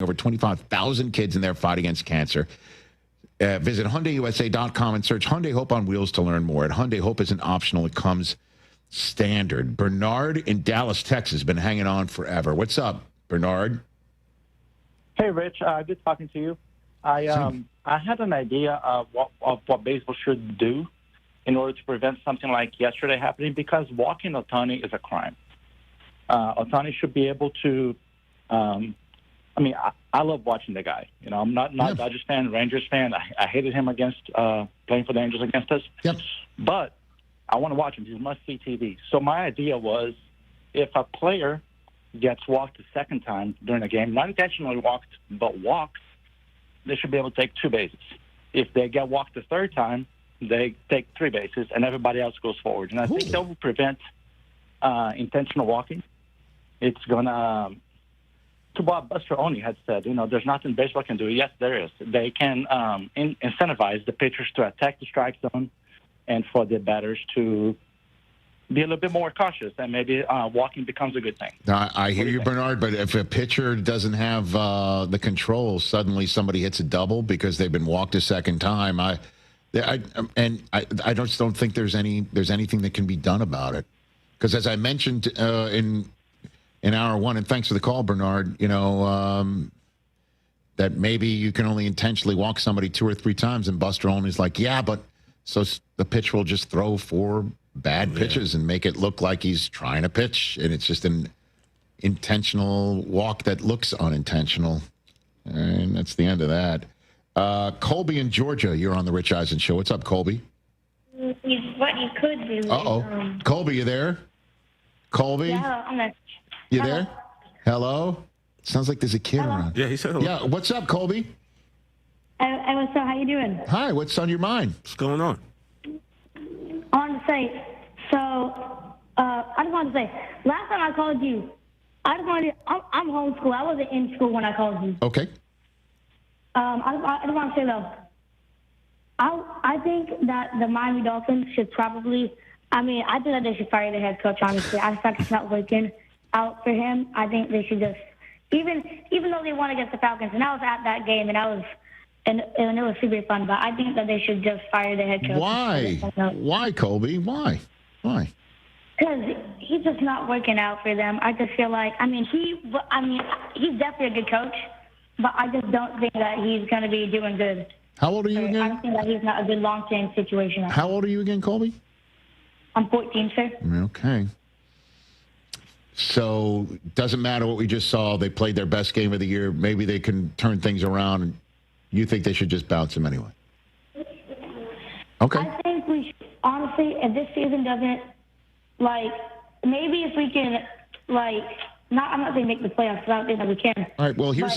over 25,000 kids in their fight against cancer. Visit HyundaiUSA.com and search Hyundai Hope on Wheels to learn more. At Hyundai, Hope isn't optional. It comes standard. Bernard in Dallas, Texas, has been hanging on forever. What's up, Bernard? Hey, Rich. Good talking to you. I had an idea of what baseball should do in order to prevent something like yesterday happening, because walking Ohtani is a crime. Ohtani should be able to I love watching the guy. You know, I'm not Dodgers fan, Rangers fan. I hated him against playing for the Angels against us. Yep. But I want to watch him. He's must-see TV. So my idea was, if a player gets walked a second time during a game, not intentionally walked, but walked, they should be able to take 2 bases. If they get walked the third time, they take 3 bases, and everybody else goes forward. And I think that will prevent intentional walking. It's going to what Buster Olney had said, there's nothing baseball can do. Yes, there is. They can incentivize the pitchers to attack the strike zone and for the batters to be a little bit more cautious, and maybe walking becomes a good thing. I hear you, Bernard, but if a pitcher doesn't have the control, suddenly somebody hits a double because they've been walked a second time. I just don't think there's anything that can be done about it. Because as I mentioned in hour one, and thanks for the call, Bernard, that maybe you can only intentionally walk somebody 2 or 3 times, and Buster Olney's like, yeah, but so the pitcher will just throw 4 bad pitches and make it look like he's trying to pitch, and it's just an intentional walk that looks unintentional. And that's the end of that. Colby in Georgia, you're on the Rich Eisen Show. What's up, Colby? What you could do. Uh-oh. Colby, you there? Colby? Yeah, I'm there. You there? Hello? Sounds like there's a kid around. Yeah, he said hello. Yeah, what's up, Colby? What's up? How you doing? Hi, what's on your mind? What's going on? I wanted to say, I just wanted to say, last time I called you, I'm homeschooled. I wasn't in school when I called you. Okay. I just want to say, though, I think that the Miami Dolphins should probably, I think that they should fire the head coach, honestly. I think it's not working out for him. I think they should just, even though they won against the Falcons, and I was at that game, and it was super fun, but I think that they should just fire the head coach. Why? Why, Colby? Why? Because he's just not working out for them. I just feel like, he's definitely a good coach, but I just don't think that he's going to be doing good. How old are you again? I think that he's not a good long-term situation. How old are you again, Colby? I'm 14, sir. Okay. So doesn't matter what we just saw. They played their best game of the year. Maybe they can turn things around. And you think they should just bounce him anyway? Okay. I think we should, honestly, if this season doesn't, maybe if we can, I'm not saying make the playoffs, because I don't think that we can. All right, well, here's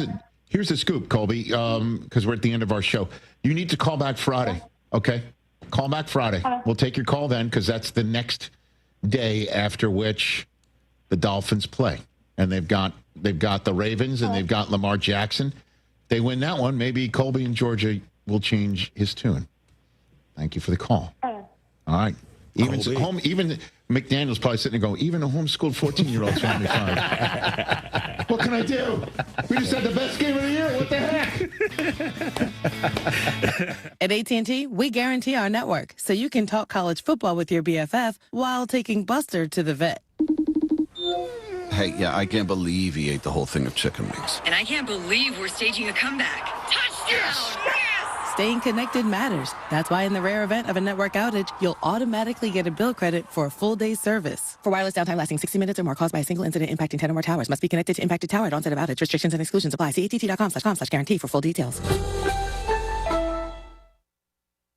the scoop, Colby, because we're at the end of our show. You need to call back Friday, okay? Call back Friday. We'll take your call then, because that's the next day after which the Dolphins play. And they've got the Ravens, and they've got Lamar Jackson. They win that one, maybe Colby in Georgia will change his tune. Thank you for the call. All right. Even McDaniel's probably sitting there going, even a homeschooled 14-year-old's found me fine. What can I do? We just had the best game of the year. What the heck? At AT&T, we guarantee our network so you can talk college football with your BFF while taking Buster to the vet. Hey, yeah, I can't believe he ate the whole thing of chicken wings. And I can't believe we're staging a comeback. Touchdown! Yes! Staying connected matters. That's why in the rare event of a network outage, you'll automatically get a bill credit for a full day's service. For wireless downtime lasting 60 minutes or more caused by a single incident impacting 10 or more towers, must be connected to impacted tower at onset of outage. Restrictions and exclusions apply. See att.com/guarantee for full details.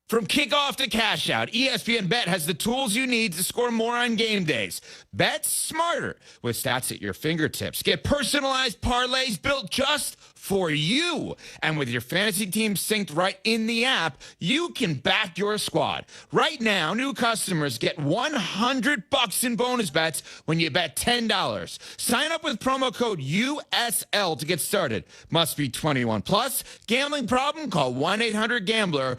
From kickoff to cash out, ESPN Bet has the tools you need to score more on game days. Bet smarter with stats at your fingertips. Get personalized parlays built just for you. And with your fantasy team synced right in the app, you can back your squad. Right now, new customers get $100 in bonus bets when you bet $10. Sign up with promo code USL to get started. Must be 21 plus. Gambling problem? Call 1-800-GAMBLER.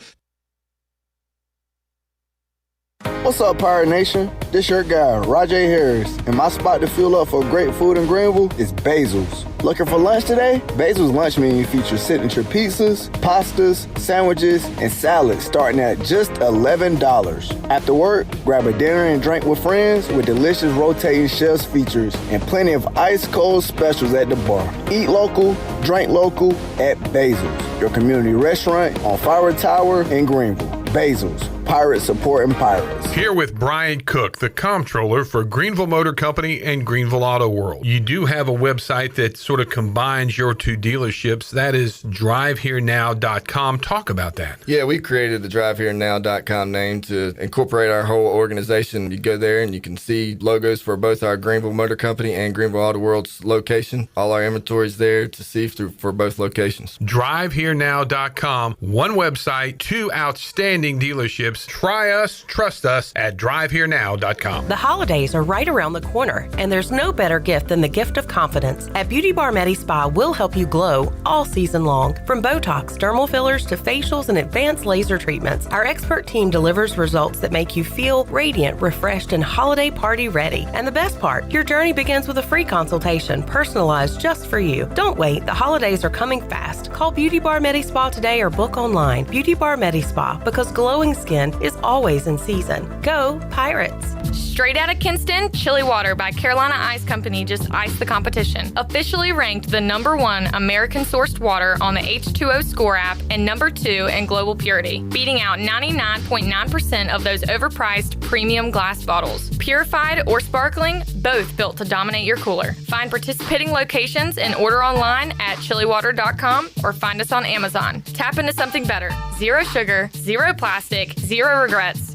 What's up, Pirate Nation? This your guy, Rajay Harris, and my spot to fuel up for great food in Greenville is Basil's. Looking for lunch today? Basil's lunch menu features signature pizzas, pastas, sandwiches, and salads starting at just $11. After work, grab a dinner and drink with friends with delicious rotating shelves features and plenty of ice-cold specials at the bar. Eat local, drink local at Basil's, your community restaurant on Fire Tower in Greenville. Basil's, Pirates supporting pirates. Here with Brian Cook, the comptroller for Greenville Motor Company and Greenville Auto World. You do have a website that sort of combines your two dealerships. That is driveherenow.com. Talk about that. Yeah, we created the driveherenow.com name to incorporate our whole organization. You go there and you can see logos for both our Greenville Motor Company and Greenville Auto World's location. All our inventory is there to see for both locations. driveherenow.com. One website, two outstanding dealerships. Try us, trust us at driveherenow.com. The holidays are right around the corner, and there's no better gift than the gift of confidence. At Beauty Bar Medi Spa, we'll help you glow all season long. From Botox, dermal fillers to facials and advanced laser treatments, our expert team delivers results that make you feel radiant, refreshed, and holiday party ready. And the best part, your journey begins with a free consultation, personalized just for you. Don't wait, the holidays are coming fast. Call Beauty Bar Medi Spa today or book online. Beauty Bar Medi Spa, because glowing skin is always in season. Go Pirates! Straight out of Kinston, Chili Water by Carolina Ice Company just iced the competition. Officially ranked the #1 American-sourced water on the H2O Score app and #2 in global purity, beating out 99.9% of those overpriced premium glass bottles. Purified or sparkling, both built to dominate your cooler. Find participating locations and order online at chiliwater.com or find us on Amazon. Tap into something better. Zero sugar, zero plastic, zero regrets.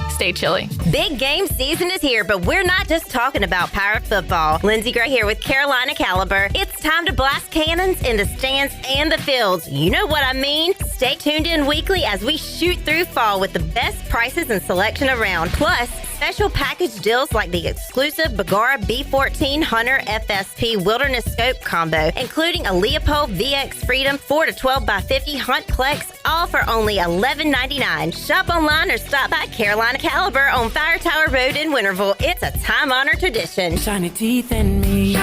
Stay chilly. Big game season is here, but we're not just talking about Pirate football. Lindsey Gray here with Carolina Caliber. It's time to blast cannons in the stands and the fields. You know what I mean. Stay tuned in weekly as we shoot through fall with the best prices and selection around. Plus, special package deals like the exclusive Bagara B14 Hunter FSP Wilderness Scope combo, including a Leopold VX Freedom 4 to 12 by 50 Hunt Plex, all for only $11.99. Shop online or stop by Carolina Caliber on Fire Tower Road in Winterville. It's a time-honored tradition. Shiny teeth in me.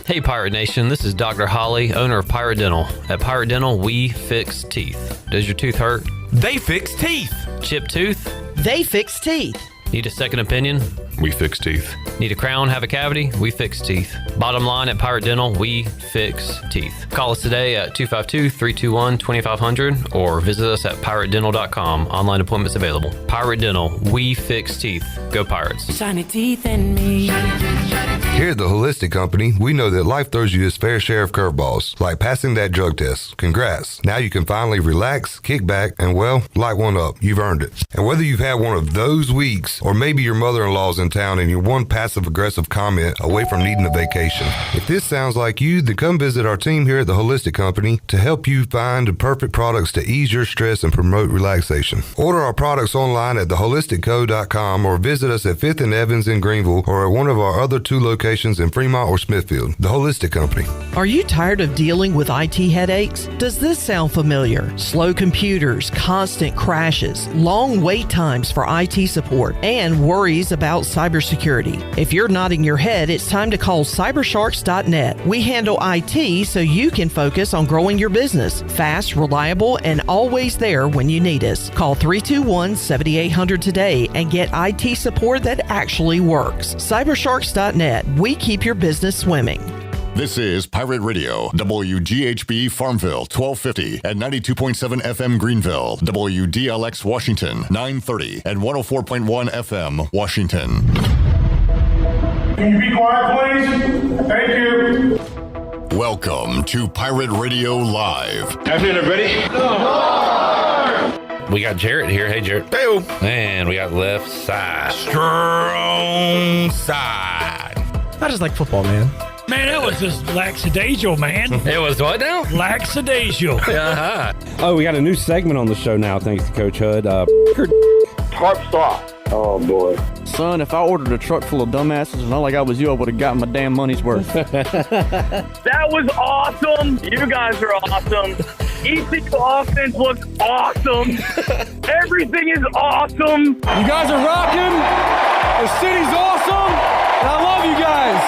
Hey Pirate Nation, this is Dr. Holly, owner of Pirate Dental. At Pirate Dental, we fix teeth. Does your tooth hurt? They fix teeth. Chipped tooth? They fix teeth. Need a second opinion? We fix teeth. Need a crown, have a cavity? We fix teeth. Bottom line at Pirate Dental, we fix teeth. Call us today at 252-321-2500 or visit us at piratedental.com. Online appointments available. Pirate Dental, we fix teeth. Go Pirates. Shiny teeth in me. Here at the Holistic Company, we know that life throws you its fair share of curveballs, like passing that drug test. Congrats. Now you can finally relax, kick back, and well, light one up. You've earned it. And whether you've had one of those weeks, or maybe your mother-in-law's in town and you're one passive-aggressive comment away from needing a vacation. If this sounds like you, then come visit our team here at the Holistic Company to help you find the perfect products to ease your stress and promote relaxation. Order our products online at theholisticco.com or visit us at 5th and Evans in Greenville or at one of our other 2 locations in Fremont or Smithfield. The Holistic Company. Are you tired of dealing with IT headaches? Does this sound familiar? Slow computers, constant crashes, long wait times for IT support, and worries about cybersecurity. If you're nodding your head, it's time to call cybersharks.net. We handle IT so you can focus on growing your business. Fast, reliable, and always there when you need us. Call 321-7800 today and get IT support that actually works. Cybersharks.net. We keep your business swimming. This is Pirate Radio, WGHB Farmville, 1250 and 92.7 FM Greenville, WDLX Washington, 930 and 104.1 FM Washington. Can you be quiet, please? Thank you. Welcome to Pirate Radio Live. Afternoon, everybody. We got Jarrett here. Hey, Jarrett. Hey-o. And we got left side. Strong side. I just like football, man. Man, that was just lackadaisical, man. It was what now? Lackadaisical. Uh-huh. Oh, we got a new segment on the show now, thanks to Coach Hud. Tarp soft. Oh, boy. Son, if I ordered a truck full of dumbasses and all I got was you, I would have gotten my damn money's worth. That was awesome. You guys are awesome. ECU offense looks awesome. Everything is awesome. You guys are rocking. The city's awesome. And I love you guys.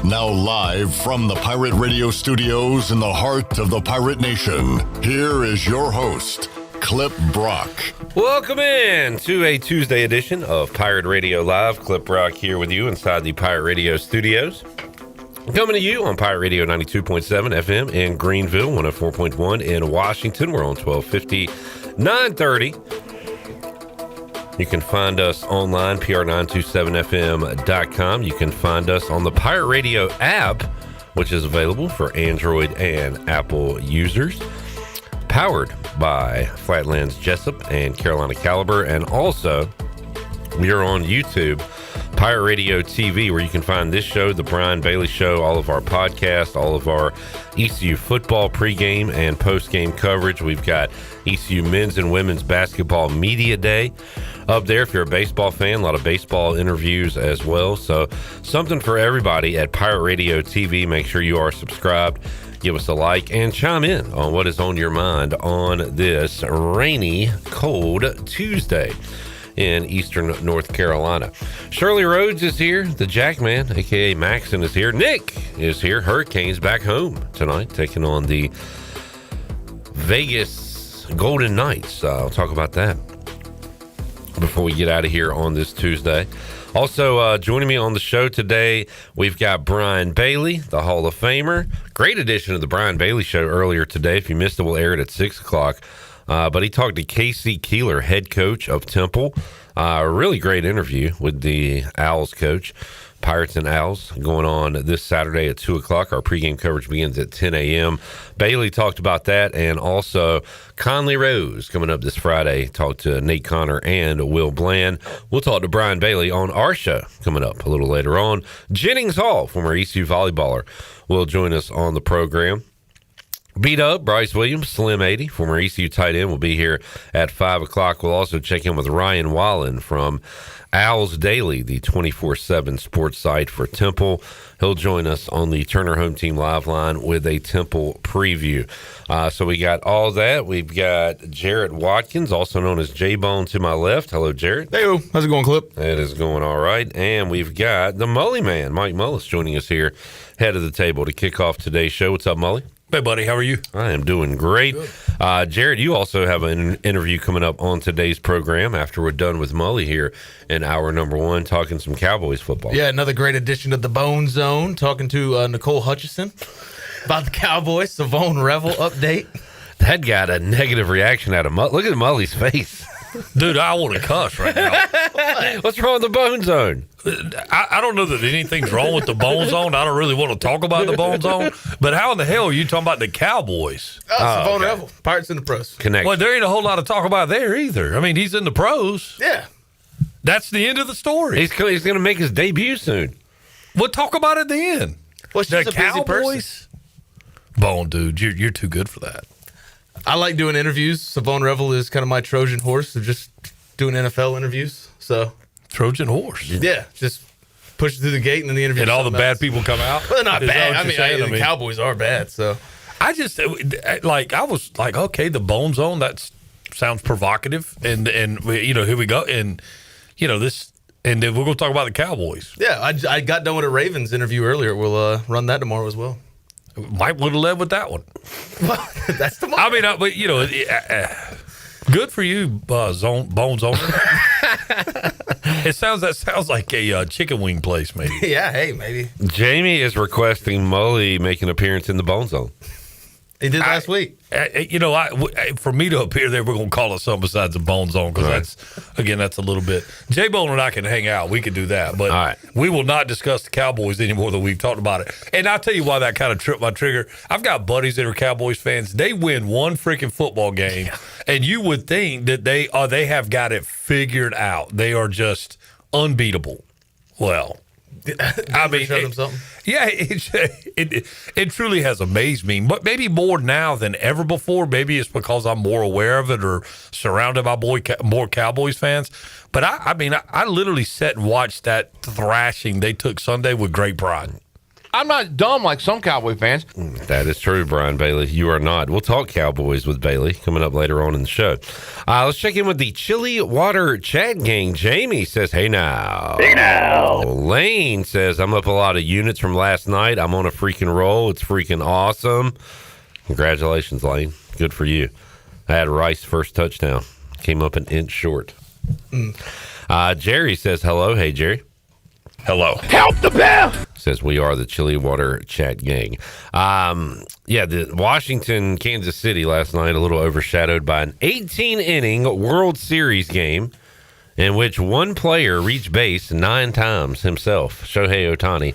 Now live from the Pirate Radio studios in the heart of the Pirate Nation, here is your host, Clip Brock. Welcome in to a Tuesday edition of Pirate Radio Live. Clip Brock here with you inside the Pirate Radio studios. Coming to you on Pirate Radio 92.7 FM in Greenville, 104.1 in Washington. We're on 1250, 930. You can find us online, pr927fm.com. You can find us on the Pirate Radio app, which is available for Android and Apple users. Powered by Flatlands Jessup and Carolina Caliber. And also, we are on YouTube, Pirate Radio TV, where you can find this show, The Brian Bailey Show, all of our podcasts, all of our ECU football pregame and postgame coverage. We've got ECU men's and women's basketball media day up there. If you're a baseball fan, a lot of baseball interviews as well. So something for everybody at Pirate Radio TV. Make sure you are subscribed. Give us a like and chime in on what is on your mind on this rainy, cold Tuesday in eastern North Carolina. Shirley Rhodes is here. The Jackman, a.k.a. Maxon, is here. Nick is here. Hurricanes back home tonight, taking on the Vegas Golden Knights. I'll talk about that before we get out of here on this Tuesday. Also, joining me on the show today, we've got Brian Bailey, the Hall of Famer. Great edition of the Brian Bailey Show earlier today. If you missed it, we'll air it at 6 o'clock. But he talked to Casey Keeler, head coach of Temple. Really great interview with the Owls coach. Pirates and Owls going on this Saturday at 2 o'clock. Our pregame coverage begins at 10 a.m. Bailey talked about that, and also Conley Rose coming up this Friday. Talked to Nate Connor and Will Bland. We'll talk to Brian Bailey on our show coming up a little later on. Jennings Hall, former ECU volleyballer, will join us on the program. Beat up Bryce Williams, Slim 80, former ECU tight end, will be here at 5 o'clock. We'll also check in with Ryan Wallen from Owls Daily, the 24/7 sports site for Temple. He'll join us on the Turner Home Team Live line with a Temple preview. So we got all that. We've got Jarrett Watkins, also known as J-Bone, to my left. Hello, Jarrett. Hey, how's it going, Clip? It is going all right. And we've got the Mully man, Mike Mullis, joining us here, head of the table, to kick off today's show. What's up, Mully? Hey, buddy. How are you? I am doing great. Jared, you also have an interview coming up on today's program after we're done with Mully here in hour number one, talking some Cowboys football. Yeah, another great edition of the Bone Zone, talking to Nicole Hutchison about the Cowboys, Savone Revel update. That got a negative reaction out of Mully. Look at Mully's face. Dude, I want to cuss right now. What's wrong with the Bone Zone? I don't know that anything's wrong with the Bone Zone. I don't really want to talk about the Bone Zone. But how in the hell are you talking about the Cowboys? Savone Revel, Pirates in the pros. Connect. Well, there ain't a whole lot to talk about there either. I mean, he's in the pros. Yeah. That's the end of the story. He's going to make his debut soon. We'll talk about it at the end. Well, the Cowboys? Bone, dude, you're too good for that. I like doing interviews. Savone Revel is kind of my Trojan horse of just doing NFL interviews. So Trojan horse. Yeah, just push it through the gate and then the interview. And all the bad people come out. Well, they're not bad. I mean, the Cowboys are bad. So I just I was like, okay, the Bone Zone. That sounds provocative, and here we go, and this, and then we're gonna talk about the Cowboys. Yeah, I got done with a Ravens interview earlier. We'll run that tomorrow as well. Might would have led with that one. Well, that's the moment. I mean, but good for you, Bone Zone. That sounds like a chicken wing place, maybe. Yeah, hey, maybe. Jamie is requesting Mully make an appearance in the Bone Zone. He did last week. For me to appear there, we're going to call it something besides the Bone Zone, because that's a little bit. J-Bone and I can hang out. We can do that. But we will not discuss the Cowboys anymore than we've talked about it. And I'll tell you why that kind of tripped my trigger. I've got buddies that are Cowboys fans. They win one freaking football game, and you would think that they have got it figured out. They are just unbeatable. Well, I mean, it truly has amazed me, but maybe more now than ever before. Maybe it's because I'm more aware of it or surrounded by more Cowboys fans. But I literally sat and watched that thrashing they took Sunday with great pride. I'm not dumb like some Cowboy fans. That is true, Brian Bailey. You are not. We'll talk Cowboys with Bailey coming up later on in the show. Let's check in with the Chili Water chat gang. Jamie says, hey now. Hey now. Lane says, I'm up a lot of units from last night. I'm on a freaking roll. It's freaking awesome. Congratulations, Lane. Good for you. I had Rice first touchdown. Came up an inch short. Jerry says, hello. Hey, Jerry. Hello. Help the bell. Says we are the Chili Water chat gang. The Washington, Kansas City last night, a little overshadowed by an 18-inning World Series game in which one player reached base 9 times himself, Shohei Ohtani.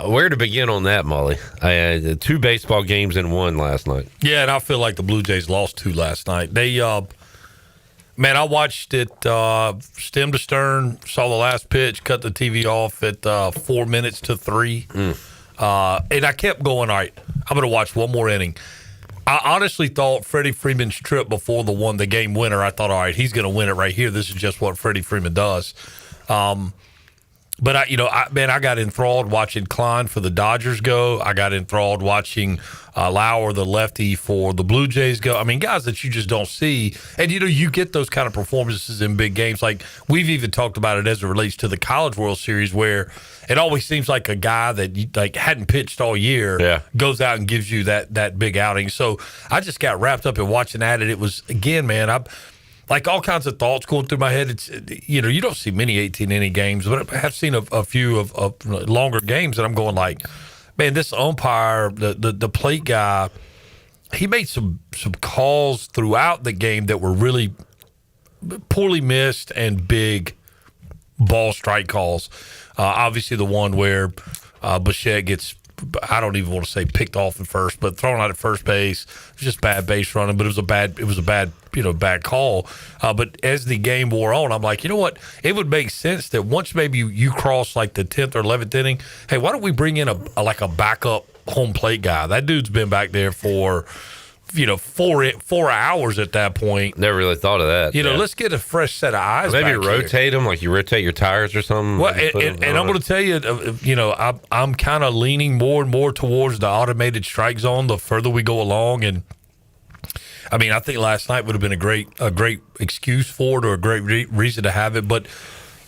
Where to begin on that, Mully? 2 baseball games in one last night. Yeah, and I feel like the Blue Jays lost 2 last night. They man, I watched it stem to stern, saw the last pitch, cut the TV off at 4 minutes to 3. And I kept going, all right, I'm going to watch one more inning. I honestly thought Freddie Freeman's trip before the game winner, I thought, all right, he's going to win it right here. This is just what Freddie Freeman does. But I got enthralled watching Klein for the Dodgers go. I got enthralled watching Lauer, the lefty, for the Blue Jays go. I mean, guys that you just don't see. And, you get those kind of performances in big games. Like, we've even talked about it as it relates to the College World Series, where it always seems like a guy that hadn't pitched all year goes out and gives you that big outing. So I just got wrapped up in watching that. And it was, again, man, like all kinds of thoughts going through my head. It's, you don't see many 18-inning games, but I have seen a few of longer games, and I'm going like, man, this umpire, the plate guy, he made some calls throughout the game that were really poorly missed and big ball strike calls. Obviously, the one where Bichette gets, I don't even want to say picked off at first, but thrown out at first base. It was just bad base running, but it was a bad call. But as the game wore on, I'm like, you know what? It would make sense that once maybe you cross like the 10th or 11th inning, hey, why don't we bring in a backup home plate guy? That dude's been back there for 4 hours at that point. Never really thought of that. Let's get a fresh set of eyes. Maybe back rotate them, like you rotate your tires or something. Well, and I'm going to tell you, I'm kind of leaning more and more towards the automated strike zone the further we go along. And I mean, I think last night would have been a great excuse for it, or a great reason to have it. But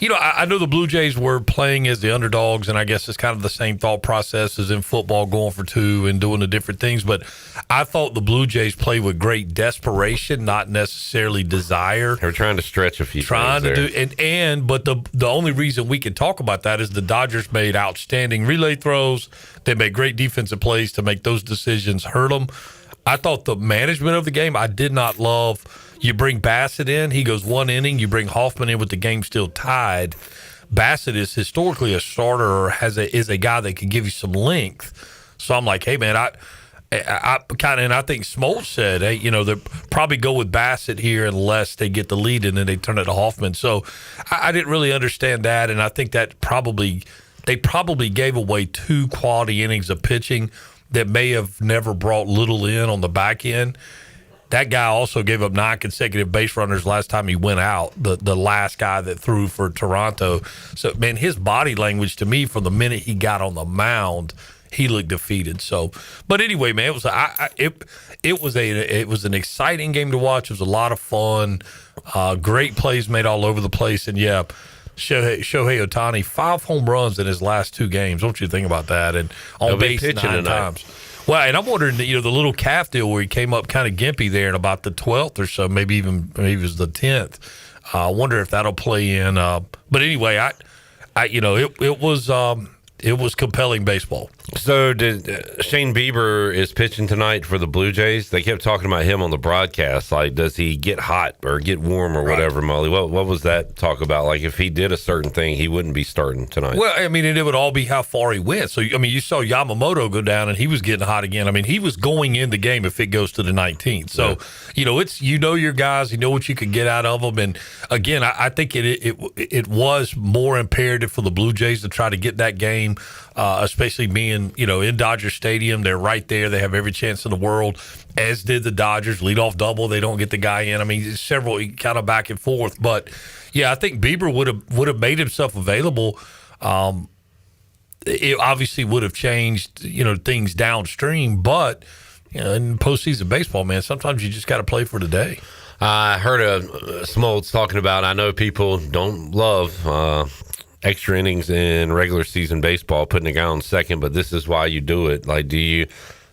I know the Blue Jays were playing as the underdogs, and I guess it's kind of the same thought process as in football, going for 2 and doing the different things. But I thought the Blue Jays played with great desperation, not necessarily desire. They're trying to stretch a few things there. But the only reason we can talk about that is the Dodgers made outstanding relay throws. They made great defensive plays to make those decisions hurt them. I thought the management of the game, I did not love. You bring Bassett in, he goes 1 inning. You bring Hoffman in with the game still tied. Bassett is historically a starter, or is a guy that can give you some length. So I'm like, hey man, I think Smoltz said, hey, they'll probably go with Bassett here unless they get the lead and then they turn it to Hoffman. So I didn't really understand that, and I think that they probably gave away 2 quality innings of pitching that may have never brought little in on the back end. That guy also gave up 9 consecutive base runners last time he went out, the last guy that threw for Toronto. So, man, his body language to me from the minute he got on the mound, he looked defeated. So, but anyway, man, it was an exciting game to watch. It was a lot of fun. Great plays made all over the place. And, yeah, Shohei Ohtani, 5 home runs in his last 2 games. Don't you think about that? And on base 9 times. Well, and I'm wondering, the little calf deal where he came up kind of gimpy there in about the 12th or so, maybe it was the 10th. I wonder if that'll play in. But anyway, it was it was compelling baseball. So did Shane Bieber is pitching tonight for the Blue Jays? They kept talking about him on the broadcast. Like, does he get hot or get warm or whatever, Mully? What was that talk about? Like, if he did a certain thing, he wouldn't be starting tonight. Well, I mean, and it would all be how far he went. So, I mean, you saw Yamamoto go down, and he was getting hot again. I mean, he was going in the game if it goes to the 19th. So, it's your guys, you know what you can get out of them. And again, I think it was more imperative for the Blue Jays to try to get that game, especially being in Dodger Stadium. They're right there. They have every chance in the world, as did the Dodgers. Leadoff double. They don't get the guy in. I mean, several kind of back and forth. But, yeah, I think Bieber would have made himself available. It obviously would have changed, things downstream. But, in postseason baseball, man, sometimes you just got to play for the day. I heard Smoltz talking about, I know people don't love extra innings in regular season baseball, putting a guy on second, but this is why you do it. Like,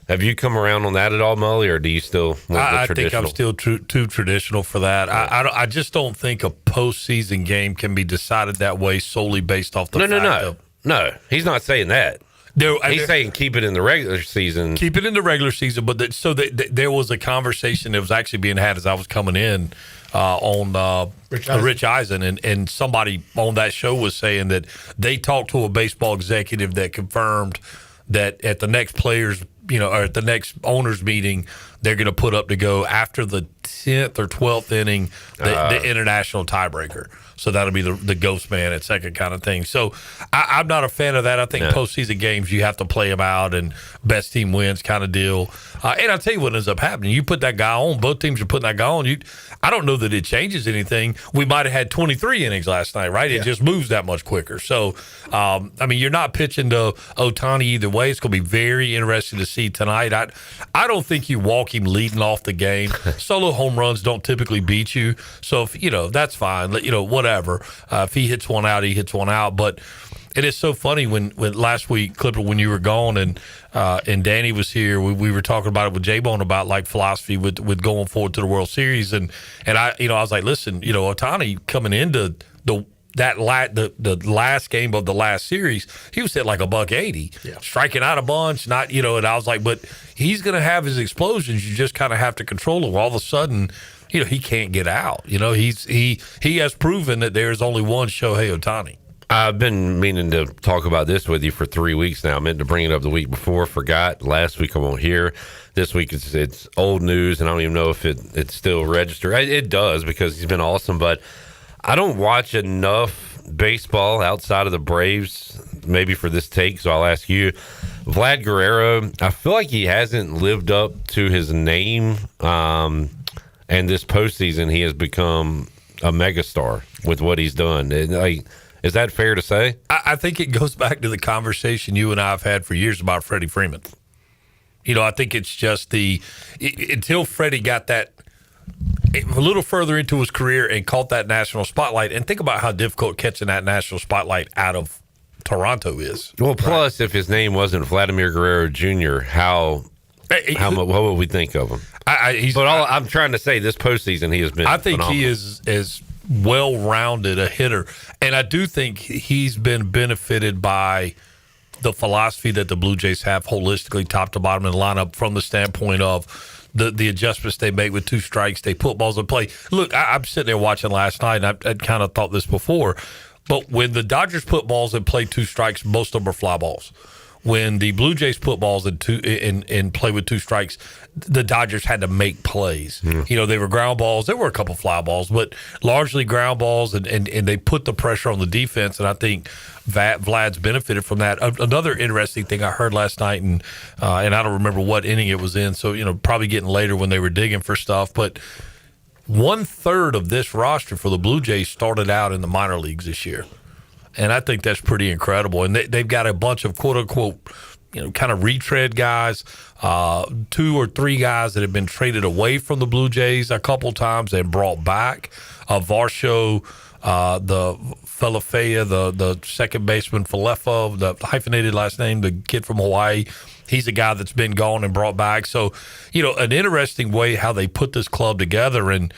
have you come around on that at all, Mully, or do you still want I think I'm still too traditional for that. Yeah. I just don't think a postseason game can be decided that way solely based off the fact No, he's not saying that. He's saying keep it in the regular season. Keep it in the regular season, but there was a conversation that was actually being had as I was coming in on Rich Eisen, and somebody on that show was saying that they talked to a baseball executive that confirmed that at the next players, or at the next owners meeting, they're going to put up to go after the 10th or 12th inning, the international tiebreaker. So that'll be the ghost man at second kind of thing. So I'm not a fan of that. I think postseason games, you have to play them out and best team wins kind of deal. And I'll tell you what ends up happening. You put that guy on, both teams are putting that guy on. I don't know that it changes anything. We might have had 23 innings last night, right? It just moves that much quicker. So, I mean, you're not pitching to Ohtani either way. It's going to be very interesting to see tonight. I don't think you walk him leading off the game. Solo home runs don't typically beat you. So, if, that's fine. Whatever. If he hits one out, he hits one out. But it is so funny when last week, Clipper, when you were gone and Danny was here, we were talking about it with J-Bone about like philosophy with going forward to the World Series. And I was like, listen, Ohtani coming into the last game of the last series, he was at like $180, striking out a bunch, not, and I was like, but he's going to have his explosions. You just kind of have to control him. All of a sudden, he can't get out. He has proven that there's only one Shohei Ohtani. I've been meaning to talk about this with you for 3 weeks now. I meant to bring it up the week before, forgot. Last week I won't hear. This week it's old news, and I don't even know if it's still registered. It does, because he's been awesome, but I don't watch enough baseball outside of the Braves, maybe for this take, so I'll ask you. Vlad Guerrero, I feel like he hasn't lived up to his name, and this postseason he has become a megastar with what he's done. Is that fair to say? I think it goes back to the conversation you and I have had for years about Freddie Freeman. I think it's just until Freddie got that a little further into his career and caught that national spotlight, and think about how difficult catching that national spotlight out of Toronto is. Well, plus, if his name wasn't Vladimir Guerrero Jr., what would we think of him? I'm trying to say this postseason he has been phenomenal. He is as well-rounded a hitter, and I do think he's been benefited by the philosophy that the Blue Jays have holistically, top to bottom in the lineup, from the standpoint of the adjustments they make with two strikes. They put balls in play. Look, I'm sitting there watching last night, and I'd kind of thought this before, but when the Dodgers put balls in play two strikes, most of them are fly balls. When the Blue Jays put balls in play with two strikes, the Dodgers had to make plays. They were ground balls. There were a couple fly balls, but largely ground balls, and they put the pressure on the defense, and I think Vlad's benefited from that. Another interesting thing I heard last night, and I don't remember what inning it was in, so probably getting later when they were digging for stuff, but 1/3 of this roster for the Blue Jays started out in the minor leagues this year. And I think that's pretty incredible. And they've got a bunch of quote-unquote, kind of retread guys, 2 or 3 guys that have been traded away from the Blue Jays a couple times and brought back. Varsho, the Falafea, the second baseman, Falefa, the hyphenated last name, the kid from Hawaii. He's a guy that's been gone and brought back. So, an interesting way how they put this club together. And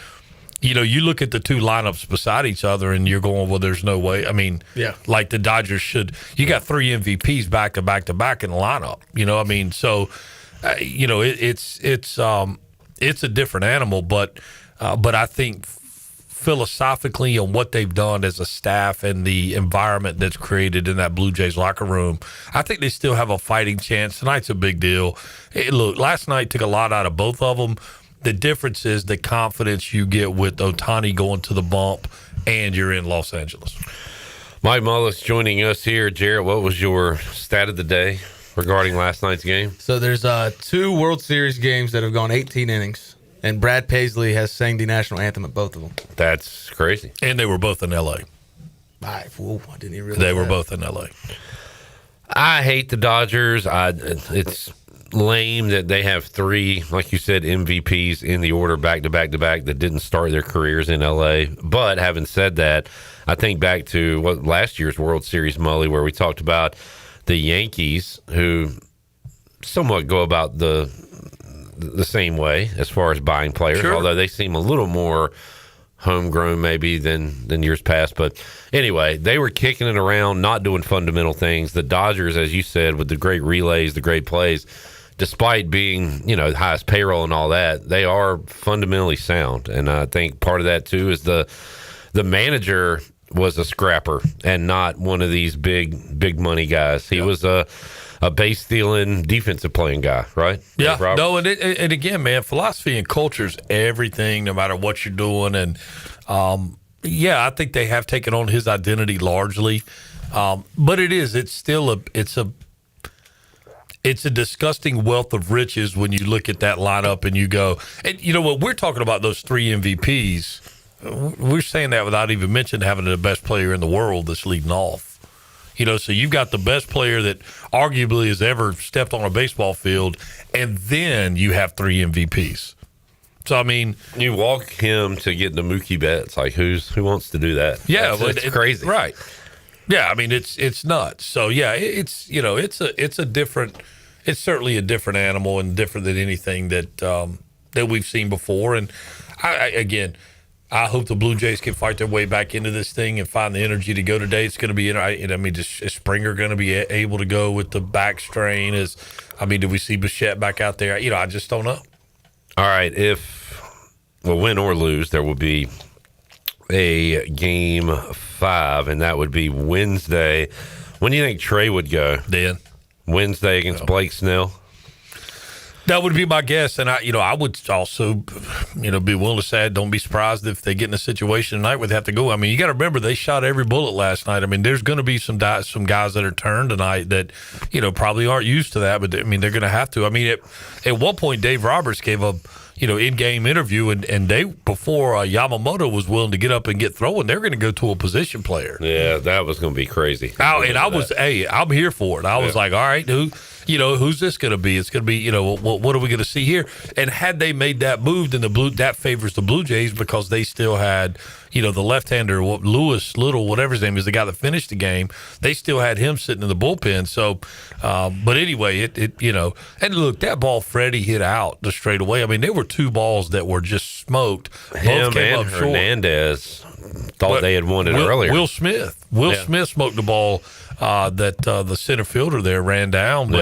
You look at the two lineups beside each other, and you're going, well, there's no way. I mean, like the Dodgers should. You got 3 MVPs back to back to back in the lineup. So, it's a different animal, but I think philosophically on what they've done as a staff and the environment that's created in that Blue Jays locker room, I think they still have a fighting chance. Tonight's a big deal. Look, last night took a lot out of both of them. The difference is the confidence you get with Ohtani going to the bump and you're in Los Angeles. Mike Mullis joining us here. Jarrett, what was your stat of the day regarding last night's game? So there's 2 World Series games that have gone 18 innings. And Brad Paisley has sang the national anthem at both of them. That's crazy. And they were both in L.A. I didn't even realize They were that. both in L.A. I hate the Dodgers. It's lame that they have 3, like you said, MVPs in the order back to back to back that didn't start their careers in L.A. But having said that, I think back to last year's World Series, Mully, where we talked about the Yankees, who somewhat go about the same way as far as buying players, although they seem a little more homegrown maybe than years past. But anyway, they were kicking it around, not doing fundamental things. The Dodgers, as you said, with the great relays, the great plays, despite being, the highest payroll and all that, they are fundamentally sound. And I think part of that too is the manager was a scrapper and not one of these big money guys. He was a base stealing, defensive playing guy, right? Yeah, no, and again, man, philosophy and culture is everything, no matter what you're doing. And I think they have taken on his identity largely, but it's still it's a disgusting wealth of riches when you look at that lineup and you go, and you know what, we're talking about those 3 MVPs. We're saying that without even mentioning having the best player in the world that's leading off. So you've got the best player that arguably has ever stepped on a baseball field, and then you have 3 MVPs. So, I mean, you walk him to get the Mookie Betts. Like, who wants to do that? Yeah, it's crazy, right? Yeah, I mean, it's nuts. So, yeah, it's certainly a different animal and different than anything that we've seen before. And I hope the Blue Jays can fight their way back into this thing and find the energy to go today. It's going to be, is Springer going to be able to go with the back strain? Do we see Bichette back out there? I just don't know. All right, win or lose, there will be a game 5, and that would be Wednesday. When do you think Trey would go? Then Wednesday against Blake Snell. That would be my guess, and I would also, be willing to say, don't be surprised if they get in a situation tonight where they have to go. I mean, you got to remember they shot every bullet last night. I mean, there's going to be some guys that are turned tonight that, probably aren't used to that, but they're going to have to. I mean, at one point, Dave Roberts gave a in-game interview, and they before Yamamoto was willing to get up and get throwing, they're going to go to a position player. Yeah, that was going to be crazy. I'm here for it. I was like, all right, who's this going to be? It's going to be, what are we going to see here? And had they made that move, then that favors the Blue Jays because they still had, the left-hander, Lewis Little, whatever his name is, the guy that finished the game. They still had him sitting in the bullpen. So, but anyway, and look, that ball Freddie hit out the straightaway. I mean, there were 2 balls that were just smoked. Him and Hernandez thought they had won it earlier. Will Smith smoked the ball that the center fielder there ran down.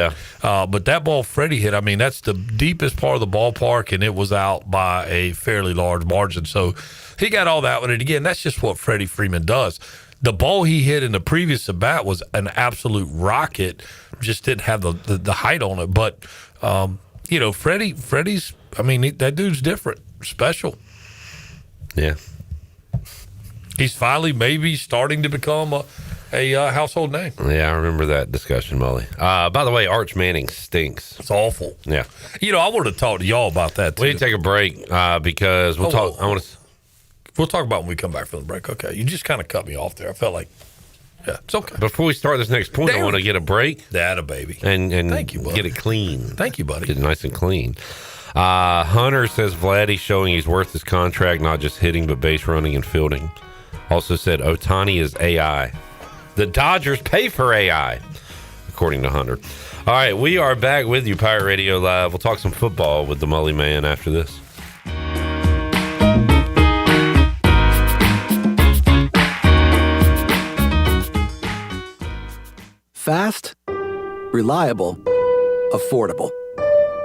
But that ball Freddie hit, I mean, that's the deepest part of the ballpark, and it was out by a fairly large margin. So he got all that one. And again, that's just what Freddie Freeman does. The ball he hit in the previous at-bat was an absolute rocket, just didn't have the height on it. But, Freddie's, I mean, that dude's different, special. Yeah. He's finally maybe starting to become a household name. Yeah, I remember that discussion, Mully. By the way, Arch Manning stinks. It's awful. Yeah. I want to talk to y'all about that, too. We need to take a break because we'll talk. We'll talk about when we come back from the break. Okay. You just kind of cut me off there. I felt like, yeah, it's okay. Before we start this next point, I want to get a break. That a baby. And thank you, buddy. Get it clean. Thank you, buddy. Get it nice and clean. Hunter says Vladdy's showing he's worth his contract, not just hitting, but base running and fielding. Also said Ohtani is AI. The Dodgers pay for AI, according to Hunter. All right, we are back with you, Pirate Radio Live. We'll talk some football with the Mully Man after this. Fast, reliable, affordable.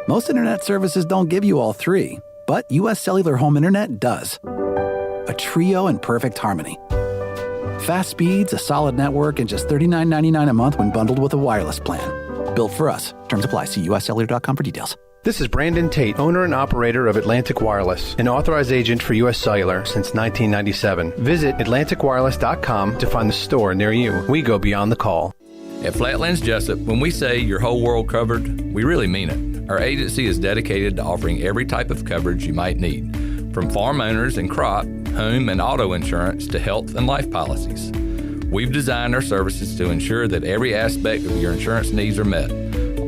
Most internet services don't give you all three, but U.S. Cellular Home Internet does. A trio in perfect harmony. Fast speeds, a solid network, and just $39.99 a month when bundled with a wireless plan. Built for us. Terms apply. See uscellular.com for details. This is Brandon Tate, owner and operator of Atlantic Wireless, an authorized agent for U.S. Cellular since 1997. Visit AtlanticWireless.com to find the store near you. We go beyond the call. At Flatlands Jessup, when we say your whole world covered, we really mean it. Our agency is dedicated to offering every type of coverage you might need, from farm owners and crop, home and auto insurance to health and life policies. We've designed our services to ensure that every aspect of your insurance needs are met,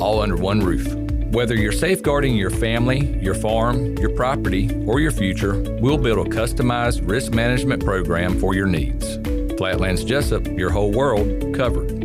all under one roof. Whether you're safeguarding your family, your farm, your property, or your future, we'll build a customized risk management program for your needs. Flatlands Jessup, your whole world covered.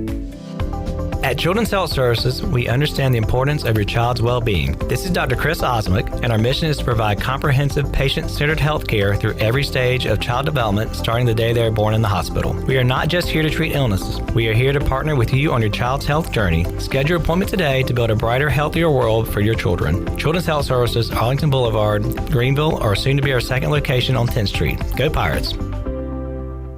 At Children's Health Services, we understand the importance of your child's well-being. This is Dr. Chris Osmick, and our mission is to provide comprehensive, patient-centered health care through every stage of child development, starting the day they are born in the hospital. We are not just here to treat illnesses. We are here to partner with you on your child's health journey. Schedule your appointment today to build a brighter, healthier world for your children. Children's Health Services, Arlington Boulevard, Greenville, or soon to be our second location on 10th Street. Go Pirates!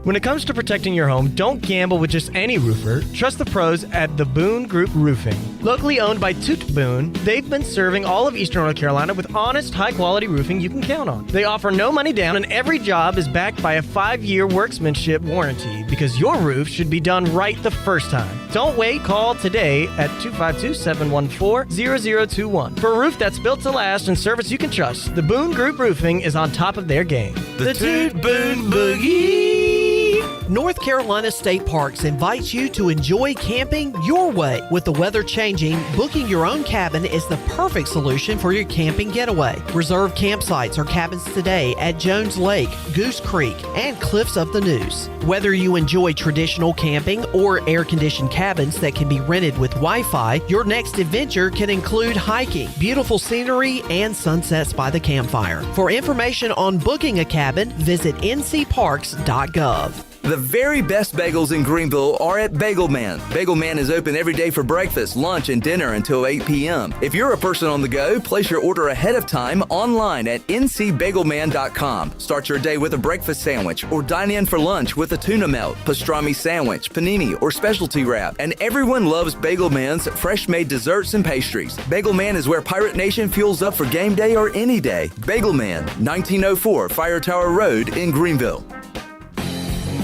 When it comes to protecting your home, don't gamble with just any roofer. Trust the pros at the Boone Group Roofing. Locally owned by Toot Boone, they've been serving all of Eastern North Carolina with honest, high-quality roofing you can count on. They offer no money down, and every job is backed by a 5-year workmanship warranty, because your roof should be done right the first time. Don't wait. Call today at 252-714-0021. For a roof that's built to last and service you can trust, the Boone Group Roofing is on top of their game. The Toot Boone Boogie! North Carolina State Parks invites you to enjoy camping your way. With the weather changing, booking your own cabin is the perfect solution for your camping getaway. Reserve campsites or cabins today at Jones Lake, Goose Creek, and Cliffs of the Neuse. Whether you enjoy traditional camping or air-conditioned cabins that can be rented with Wi-Fi, your next adventure can include hiking, beautiful scenery, and sunsets by the campfire. For information on booking a cabin, visit ncparks.gov. The very best bagels in Greenville are at Bagel Man. Bagel Man is open every day for breakfast, lunch, and dinner until 8 p.m. If you're a person on the go, place your order ahead of time online at ncbagelman.com. Start your day with a breakfast sandwich or dine in for lunch with a tuna melt, pastrami sandwich, panini, or specialty wrap. And everyone loves Bagel Man's fresh-made desserts and pastries. Bagel Man is where Pirate Nation fuels up for game day or any day. Bagel Man, 1904 Fire Tower Road in Greenville.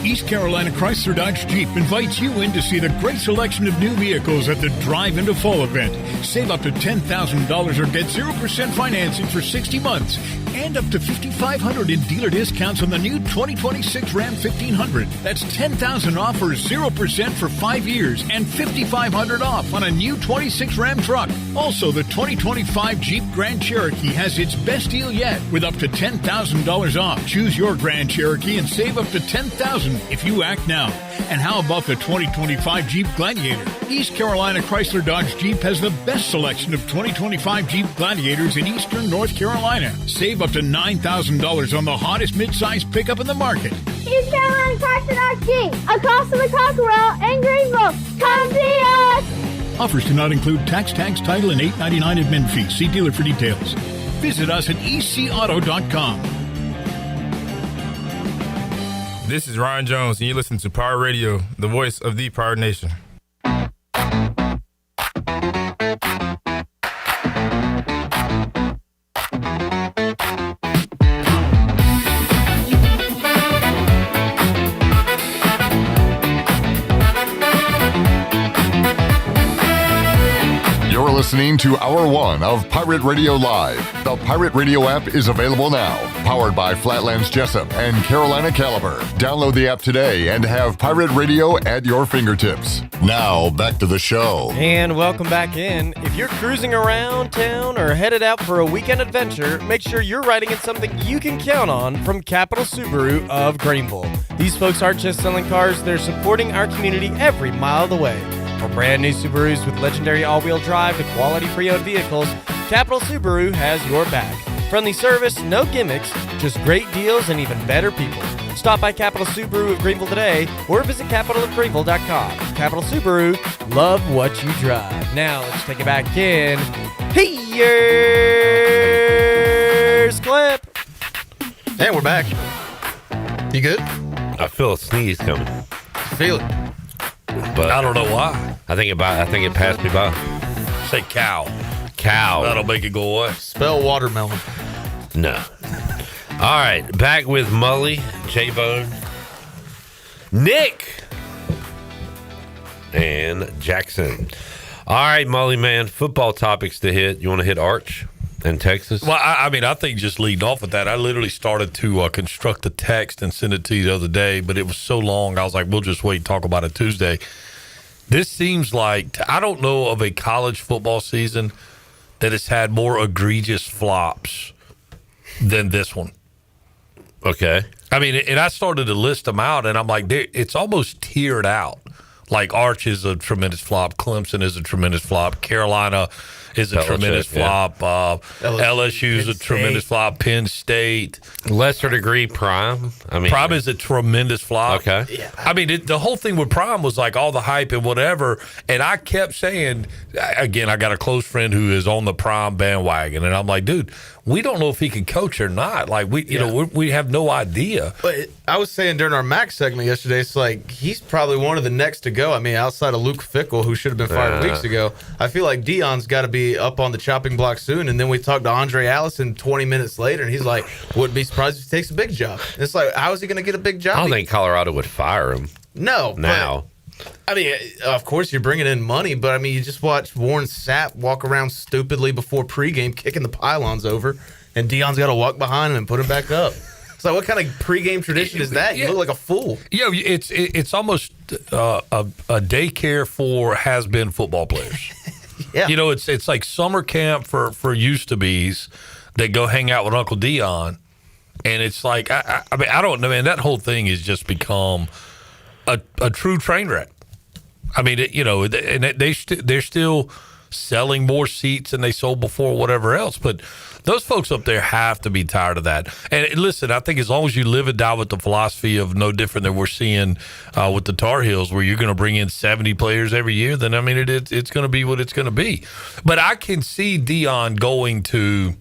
East Carolina Chrysler Dodge Jeep invites you in to see the great selection of new vehicles at the Drive Into Fall event. Save up to $10,000 or get 0% financing for 60 months and up to $5,500 in dealer discounts on the new 2026 Ram 1500. That's $10,000 off or 0% for 5 years and $5,500 off on a new 26 Ram truck. Also, the 2025 Jeep Grand Cherokee has its best deal yet with up to $10,000 off. Choose your Grand Cherokee and save up to $10,000 if you act now. And how about the 2025 Jeep Gladiator? East Carolina Chrysler Dodge Jeep has the best selection of 2025 Jeep Gladiators in Eastern North Carolina. Save up to $9,000 on the hottest midsize pickup in the market. East Carolina Chrysler Dodge Jeep, across from the Cockerell and Greenville. Come see us! Offers do not include tax, title, and $8.99 admin fees. See dealer for details. Visit us at ecauto.com. This is Ryan Jones, and you listen to Pirate Radio, the voice of the Pirate Nation. You're listening to Hour 1 of Pirate Radio Live. The Pirate Radio app is available now. Powered by Flatlands Jessup and Carolina Caliber. Download the app today and have Pirate Radio at your fingertips. Now, back to the show. And welcome back in. If you're cruising around town or headed out for a weekend adventure, make sure you're riding in something you can count on from Capital Subaru of Greenville. These folks aren't just selling cars, they're supporting our community every mile of the way. For brand new Subarus with legendary all-wheel drive to quality pre-owned vehicles, Capital Subaru has your back. Friendly service, no gimmicks, just great deals and even better people. Stop by Capital Subaru of Greenville today or visit capitalofgreenville.com. Capital Subaru, love what you drive. Now let's take it back in. Here's Clip. And we're back. You good? I feel a sneeze coming. Feel it. But I don't know why. I think it passed me by. Say cow. Cow. That'll make it go away. Spell watermelon. No. All right, back with Mully, J-Bone, Nick, and Jackson. All right, Mully, man, football topics to hit. You want to hit Arch and Texas? Well, I mean, I think just leading off with that, I literally started to construct a text and send it to you the other day, but it was so long, I was like, we'll just wait and talk about it Tuesday. This seems like, I don't know of a college football season that has had more egregious flops than this one. Okay. I mean, and I started to list them out, and I'm like, it's almost tiered out. Like, Arch is a tremendous flop. Clemson is a tremendous flop. Carolina is a tremendous flop. LSU is a tremendous flop. Penn State. Lesser degree Prime. I mean, Prime is a tremendous flop. Okay. Yeah. I mean, the whole thing with Prime was like all the hype and whatever. And I kept saying, again, I got a close friend who is on the Prime bandwagon. And I'm like, dude, we don't know if he can coach or not. Like, we have no idea. But I was saying during our Max segment yesterday, it's like he's probably one of the next to go. I mean, outside of Luke Fickell, who should have been fired weeks ago, I feel like Deion's got to be up on the chopping block soon. And then we talked to Andre Allison 20 minutes later, and he's like, wouldn't be surprised if he takes a big job. And it's like, how is he going to get a big job? I don't think Colorado would fire him. No. Now. I mean, of course you're bringing in money, but I mean, you just watch Warren Sapp walk around stupidly before pregame, kicking the pylons over, and Deion's got to walk behind him and put him back up. So what kind of pregame tradition is that? You look like a fool. Yeah, it's almost a daycare for has-been football players. Yeah. You know, it's like summer camp for used-to-be's that go hang out with Uncle Deion, and it's like I mean, I don't know, man. That whole thing has just become a true train wreck. I mean, and they're still selling more seats than they sold before, whatever else. But those folks up there have to be tired of that. And listen, I think as long as you live and die with the philosophy of no different than we're seeing with the Tar Heels, where you're going to bring in 70 players every year, then I mean, it's going to be what it's going to be. But I can see Deion going to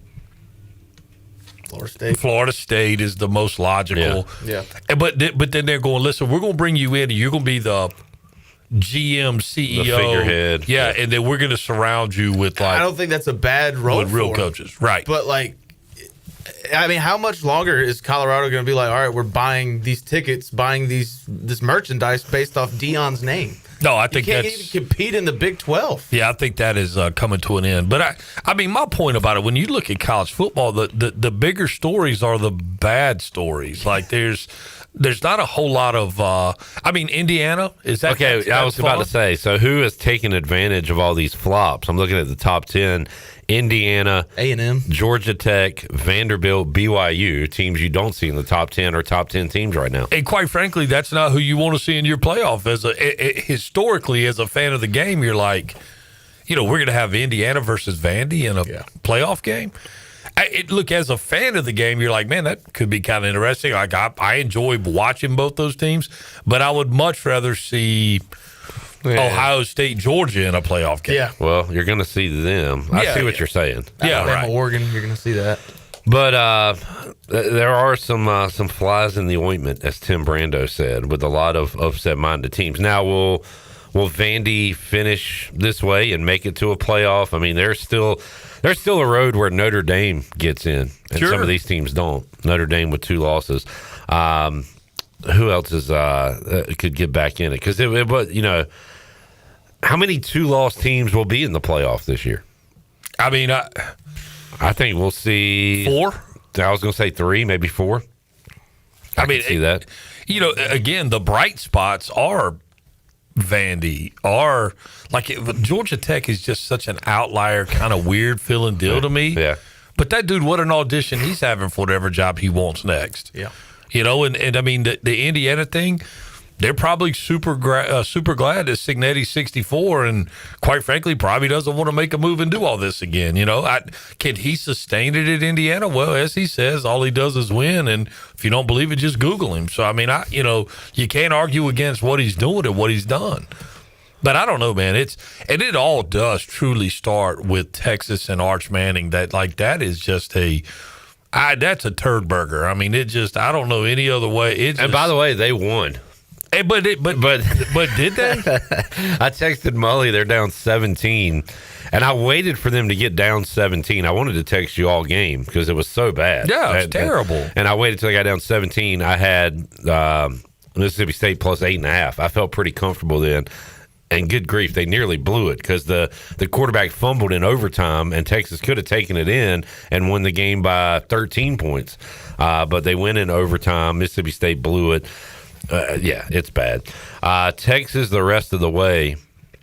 Florida State. Florida State is the most logical. Yeah. But then they're going, listen, we're going to bring you in, and you're going to be the GM, CEO, the figurehead. Yeah, and then we're going to surround you with I don't think that's a bad role with real for him. coaches, right? But like, I mean, how much longer is Colorado going to be like, all right, we're buying these tickets, buying this merchandise based off Deion's name? No, I think you can't that's even compete in the Big 12. Yeah, I think that is coming to an end. But I mean, my point about it, when you look at college football, the bigger stories are the bad stories. Like there's not a whole lot of. I mean, Indiana is that okay? I was about to say. So who has taken advantage of all these flops? I'm looking at the top 10. Indiana, A&M, Georgia Tech, Vanderbilt, BYU, teams you don't see in the top 10 or top 10 teams right now. And quite frankly, that's not who you want to see in your playoff. Historically, as a fan of the game, you're like, we're going to have Indiana versus Vandy in a playoff game. Look, as a fan of the game, you're like, man, that could be kind of interesting. Like I enjoy watching both those teams, but I would much rather see Ohio State, Georgia in a playoff game. Yeah. Well, you're going to see them. I see what you're saying. Yeah, Alabama, Oregon, you're going to see that. But there are some flies in the ointment, as Tim Brando said, with a lot of upset-minded teams. Now, will Vandy finish this way and make it to a playoff? I mean, there's still a road where Notre Dame gets in, and some of these teams don't. Notre Dame with 2 losses. Who else could get back in it? Because how many 2-loss teams will be in the playoff this year? I mean, I think we'll see 4. I was going to say 3, maybe 4. I mean, see that. Again, the bright spots are Vandy, are like Georgia Tech is just such an outlier, kind of weird feeling deal to me. Yeah. But that dude, what an audition he's having for whatever job he wants next. Yeah. And I mean, the Indiana thing, they're probably super glad that Cignetti's 64 and, quite frankly, probably doesn't want to make a move and do all this again. Can he sustain it at Indiana? Well, as he says, all he does is win, and if you don't believe it, just Google him. So, I mean, you can't argue against what he's doing and what he's done. But I don't know, man. It all does truly start with Texas and Arch Manning. That is just that's a turd burger. I mean, I don't know any other way. And by the way, they won. But did they? I texted Mully. They're down 17, and I waited for them to get down 17. I wanted to text you all game because it was so bad. Yeah, it's terrible. And I waited till they got down 17. I had Mississippi State plus 8.5. I felt pretty comfortable then. And good grief, they nearly blew it because the quarterback fumbled in overtime, and Texas could have taken it in and won the game by 13 points. But they went in overtime. Mississippi State blew it. It's bad. Texas, the rest of the way.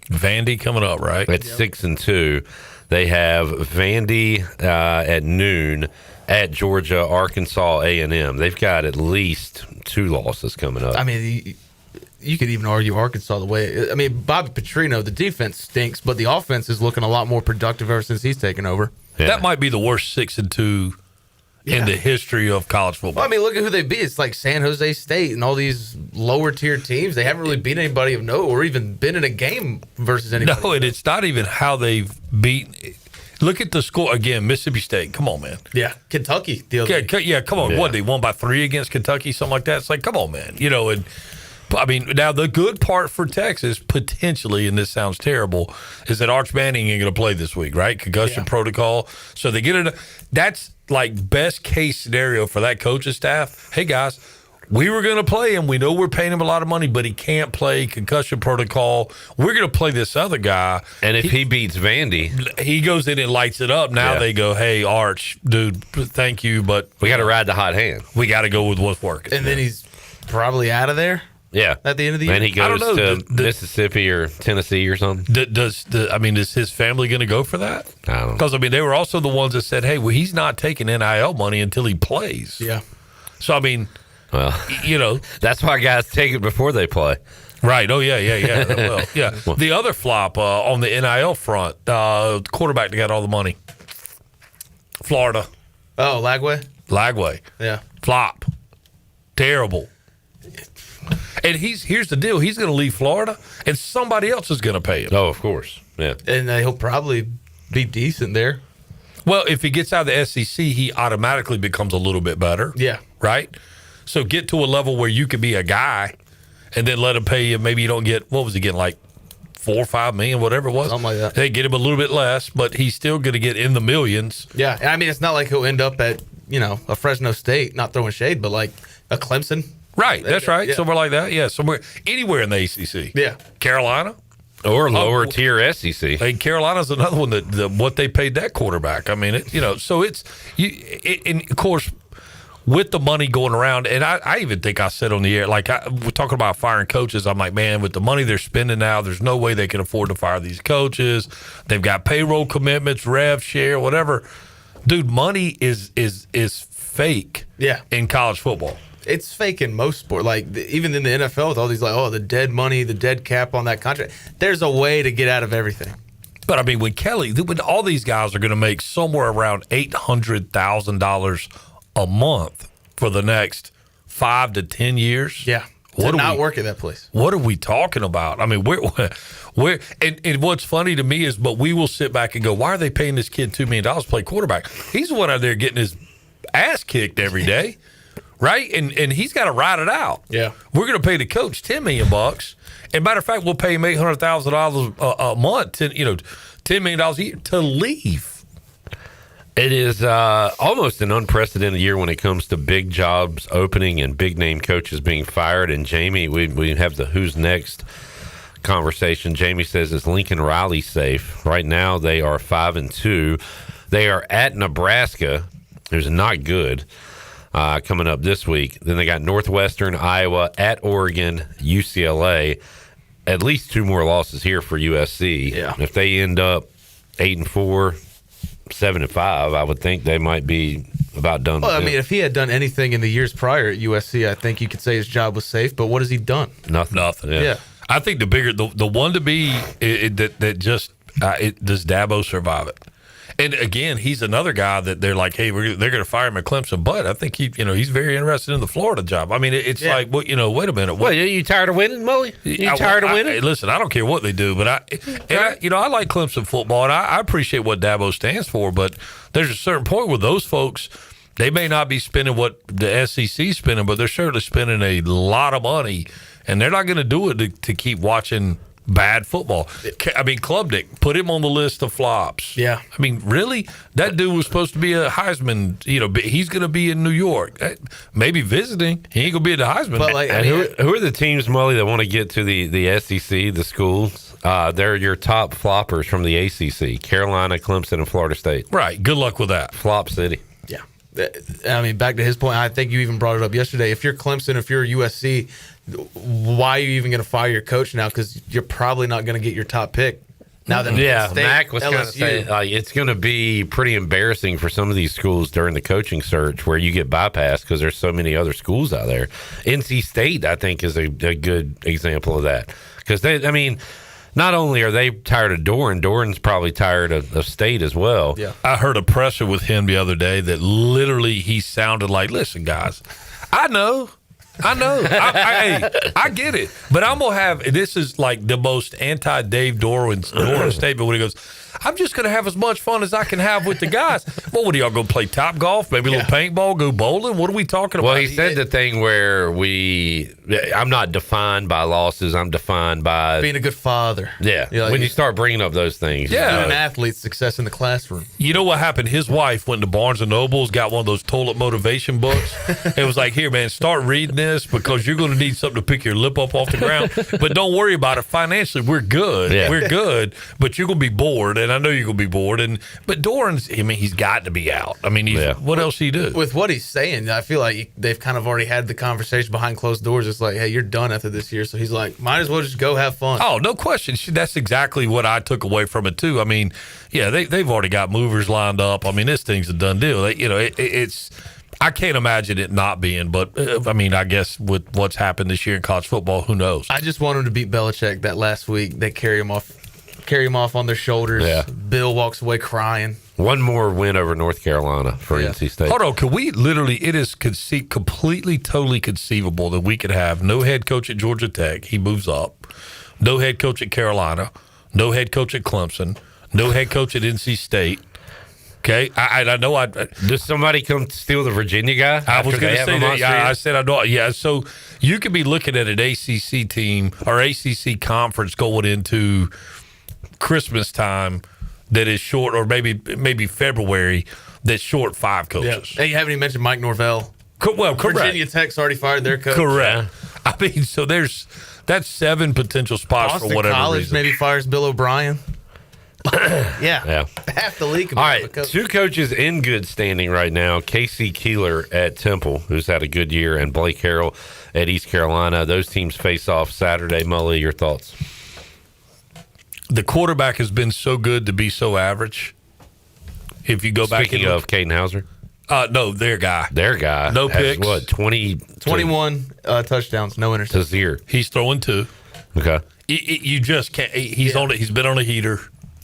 Vandy coming up, right? At 6-2. They have Vandy at noon at Georgia, Arkansas, A&M. They've got at least 2 losses coming up. I mean, you could even argue Arkansas the way. I mean, Bobby Petrino, the defense stinks, but the offense is looking a lot more productive ever since he's taken over. Yeah. That might be the worst 6-2 in the history of college football. Well, I mean, look at who they beat. It's like San Jose State and all these lower tier teams. They haven't really beat anybody of note or even been in a game versus anybody. No, and it's not even how they've beaten. Look at the score again. Mississippi State. Come on, man. Yeah, Kentucky. Come on. Yeah. What, they won by 3 against Kentucky, something like that? It's like, come on, man. And I mean, now the good part for Texas, potentially, and this sounds terrible, is that Arch Manning ain't going to play this week, right? Concussion protocol. So they get it. That's like best case scenario for that coaching staff. Hey, guys, we were going to play him. We know we're paying him a lot of money, but he can't play concussion protocol. We're going to play this other guy. And if he beats Vandy, he goes in and lights it up. Now they go, hey, Arch, dude, thank you, but we got to ride the hot hand. We got to go with what's working. And then he's probably out of there. Yeah, at the end of the year, and he goes to Mississippi or Tennessee or something. Is his family going to go for that? I don't know. Because they were also the ones that said, "Hey, well, he's not taking NIL money until he plays." Yeah. So that's why guys take it before they play. Right. Oh yeah. Well, yeah. The other flop on the NIL front, quarterback that got all the money, Florida. Oh, Lagway. Yeah. Flop. Terrible. And here's the deal. He's going to leave Florida, and somebody else is going to pay him. Oh, of course. Yeah. And he'll probably be decent there. Well, if he gets out of the SEC, he automatically becomes a little bit better. Yeah. Right? So get to a level where you can be a guy and then let him pay you. Maybe you don't get, what was he getting, like $4 or $5 million, whatever it was? Something like that. They get him a little bit less, but he's still going to get in the millions. Yeah. And I mean, it's not like he'll end up at, a Fresno State, not throwing shade, but like a Clemson. Right, that's right. Yeah. Somewhere like that. Yeah, anywhere in the ACC. Yeah. Carolina. Or lower tier SEC. Hey, Carolina's another one what they paid that quarterback. I mean, so and of course, with the money going around, and I even think I said on the air, like we're talking about firing coaches. I'm like, man, with the money they're spending now, there's no way they can afford to fire these coaches. They've got payroll commitments, rev share, whatever. Dude, money is fake. Yeah. In college football. It's fake in most sports. Like, even in the NFL with all these, the dead money, the dead cap on that contract. There's a way to get out of everything. But, I mean, when all these guys are going to make somewhere around $800,000 a month for the next 5 to 10 years. Yeah. Not work at that place. What are we talking about? I mean, we're and what's funny to me is, but we will sit back and go, why are they paying this kid $2 million to play quarterback? He's the one out there getting his ass kicked every day. Right? And he's got to ride it out. Yeah. We're going to pay the coach $10 million. And matter of fact, we'll pay him $800,000 a month, $10 million a year to leave. It is almost an unprecedented year when it comes to big jobs opening and big name coaches being fired. And Jamie, we have the who's next conversation. Jamie says, is Lincoln Riley safe? Right now they are 5-2. They are at Nebraska. There's not good. Coming up this week. Then they got Northwestern, Iowa, at Oregon, UCLA. At least 2 more losses here for USC. Yeah. If they end up 8-4, 7-5, I would think they might be about done. Well, I mean, if he had done anything in the years prior at USC, I think you could say his job was safe. But what has he done? Nothing. Yeah. I think the one to be that just does Dabo survive it? And again, he's another guy that they're like, hey, they're going to fire him at Clemson, but I think he's very interested in the Florida job. I mean, it's like, well, wait a minute. What, you tired of winning, Mully? You tired of winning? Listen, I don't care what they do, but I like Clemson football, and I appreciate what Dabo stands for. But there's a certain point where those folks, they may not be spending what the SEC's spending, but they're certainly spending a lot of money, and they're not going to do it to keep watching bad football. I mean, Klubnik, put him on the list of flops. Yeah. I mean, really? That dude was supposed to be a Heisman. He's going to be in New York. Maybe visiting. He ain't going to be at the Heisman. But who are the teams, Mully, that want to get to the SEC, the schools? They're your top floppers from the ACC. Carolina, Clemson, and Florida State. Right. Good luck with that. Flop city. Yeah. I mean, back to his point, I think you even brought it up yesterday. If you're Clemson, if you're USC, why are you even going to fire your coach now? Because you're probably not going to get your top pick. Now that Mac was going to say it's going to be pretty embarrassing for some of these schools during the coaching search where you get bypassed because there's so many other schools out there. NC State, I think, is a good example of that because not only are they tired of Doran's probably tired of State as well. Yeah. I heard a presser with him the other day that literally he sounded like, listen, guys, I know. I get it. But I'm going to have, this is like the most anti-Dave Doran statement when he goes, I'm just going to have as much fun as I can have with the guys. Well, what are y'all going to play top golf? Maybe a little paintball, go bowling? What are we talking about? Well, he said the thing where I'm not defined by losses. I'm defined by being a good father. Yeah. When you start bringing up those things. Yeah. An athlete's success in the classroom. You know what happened? His wife went to Barnes & Noble's, got one of those toilet motivation books. It was like, here, man, start reading this because you're going to need something to pick your lip up off the ground. But don't worry about it. Financially, we're good. Yeah. We're good. But you're going to be bored. And I know you're going to be bored. But Doran's, he's got to be out. What else he do? With what he's saying, I feel like they've kind of already had the conversation behind closed doors. It's like, hey, you're done after this year. So he's like, might as well just go have fun. Oh, no question. That's exactly what I took away from it, too. They've already got movers lined up. This thing's a done deal. It's I can't imagine it not being, but I guess with what's happened this year in college football, who knows? I just want him to beat Belichick that last week. They carry him off on their shoulders. Yeah. Bill walks away crying. One more win over North Carolina for NC State. Hold on, can we it is completely, totally conceivable that we could have no head coach at Georgia Tech, he moves up, no head coach at Carolina, no head coach at Clemson, no head coach at NC State. Okay, I know. Does somebody come steal the Virginia guy? I was going to say that. Yeah, I said I know. Yeah, so you could be looking at an ACC team or ACC conference going into Christmas time that is short, or maybe February that's short 5 coaches. Yeah. Hey, you haven't even mentioned Mike Norvell. Well, correct. Virginia Tech's already fired their coach. Correct. So that's 7 potential spots Boston for whatever College reason. Maybe fires Bill O'Brien. Yeah. Half the league. All right, 2 coaches in good standing right now. Casey Keeler at Temple, who's had a good year, and Blake Harrell at East Carolina. Those teams face off Saturday. Mully, your thoughts? The quarterback has been so good to be so average. If you go back. Speaking of Caden Hauser? No, their guy. No has picks. What, 21 touchdowns, no interceptions. To 0. He's throwing 2. Okay. You just can't. He's He's been on a heater.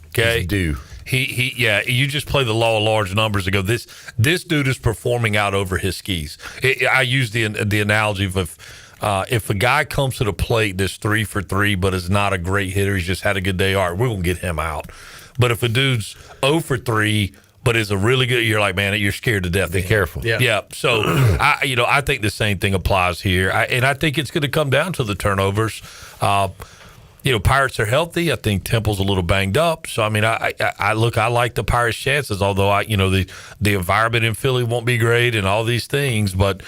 Okay. He's due. You just play the law of large numbers and go, this dude is performing out over his skis. I use the analogy of if a guy comes to the plate that's 3 for 3 but is not a great hitter, he's just had a good day, all right, we're going to get him out. But if a dude's 0 for 3 but is a really good, you're like, man, you're scared to death. Be careful. Yeah. So, I think the same thing applies here. And I think it's going to come down to the turnovers. Pirates are healthy. I think Temple's a little banged up. So, I like the Pirates' chances, although the environment in Philly won't be great and all these things, but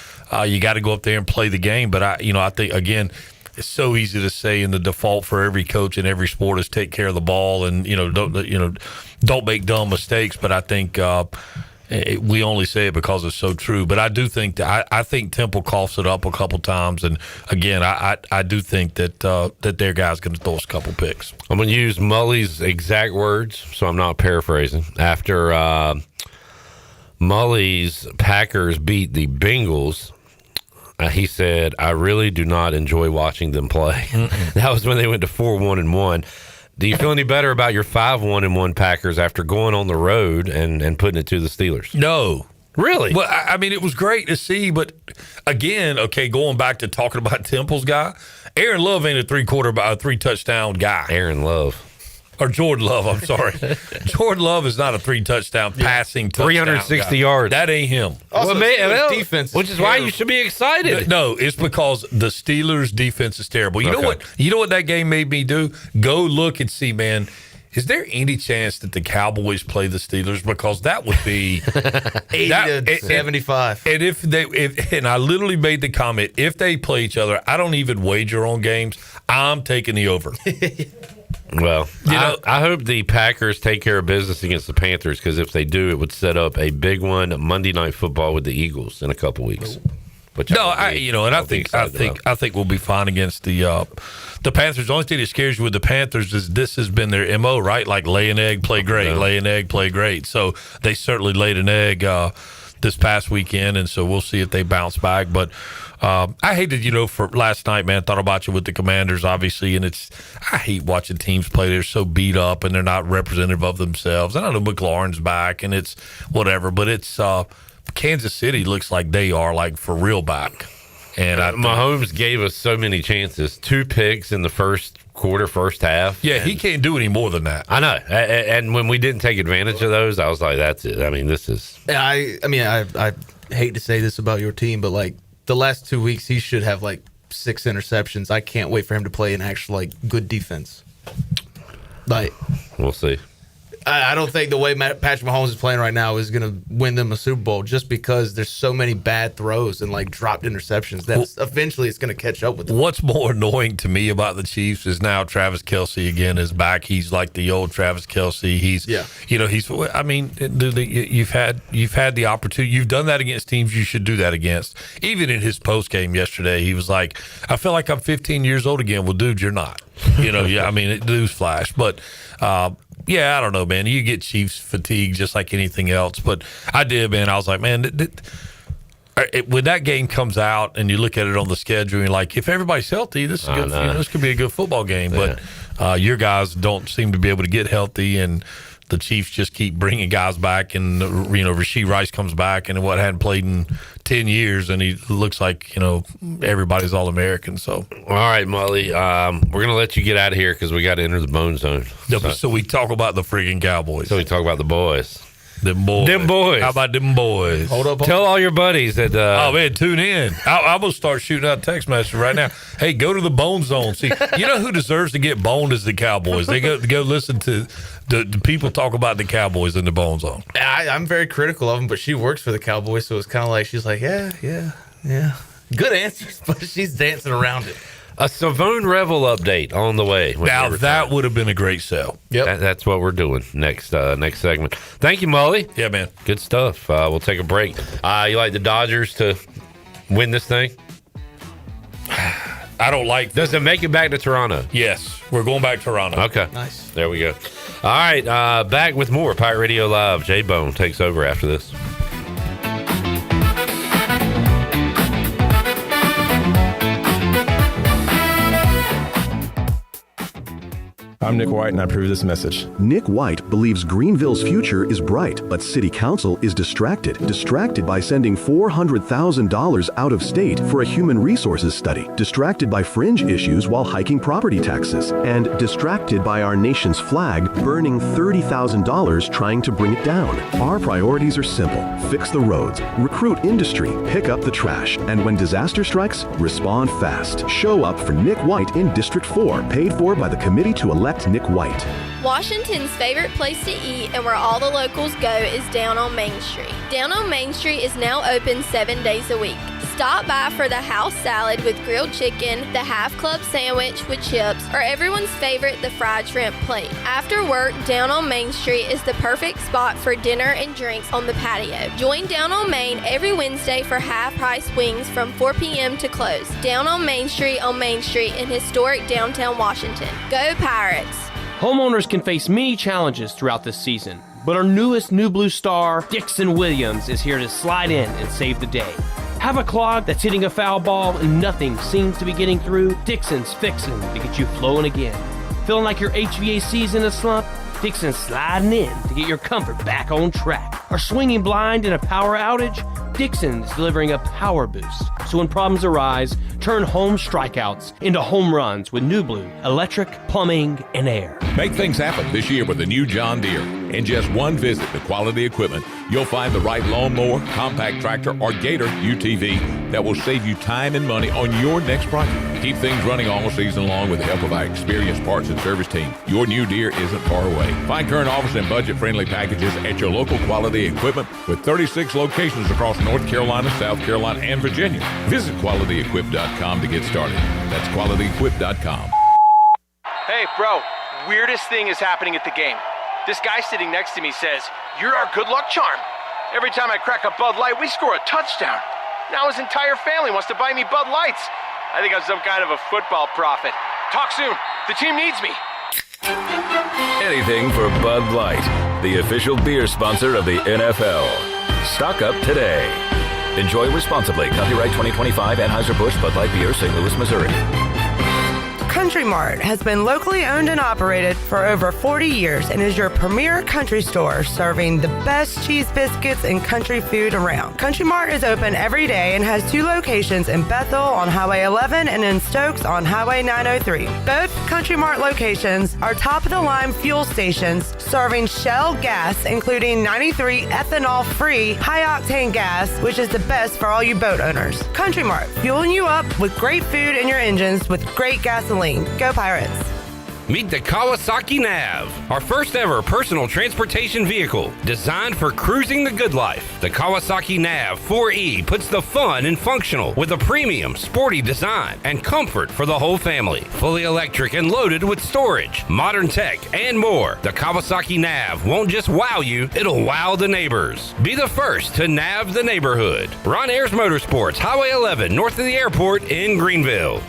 you got to go up there and play the game. But I think, again, it's so easy to say, and the default for every coach in every sport is take care of the ball and, don't make dumb mistakes. But I think we only say it because it's so true. But I do think I think Temple coughs it up a couple times, and again, I do think that their guy's going to throw us a couple picks. I'm going to use Mully's exact words, so I'm not paraphrasing. After Mully's Packers beat the Bengals. He said, I really do not enjoy watching them play. That was when they went to 4-1-1. Do you feel any better about your 5-1-1 Packers after going on the road and putting it to the Steelers? No. Really? Well, I mean, it was great to see, but again, okay, going back to talking about Temple's guy, Aaron Love ain't a 3-touchdown guy. Aaron Love. Or Jordan Love, I'm sorry. Jordan Love is not a 3-touchdown passing touchdown 360 guy. yards. That ain't him. Also, defense, which is why you should be excited. No, it's because the Steelers' defense is terrible. You know what? You know what that game made me do? Go look and see, man. Is there any chance that the Cowboys play the Steelers? Because that would be 75. And and I literally made the comment, if they play each other, I don't even wager on games. I'm taking the over. Well, I hope the Packers take care of business against the Panthers, because if they do, it would set up a big one, Monday Night Football with the Eagles in a couple weeks. I think we'll be fine against the Panthers. The only thing that scares you with the Panthers is this has been their MO, right? Like lay an egg, play great, lay an egg, play great. So they certainly laid an egg this past weekend, and so we'll see if they bounce back. But I hated, for last night, man, thought about you with the Commanders, obviously, and I hate watching teams play. They're so beat up, and they're not representative of themselves. I know McLaurin's back, and it's whatever, but it's Kansas City looks like they are, like, for real back. And Mahomes gave us so many chances. 2 picks in the first quarter, first half. Yeah, he can't do any more than that. I know. And when we didn't take advantage of those, I was like, that's it. I mean, this is... I hate to say this about your team, but, like, the last 2 weeks, he should have, like, 6 interceptions. I can't wait for him to play an actual, like, good defense. Like, we'll see. I don't think the way Patrick Mahomes is playing right now is going to win them a Super Bowl, just because there's so many bad throws and like dropped interceptions that eventually it's going to catch up with them. What's more annoying to me about the Chiefs is now Travis Kelce again is back. He's like the old Travis Kelce. You've had the opportunity. You've done that against teams you should do that against. Even in his post game yesterday, he was like, I feel like I'm 15 years old again. Well, dude, you're not. Newsflash. But yeah, I don't know, man. You get Chiefs fatigue just like anything else. But I did, man. I was like, man, when that game comes out and you look at it on the schedule, you're like, if everybody's healthy, this is good. This could be a good football game. Yeah. But your guys don't seem to be able to get healthy, and the Chiefs just keep bringing guys back. And Rashee Rice comes back, and hadn't played in 10 years, and he looks like everybody's All-American. So, all right, Mully, we're gonna let you get out of here because we got to enter the bone zone. So we talk about the friggin' Cowboys. So we talk about the boys. Them boys. How about them boys? Hold up. Tell all your buddies that. Oh man, tune in. I'm gonna start shooting out text messages right now. Hey, go to the Bone Zone. See, you know who deserves to get boned is the Cowboys. They go listen to the people talk about the Cowboys in the Bone Zone. I'm very critical of them, but she works for the Cowboys, so it's kind of like she's like, yeah. Good answers, but she's dancing around it. A Savone Revel update on the way. Now that would have been a great sell. Yep, that's what we're doing next segment. Thank you, Mully. Yeah, man. Good stuff. We'll take a break. You like the Dodgers to win this thing? I don't like. Does it make it back to Toronto? Yes, we're going back to Toronto. Okay, nice. There we go. All right, back with more Pirate Radio Live. J Bone takes over after this. I'm Nick White, and I approve this message. Nick White believes Greenville's future is bright, but City Council is distracted by sending $400,000 out of state for a human resources study, distracted by fringe issues while hiking property taxes, and distracted by our nation's flag burning $30,000 trying to bring it down. Our priorities are simple: fix the roads, recruit industry, pick up the trash, and when disaster strikes, respond fast. Show up for Nick White in District 4, paid for by the committee to elect Nick White. Washington's favorite place to eat and where all the locals go is down on Main Street. Down on Main Street is now open 7 days a week. Stop by for the house salad with grilled chicken, the half club sandwich with chips, or everyone's favorite, the fried shrimp plate. After work, Down on Main Street is the perfect spot for dinner and drinks on the patio. Join Down on Main every Wednesday for half-price wings from 4 p.m. to close. Down on Main Street in historic downtown Washington. Go Pirates! Homeowners can face many challenges throughout this season. But our newest New Blue star, Dixon Williams, is here to slide in and save the day. Have a clog that's hitting a foul ball and nothing seems to be getting through? Dixon's fixing to get you flowing again. Feeling like your HVAC's in a slump? Dixon's sliding in to get your comfort back on track. Are swinging blind in a power outage? Dixon's delivering a power boost. So when problems arise, turn home strikeouts into home runs with New Blue, electric, plumbing, and air. Make things happen this year with the new John Deere. In just one visit to Quality Equipment, you'll find the right lawnmower, compact tractor, or Gator UTV that will save you time and money on your next project. Keep things running all season long with the help of our experienced parts and service team. Your new Deere isn't far away. Find current offers and budget-friendly packages at your local Quality Equipment with 36 locations across North Carolina, South Carolina, and Virginia. Visit QualityEquip.com to get started. That's QualityEquip.com. Hey, bro, weirdest thing is happening at the game. This guy sitting next to me says, "You're our good luck charm." Every time I crack a Bud Light, we score a touchdown. Now his entire family wants to buy me Bud Lights. I think I'm some kind of a football prophet. Talk soon. The team needs me. Anything for Bud Light, the official beer sponsor of the NFL. Stock up today. Enjoy responsibly. Copyright 2025 Anheuser-Busch Bud Light Beer, St. Louis, Missouri. Country Mart has been locally owned and operated for over 40 years and is your premier country store serving the best cheese biscuits and country food around. Country Mart is open every day and has 2 locations in Bethel on Highway 11 and in Stokes on Highway 903. Both Country Mart locations are top-of-the-line fuel stations serving Shell gas, including 93 ethanol-free high-octane gas, which is the best for all you boat owners. Country Mart, fueling you up with great food in your engines with great gasoline. Go Pirates! Meet the Kawasaki Nav, our first ever personal transportation vehicle designed for cruising the good life. The Kawasaki Nav 4E puts the fun in functional with a premium, sporty design and comfort for the whole family. Fully electric and loaded with storage, modern tech, and more. The Kawasaki Nav won't just wow you, it'll wow the neighbors. Be the first to nav the neighborhood. Ron Ayers Motorsports, Highway 11, north of the airport in Greenville.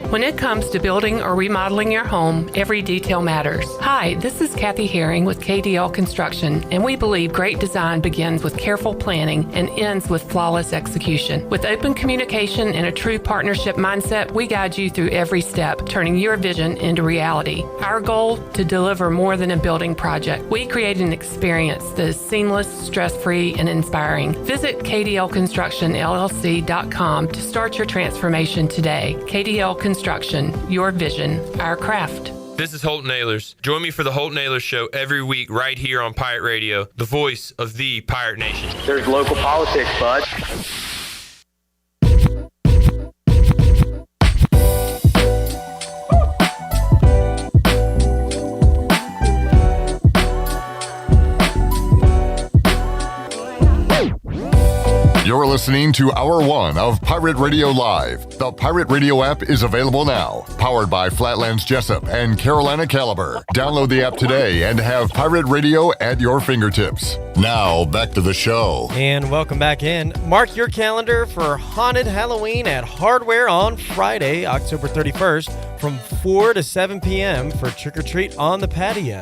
When it comes to building or remodeling your home, every detail matters. Hi, this is Kathy Herring with KDL Construction, and we believe great design begins with careful planning and ends with flawless execution. With open communication and a true partnership mindset, we guide you through every step, turning your vision into reality. Our goal, to deliver more than a building project. We create an experience that is seamless, stress-free, and inspiring. Visit KDLConstructionLLC.com to start your transformation today. KDL Construction, your vision, our craft. This is Holt Nailers. Join me for the Holt Nailers Show every week right here on Pirate Radio, the voice of the Pirate Nation. There's local politics, bud. You're listening to Hour 1 of Pirate Radio Live. The Pirate Radio app is available now. Powered by Flatlands Jessup and Carolina Caliber. Download the app today and have Pirate Radio at your fingertips. Now, back to the show. And welcome back in. Mark your calendar for Haunted Halloween at Hardware on Friday, October 31st from 4 to 7 p.m. for trick-or-treat on the patio.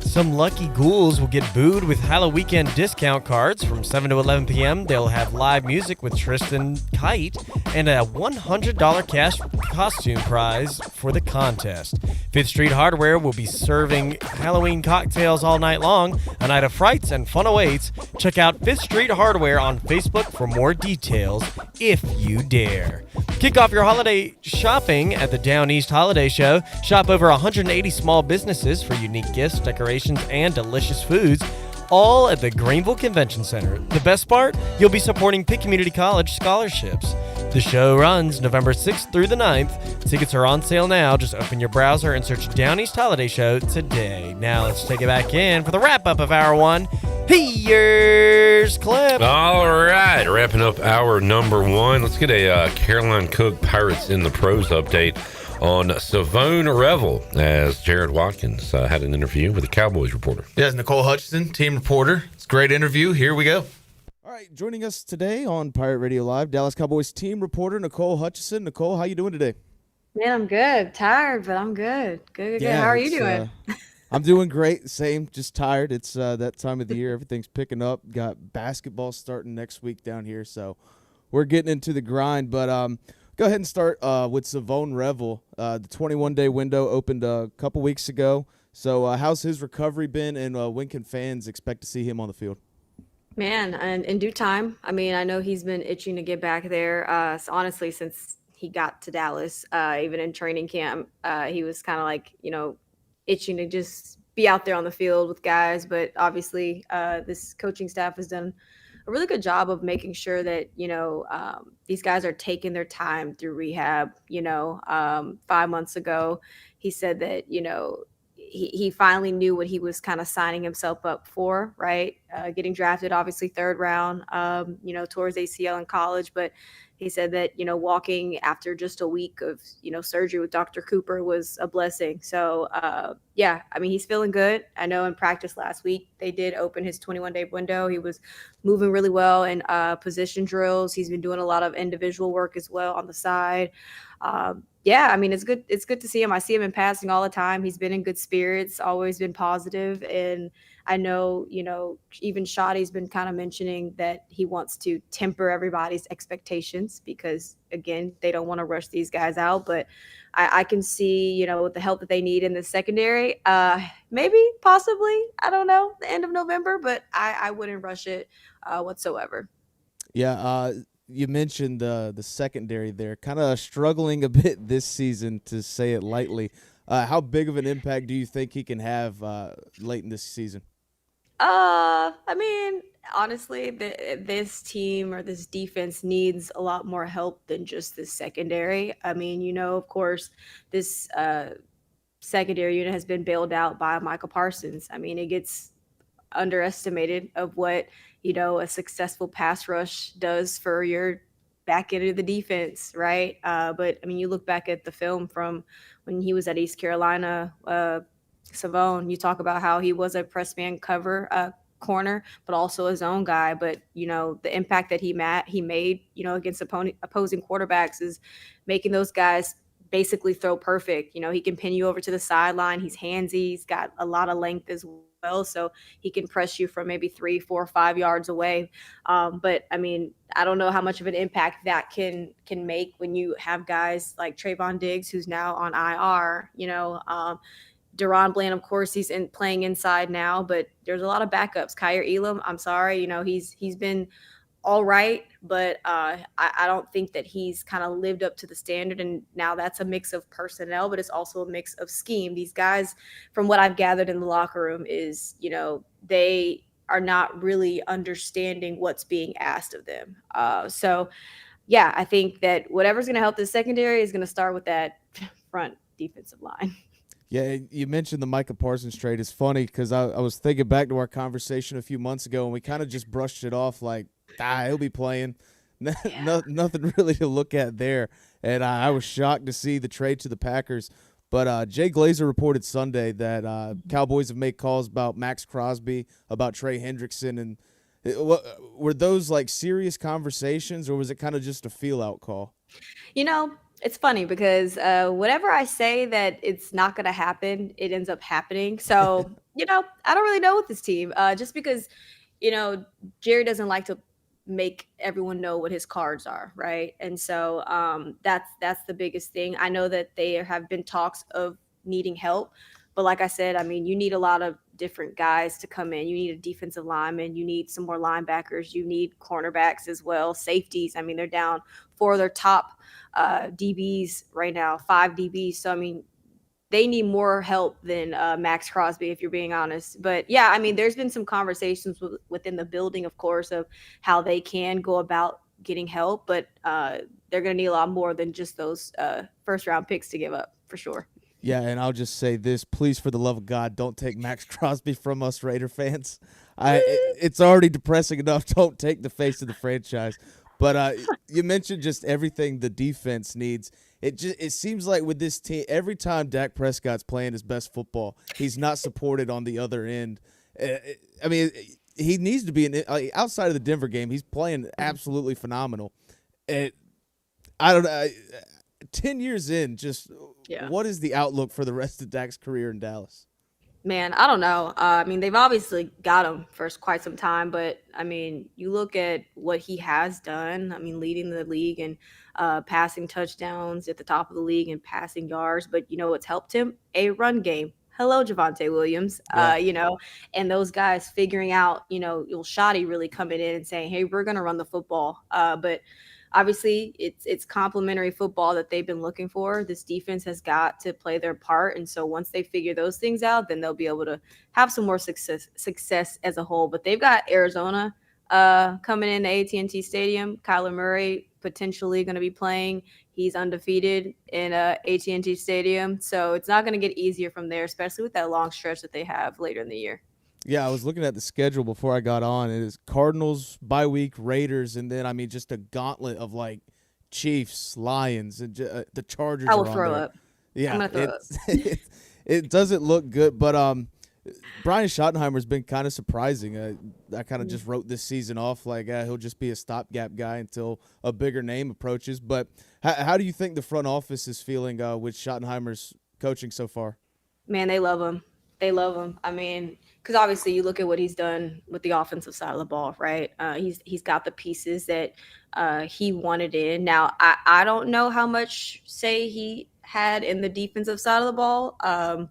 Some lucky ghouls will get booed with Halloween Weekend discount cards from 7 to 11 p.m. They'll have live music with Tristan Kite and a $100 cash costume prize for the contest. 5th Street Hardware will be serving Halloween cocktails all night long. A night of frights and fun awaits. Check out 5th Street Hardware on Facebook for more details if you dare. Kick off your holiday shopping at the Down East Holiday Show. Shop over 180 small businesses for unique gifts, decorations, and delicious foods, all at the Greenville Convention Center. The best part? You'll be supporting Pitt Community College scholarships. The show runs November 6th through the 9th. Tickets are on sale now. Just open your browser and search Down East Holiday Show today. Now let's take it back in for the wrap-up of Hour 1. Here's Clip. All right, wrapping up hour number 1. Let's get a Caroline Cook Pirates in the Pros update on Savone Revel, as Jared Watkins had an interview with a Cowboys reporter. Yes, Nicole Hutchison, team reporter. It's a great interview. Here we go. All right, joining us today on Pirate Radio Live, Dallas Cowboys team reporter Nicole Hutchison. Nicole, how you doing today? Man, I'm good. Tired, but I'm good. Good. Yeah, How are you doing? I'm doing great. Same, just tired. It's that time of the year. Everything's picking up. Got basketball starting next week down here, so we're getting into the grind. But go ahead and start with Savone Revel. The 21-day window opened a couple weeks ago. So how's his recovery been, and when can fans expect to see him on the field? Man, and in due time. I mean, I know he's been itching to get back there. So honestly, since he got to Dallas, even in training camp, he was kind of like, itching to just be out there on the field with guys. But obviously, this coaching staff has done a really good job of making sure that, these guys are taking their time through rehab. 5 months ago, he said that, he finally knew what he was kind of signing himself up for, right? Getting drafted, obviously, third round, towards ACL in college. But he said that, walking after just a week of, surgery with Dr. Cooper was a blessing. So, he's feeling good. I know in practice last week, they did open his 21-day window. He was moving really well in position drills. He's been doing a lot of individual work as well on the side. It's good. It's good to see him. I see him in passing all the time. He's been in good spirits, always been positive. And I know, even Shotty's been kind of mentioning that he wants to temper everybody's expectations because, again, they don't want to rush these guys out. But I can see, with the help that they need in the secondary, maybe, possibly, I don't know, the end of November, but I wouldn't rush it whatsoever. Yeah, you mentioned the secondary there, kind of struggling a bit this season, to say it lightly. How big of an impact do you think he can have late in this season? Honestly, this team or this defense needs a lot more help than just this secondary. Of course, this secondary unit has been bailed out by Michael Parsons. It gets underestimated of what a successful pass rush does for your back end of the defense, right? But you look back at the film from when he was at East Carolina, Savone, you talk about how he was a press man cover corner, but also his own guy. But the impact that he made, against opposing quarterbacks is making those guys basically throw perfect. He can pin you over to the sideline. He's handsy. He's got a lot of length as well, so he can press you from maybe 3, 4, 5 yards away. But I don't know how much of an impact that can make when you have guys like Trayvon Diggs, who's now on IR. Deron Bland, of course, he's playing inside now, but there's a lot of backups. Kyer Elam, I'm sorry, he's been all right, but I don't think that he's kind of lived up to the standard. And now that's a mix of personnel, but it's also a mix of scheme. These guys, from what I've gathered in the locker room, is, they are not really understanding what's being asked of them. I think that whatever's going to help the secondary is going to start with that front defensive line. Yeah, you mentioned the Micah Parsons trade. It's funny because I was thinking back to our conversation a few months ago, and we kind of just brushed it off like, he'll be playing. Nothing really to look at there. And I was shocked to see the trade to the Packers. But Jay Glazer reported Sunday that Cowboys have made calls about Max Crosby, about Trey Hendrickson. And were those like serious conversations, or was it kind of just a feel-out call? It's funny because whenever I say that it's not going to happen, it ends up happening. So, I don't really know with this team just because, Jerry doesn't like to make everyone know what his cards are, right? And so that's the biggest thing. I know that there have been talks of needing help, but like I said, you need a lot of different guys to come in. You need a defensive lineman, you need some more linebackers, you need cornerbacks as well, safeties. They're down 4 of their top DBs right now, 5 DBs. So they need more help than Max Crosby, if you're being honest. But yeah, there's been some conversations within the building, of course, of how they can go about getting help, but they're going to need a lot more than just those first round picks to give up, for sure. Yeah, and I'll just say this, please, for the love of God, don't take Max Crosby from us Raider fans. It's already depressing enough. Don't take the face of the franchise. But you mentioned just everything the defense needs. It seems like with this team, every time Dak Prescott's playing his best football, he's not supported on the other end. He needs to be outside of the Denver game. He's playing absolutely phenomenal. I don't know. 10 years in, what is the outlook for the rest of Dak's career in Dallas? Man, I don't know. I mean, they've obviously got him for quite some time, but I mean, you look at what he has done. I mean, leading the league and passing touchdowns at the top of the league and passing yards. But you know what's helped him? A run game. Hello, Javonte Williams. Yeah. And those guys figuring out, Shoddy really coming in and saying, "Hey, we're going to run the football." But obviously, it's complementary football that they've been looking for. This defense has got to play their part, and so once they figure those things out, then they'll be able to have some more success as a whole. But they've got Arizona coming in the AT&T Stadium. Kyler Murray potentially going to be playing. He's undefeated in AT&T Stadium, so it's not going to get easier from there, especially with that long stretch that they have later in the year. Yeah, I was looking at the schedule before I got on. It is Cardinals, bye week, Raiders, and then, just a gauntlet of, Chiefs, Lions, and the Chargers I will are on throw there. up. Yeah, I'm going to throw up. it doesn't look good, but Brian Schottenheimer's been kind of surprising. I kind of just wrote this season off he'll just be a stopgap guy until a bigger name approaches. But how do you think the front office is feeling with Schottenheimer's coaching so far? Man, they love him. They love him. I mean, because obviously you look at what he's done with the offensive side of the ball, right? He's got the pieces that he wanted in. Now, I don't know how much say he had in the defensive side of the ball,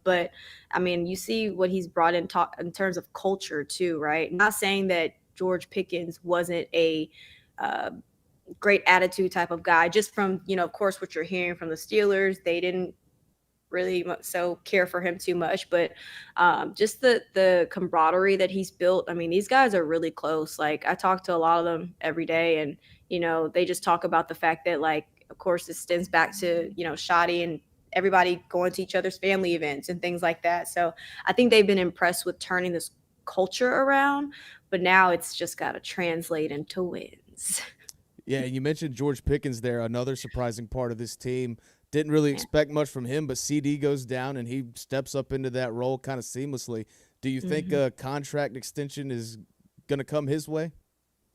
but I mean, you see what he's brought in terms of culture too, right? Not saying that George Pickens wasn't a great attitude type of guy, just from of course what you're hearing from the Steelers. They didn't really so care for him too much, but just the camaraderie that he's built. I mean, these guys are really close. I talk to a lot of them every day, and they just talk about the fact that of course it stems back to Shoddy and everybody going to each other's family events and things like that. So I think they've been impressed with turning this culture around, but now it's just got to translate into wins. Yeah, you mentioned George Pickens there, another surprising part of this team. Didn't really expect much from him, but CD goes down and he steps up into that role kind of seamlessly. Do you think a contract extension is going to come his way?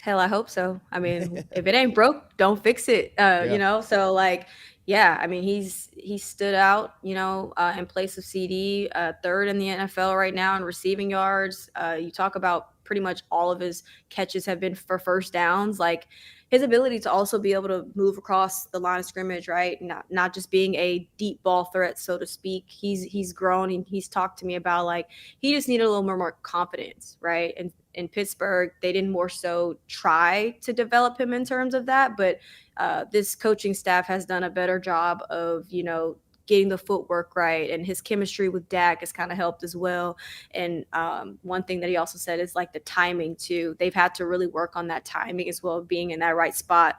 Hell, I hope so. I mean, if it ain't broke, don't fix it. So I mean, he stood out, in place of CD, third in the NFL right now in receiving yards. You talk about pretty much all of his catches have been for first downs. His ability to also be able to move across the line of scrimmage, right? Not just being a deep ball threat, so to speak. He's grown, and he's talked to me about he just needed a little more confidence, right? And in Pittsburgh, they didn't more so try to develop him in terms of that, but this coaching staff has done a better job of getting the footwork right, and his chemistry with Dak has kind of helped as well. And one thing that he also said is the timing too. They've had to really work on that timing as well, being in that right spot,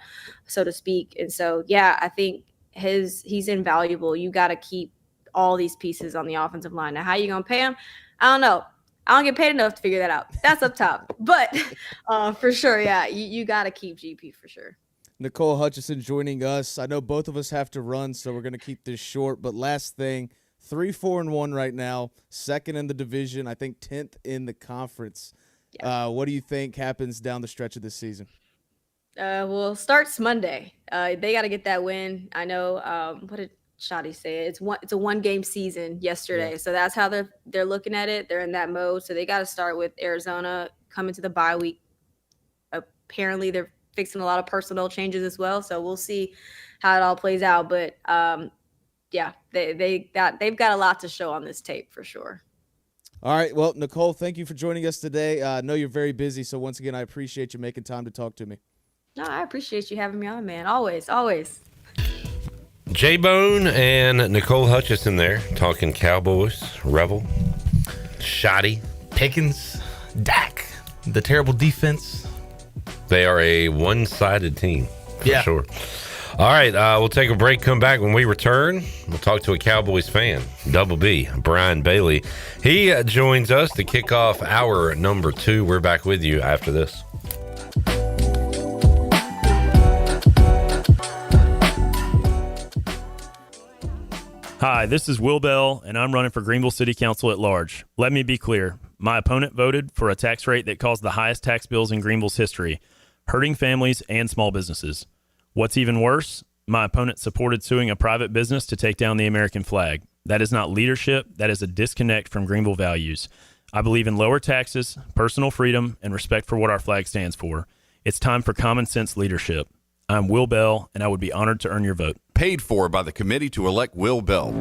so to speak. And so, I think he's invaluable. You got to keep all these pieces on the offensive line. Now, how you going to pay him? I don't know. I don't get paid enough to figure that out. That's up top. But for sure, you got to keep GP for sure. Nicole Hutchison joining us. I know both of us have to run, so we're going to keep this short. But last thing, 3-4-1 right now, second in the division, I think 10th in the conference. Yeah. What do you think happens down the stretch of this season? Well, it starts Monday. They got to get that win. I know. What did Shoddy say? It's a one-game season yesterday, so that's how they're looking at it. They're in that mode, so they got to start with Arizona coming to the bye week. Apparently, they're fixing a lot of personnel changes as well, so we'll see how it all plays out. But they've got a lot to show on this tape for sure. All right, well, Nicole, thank you for joining us today. I know you're very busy, so once again, I appreciate you making time to talk to me. No, I appreciate you having me on, man. Always. J-Bone and Nicole Hutchison there talking Cowboys, Rebel, Shoddy, Pickens, Dak, the terrible defense. They are a one-sided team, for sure. All right, we'll take a break, come back. When we return, we'll talk to a Cowboys fan, Double B, Brian Bailey. He joins us to kick off hour number 2. We're back with you after this. Hi, this is Will Bell, and I'm running for Greenville City Council at large. Let me be clear. My opponent voted for a tax rate that caused the highest tax bills in Greenville's history, hurting families and small businesses. What's even worse, my opponent supported suing a private business to take down the American flag. That is not leadership. That is a disconnect from Greenville values. I believe in lower taxes, personal freedom, and respect for what our flag stands for. It's time for common sense leadership. I'm Will Bell, and I would be honored to earn your vote. Paid for by the committee to elect Will Bell.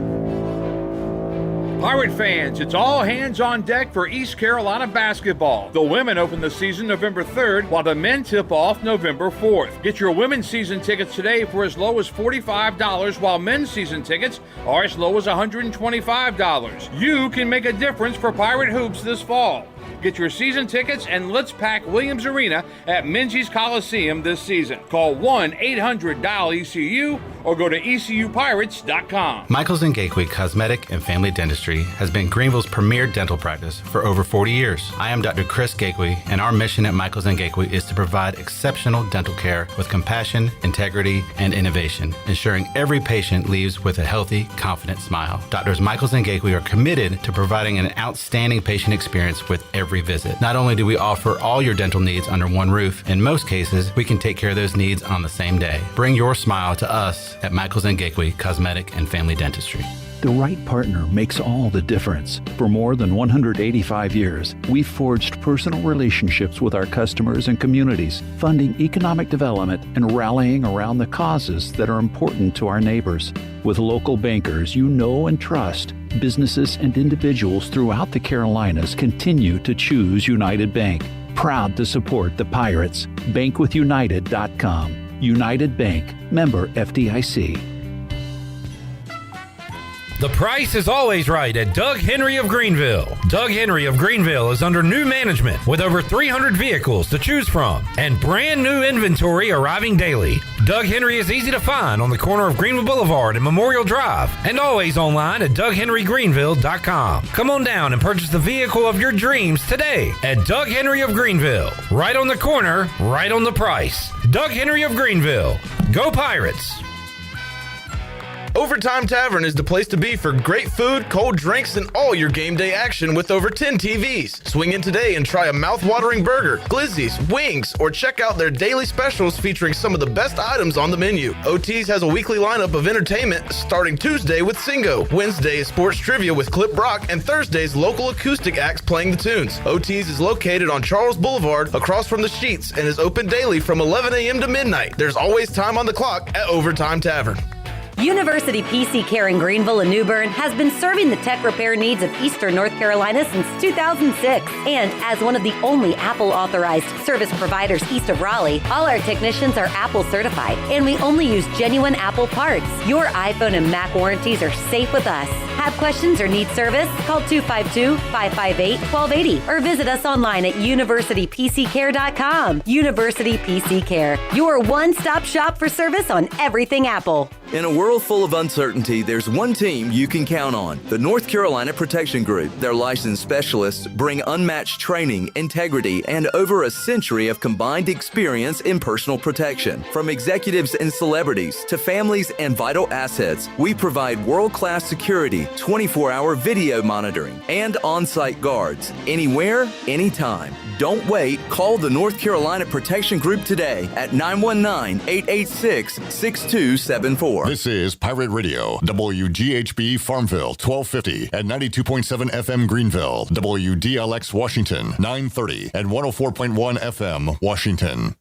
Pirate fans, it's all hands on deck for East Carolina basketball. The women open the season November 3rd, while the men tip off November 4th. Get your women's season tickets today for as low as $45, while men's season tickets are as low as $125. You can make a difference for Pirate Hoops this fall. Get your season tickets and let's pack Williams Arena at Minges Coliseum this season. Call 1-800-DIAL-ECU or go to ECUPirates.com. Michaels & Gateway Cosmetic and Family Dentistry has been Greenville's premier dental practice for over 40 years. I am Dr. Chris Gateway, and our mission at Michaels & Gateway is to provide exceptional dental care with compassion, integrity, and innovation, ensuring every patient leaves with a healthy, confident smile. Doctors Michaels & Gateway are committed to providing an outstanding patient experience with every visit. Not only do we offer all your dental needs under one roof, in most cases, we can take care of those needs on the same day. Bring your smile to us at Michaels & Gateway Cosmetic and Family Dentistry. The right partner makes all the difference. For more than 185 years, we've forged personal relationships with our customers and communities, funding economic development and rallying around the causes that are important to our neighbors. With local bankers you know and trust, businesses and individuals throughout the Carolinas continue to choose United Bank. Proud to support the Pirates. Bankwithunited.com. United Bank, member FDIC. The price is always right at Doug Henry of Greenville. Doug Henry of Greenville is under new management with over 300 vehicles to choose from and brand new inventory arriving daily. Doug Henry is easy to find on the corner of Greenville Boulevard and Memorial Drive and always online at DougHenryGreenville.com. Come on down and purchase the vehicle of your dreams today at Doug Henry of Greenville. Right on the corner, right on the price. Doug Henry of Greenville. Go Pirates! Overtime Tavern is the place to be for great food, cold drinks, and all your game day action with over 10 TVs. Swing in today and try a mouth-watering burger, glizzies, wings, or check out their daily specials featuring some of the best items on the menu. OT's has a weekly lineup of entertainment starting Tuesday with Singo, Wednesday is sports trivia with Clip Brock, and Thursday's local acoustic acts playing the tunes. OT's is located on Charles Boulevard across from the Sheets and is open daily from 11 a.m. to midnight. There's always time on the clock at Overtime Tavern. University PC Care in Greenville and New Bern has been serving the tech repair needs of Eastern North Carolina since 2006. And as one of the only Apple-authorized service providers east of Raleigh, all our technicians are Apple certified, and we only use genuine Apple parts. Your iPhone and Mac warranties are safe with us. Have questions or need service? Call 252-558-1280 or visit us online at universitypccare.com. University PC Care, your one-stop shop for service on everything Apple. In a world full of uncertainty, there's one team you can count on, the North Carolina Protection Group. Their licensed specialists bring unmatched training, integrity, and over a century of combined experience in personal protection. From executives and celebrities to families and vital assets, we provide world-class security, 24-hour video monitoring, and on-site guards. Anywhere, anytime. Don't wait. Call the North Carolina Protection Group today at 919-886-6274. This is Pirate Radio, WGHB Farmville, 1250 and 92.7 FM Greenville, WDLX Washington, 930 and 104.1 FM Washington.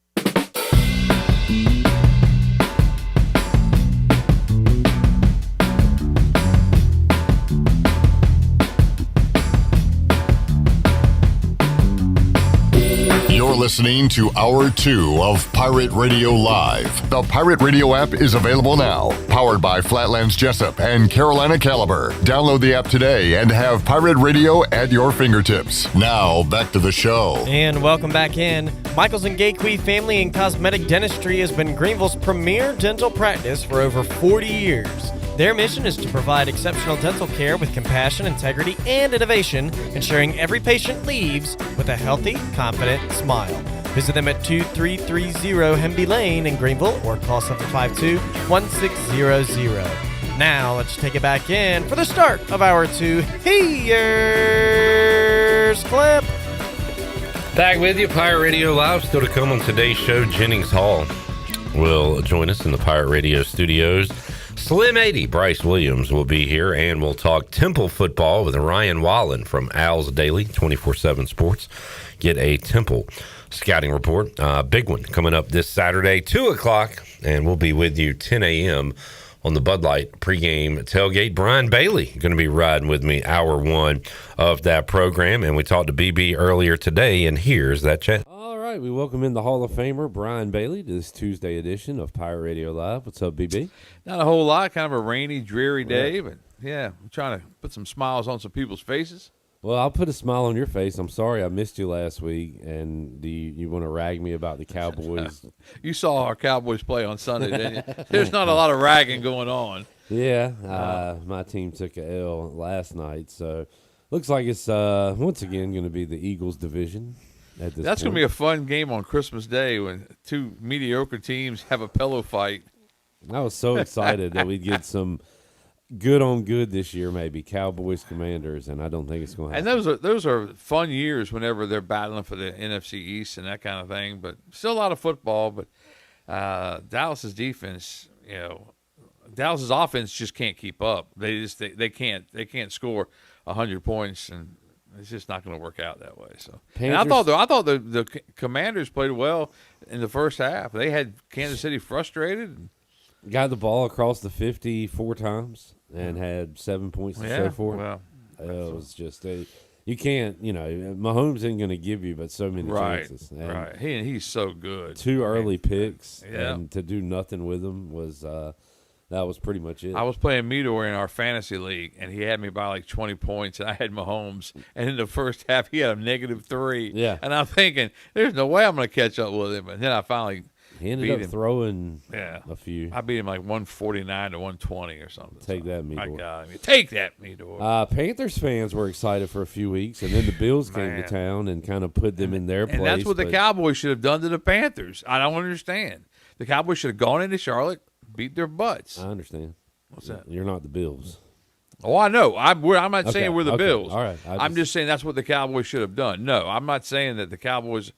You're listening to Hour 2 of Pirate Radio Live. The Pirate Radio app is available now. Powered by Flatlands Jessup and Carolina Caliber. Download the app today and have Pirate Radio at your fingertips. Now, back to the show. And welcome back in. Michaels & Gateway Family and Cosmetic Dentistry has been Greenville's premier dental practice for over 40 years. Their mission is to provide exceptional dental care with compassion, integrity, and innovation, ensuring every patient leaves with a healthy, confident smile. Visit them at 2330 Hemby Lane in Greenville or call 752-1600. Now, let's take it back in for the start of Hour 2. Here's Clip. Back with you, Pirate Radio Live. Still to come on today's show, Jennings Hall will join us in the Pirate Radio studios. Slim 80, Bryce Williams will be here, and we'll talk Temple football with Ryan Wallen from Al's Daily 24/7 Sports. Get a Temple scouting report. Big one coming up this Saturday, 2 o'clock, and we'll be with you 10 a.m. on the Bud Light pregame tailgate. Brian Bailey going to be riding with me hour one of that program, and we talked to BB earlier today, and here's that chat. All right, we welcome in the Hall of Famer Brian Bailey to this Tuesday edition of Pirate Radio Live. What's up, BB? Not a whole lot, kind of a rainy, dreary day, but yeah, I'm trying to put some smiles on some people's faces. Well, I'll put a smile on your face. I'm sorry I missed you last week, and you want to rag me about the Cowboys? You saw our Cowboys play on Sunday, didn't you? There's not a lot of ragging going on. Yeah, my team took a L last night, so looks like it's once again going to be the Eagles division. That's going to be a fun game on Christmas Day when two mediocre teams have a pillow fight. I was so excited that we'd get some good on good this year, maybe Cowboys Commanders, and I don't think it's going to happen. And those are fun years whenever they're battling for the NFC East and that kind of thing. But still a lot of football. But Dallas's defense, Dallas's offense just can't keep up. They can't score 100 points, and it's just not going to work out that way. So, and I thought the Commanders played well in the first half. They had Kansas City frustrated. Got the ball across the 50 4 times and had 7 points to show for it. Well, it was just you can't, Mahomes isn't going to give you but so many chances. And right. He's so good. 2 early picks, and to do nothing with them was that was pretty much it. I was playing Meador in our fantasy league, and he had me by like 20 points, and I had Mahomes. And in the first half, he had a -3. Yeah. And I'm thinking, there's no way I'm going to catch up with him. And then I finally He ended up throwing a few. I beat him like 149 to 120 or something. Take that, Meador. My God. Take that, Meador. Panthers fans were excited for a few weeks, and then the Bills came to town and kind of put them in their place. And that's what the Cowboys should have done to the Panthers. I don't understand. The Cowboys should have gone into Charlotte, beat their butts. I understand. What's that? You're not the Bills. Oh, I know. I'm not saying we're the Bills. All right. I'm just saying that's what the Cowboys should have done. No, I'm not saying that the Cowboys,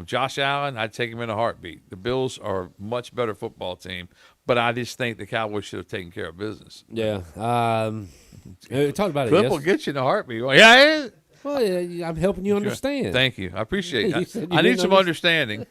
Josh Allen, I'd take him in a heartbeat. The Bills are a much better football team, but I just think the Cowboys should have taken care of business. Yeah. We talked about Clip it will get you in a heartbeat. Yeah. Well, I'm helping you understand. Thank you. I appreciate it. You I need some understand. understanding.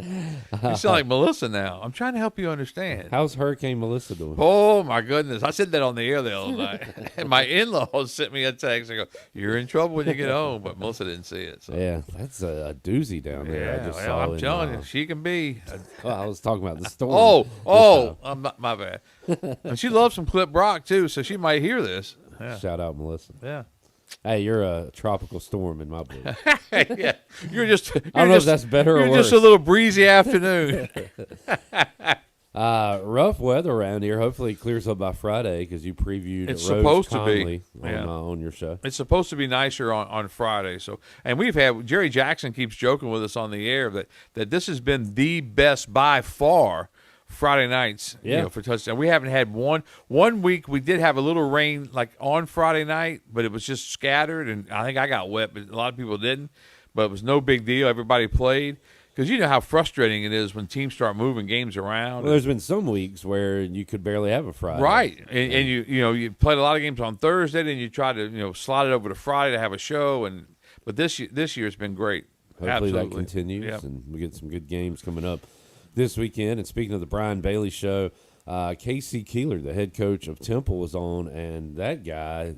You sound like Melissa now. I'm trying to help you understand. How's Hurricane Melissa doing? Oh, my goodness. I said that on the air the other night. And my in-laws sent me a text and go, "You're in trouble when you get home." But Melissa didn't see it. So. Yeah, that's a doozy down there. I just saw I'm telling you, she can be. I was talking about the storm. My bad. And she loves some Clip Brock, too, so she might hear this. Yeah. Shout out, Melissa. Yeah. Hey, you're a tropical storm in my book. Yeah, you're just. I don't know if that's better or worse. You're just a little breezy afternoon. Rough weather around here. Hopefully it clears up by Friday because you previewed it's Rose supposed Conley to be on your show. It's supposed to be nicer on Friday. So, and we've had Jerry Jackson keeps joking with us on the air that this has been the best by far Friday nights, for touchdown. We haven't had one week. We did have a little rain like on Friday night, but it was just scattered, and I think I got wet, but a lot of people didn't. But it was no big deal. Everybody played because you know how frustrating it is when teams start moving games around. Well, there's been some weeks where you could barely have a Friday, right? And you played a lot of games on Thursday, then you try to slide it over to Friday to have a show, but this year it's been great. Hopefully Absolutely. that continues, and we get some good games coming up this weekend. And speaking of the Brian Bailey show, Casey Keeler, the head coach of Temple, was on, and that guy,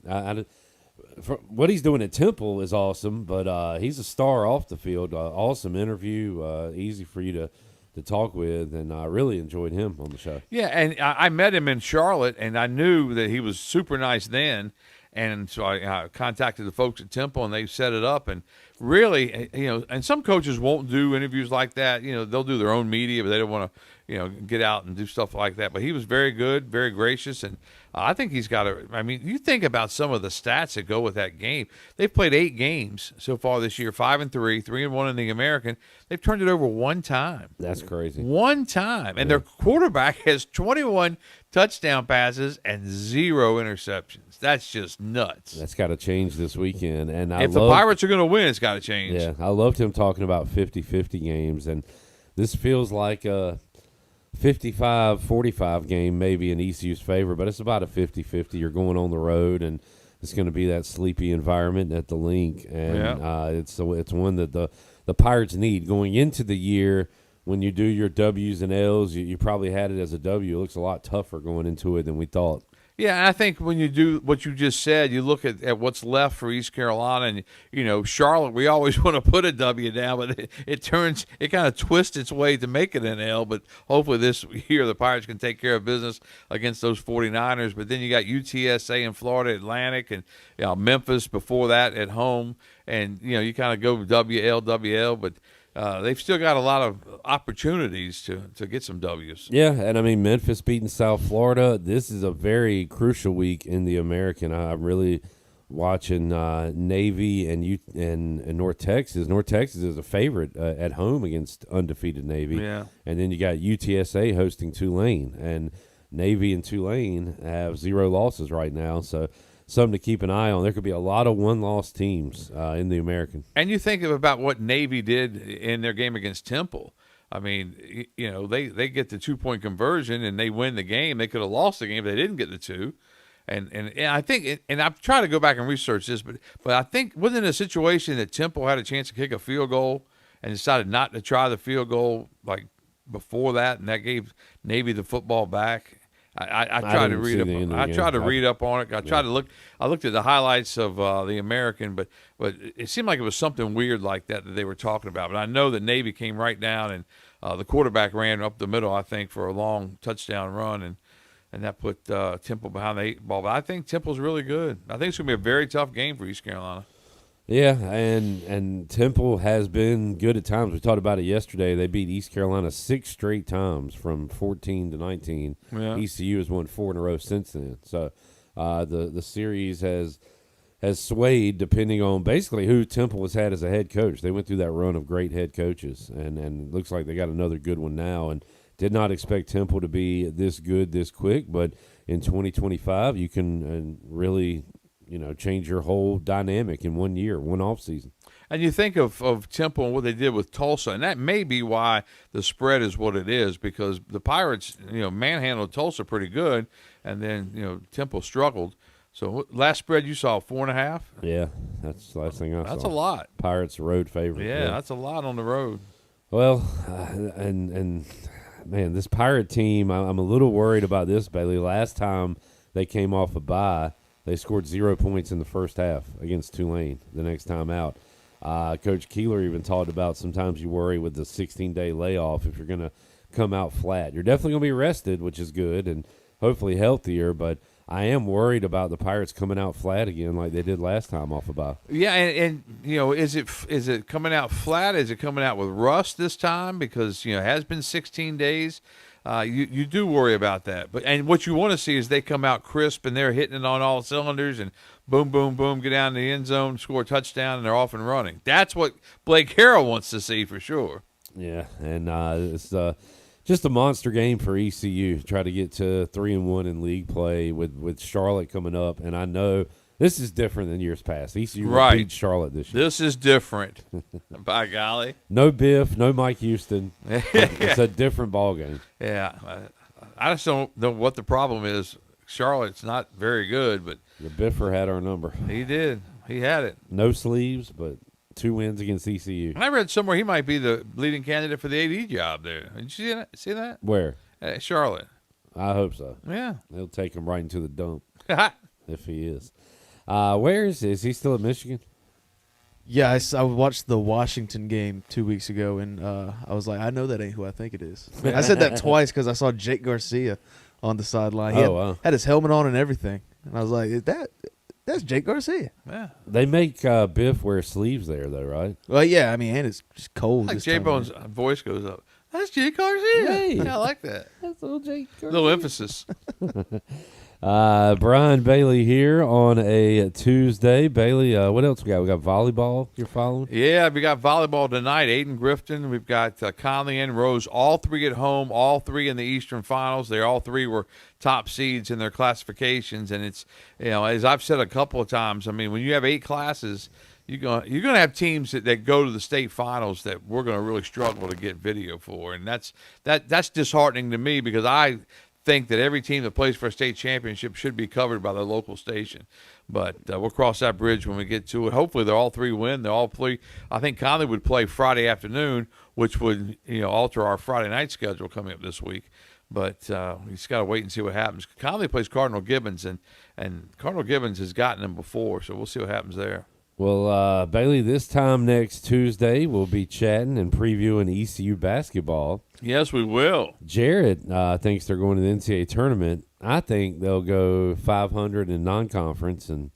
what he's doing at Temple is awesome, but he's a star off the field. Awesome interview, easy for you to talk with, and I really enjoyed him on the show. Yeah, and I met him in Charlotte, and I knew that he was super nice then. And so I contacted the folks at Temple, and they set it up. And really, and some coaches won't do interviews like that. They'll do their own media, but they don't want to, get out and do stuff like that. But he was very good, very gracious, and I think he's got you think about some of the stats that go with that game. They've played 8 games so far this year, 5-3, 3-1 in the American. They've turned it over 1 time. That's crazy. 1 time. And their quarterback has 21 touchdown passes and 0 interceptions. That's just nuts. That's got to change this weekend. And if the Pirates are going to win, it's got to change. Yeah, I loved him talking about 50-50 games, and this feels like 55-45 game maybe in ECU's favor, but it's about a 50-50. You're going on the road, and it's going to be that sleepy environment at the Link, and it's one that the Pirates need going into the year. When you do your W's and L's, you probably had it as a W. It looks a lot tougher going into it than we thought. Yeah, and I think when you do what you just said, you look at what's left for East Carolina, and Charlotte. We always want to put a W down, but it kind of twists its way to make it an L. But hopefully this year the Pirates can take care of business against those 49ers. But then you got UTSA in Florida Atlantic, and Memphis before that at home, and you kind of go WL, but. They've still got a lot of opportunities to get some W's. Yeah, and I mean Memphis beating South Florida. This is a very crucial week in the American. I'm really watching Navy and North Texas. North Texas is a favorite at home against undefeated Navy. Yeah, and then you got UTSA hosting Tulane, and Navy and Tulane have 0 losses right now. So. Something to keep an eye on. There could be a lot of one-loss teams in the American. And you think about what Navy did in their game against Temple. I mean, they get the 2-point conversion and they win the game. They could have lost the game if they didn't get the 2. And I think, and I've tried to go back and research this, but I think wasn't it a situation that Temple had a chance to kick a field goal and decided not to try the field goal like before that, and that gave Navy the football back. I tried to read up. I tried to read up on it. I tried to look. I looked at the highlights of the American, but it seemed like it was something weird like that they were talking about. But I know that Navy came right down, and the quarterback ran up the middle, I think, for a long touchdown run, and that put Temple behind the 8 ball. But I think Temple's really good. I think it's going to be a very tough game for East Carolina. Yeah, and Temple has been good at times. We talked about it yesterday. They beat East Carolina 6 straight times from 14 to 19. Yeah. ECU has won 4 in a row since then. So the series has swayed depending on basically who Temple has had as a head coach. They went through that run of great head coaches, and it looks like they got another good one now. And did not expect Temple to be this good this quick, but in 2025 you can really – change your whole dynamic in 1 year, one off season. And you think of Temple and what they did with Tulsa, and that may be why the spread is what it is, because the Pirates, manhandled Tulsa pretty good, and then, Temple struggled. So last spread you saw 4.5? Yeah, that's the last thing I saw. That's a lot. Pirates road favorite. Yeah, that's a lot on the road. Well, and man, this Pirate team, I'm a little worried about this, Bailey. Last time they came off a bye, they scored 0 points in the first half against Tulane the next time out. Coach Keeler even talked about sometimes you worry with the 16-day layoff if you're going to come out flat. You're definitely going to be rested, which is good, and hopefully healthier, but I am worried about the Pirates coming out flat again like they did last time off a bye. Yeah, and is it coming out flat? Is it coming out with rust this time? Because, it has been 16 days. You do worry about that, and what you want to see is they come out crisp and they're hitting it on all cylinders and boom, boom, boom, get down in the end zone, score a touchdown, and they're off and running. That's what Blake Harrell wants to see for sure. Yeah, and it's just a monster game for ECU. Try to get to 3-1 in league play with Charlotte coming up, and I know this is different than years past. ECU beat Charlotte this year. This is different. By golly. No Biff, no Mike Houston. It's a different ball game. Yeah. I just don't know what the problem is. Charlotte's not very good, but the Biffer had our number. He did. He had it. No sleeves, but 2 wins against ECU. I read somewhere he might be the leading candidate for the AD job there. Did you see that? Where? Charlotte. I hope so. Yeah. They'll take him right into the dump if he is. Where is he? Is he still at Michigan? Yeah, I watched the Washington game 2 weeks ago, and I was like, I know that ain't who I think it is. I said that twice because I saw Jake Garcia on the sideline. He had his helmet on and everything, and I was like, that's Jake Garcia. Yeah. They make Biff wear sleeves there, though, right? Well, yeah, I mean, and it's just cold. Like J-Bone's voice goes up. That's Jake Garcia. Hey. Yeah, I like that. That's little Jake Garcia. Little emphasis. Brian Bailey here on a Tuesday. Bailey, what else we got? We got volleyball you're following? Yeah, we got volleyball tonight. Aiden Grifton. We've got Conley and Rose, all 3 at home, all 3 in the Eastern Finals. They all 3 were top seeds in their classifications. And it's, as I've said a couple of times, I mean, when you have 8 classes, you're gonna have teams that go to the state finals that we're gonna really struggle to get video for, and that's disheartening to me because I think that every team that plays for a state championship should be covered by the local station. But we'll cross that bridge when we get to it. Hopefully, they're all three win. They're all three. I think Conley would play Friday afternoon, which would alter our Friday night schedule coming up this week. But we just got to wait and see what happens. Conley plays Cardinal Gibbons, and Cardinal Gibbons has gotten them before, so we'll see what happens there. Well, Bailey, this time next Tuesday, we'll be chatting and previewing ECU basketball. Yes, we will. Jared thinks they're going to the NCAA tournament. I think they'll go 500 in non-conference and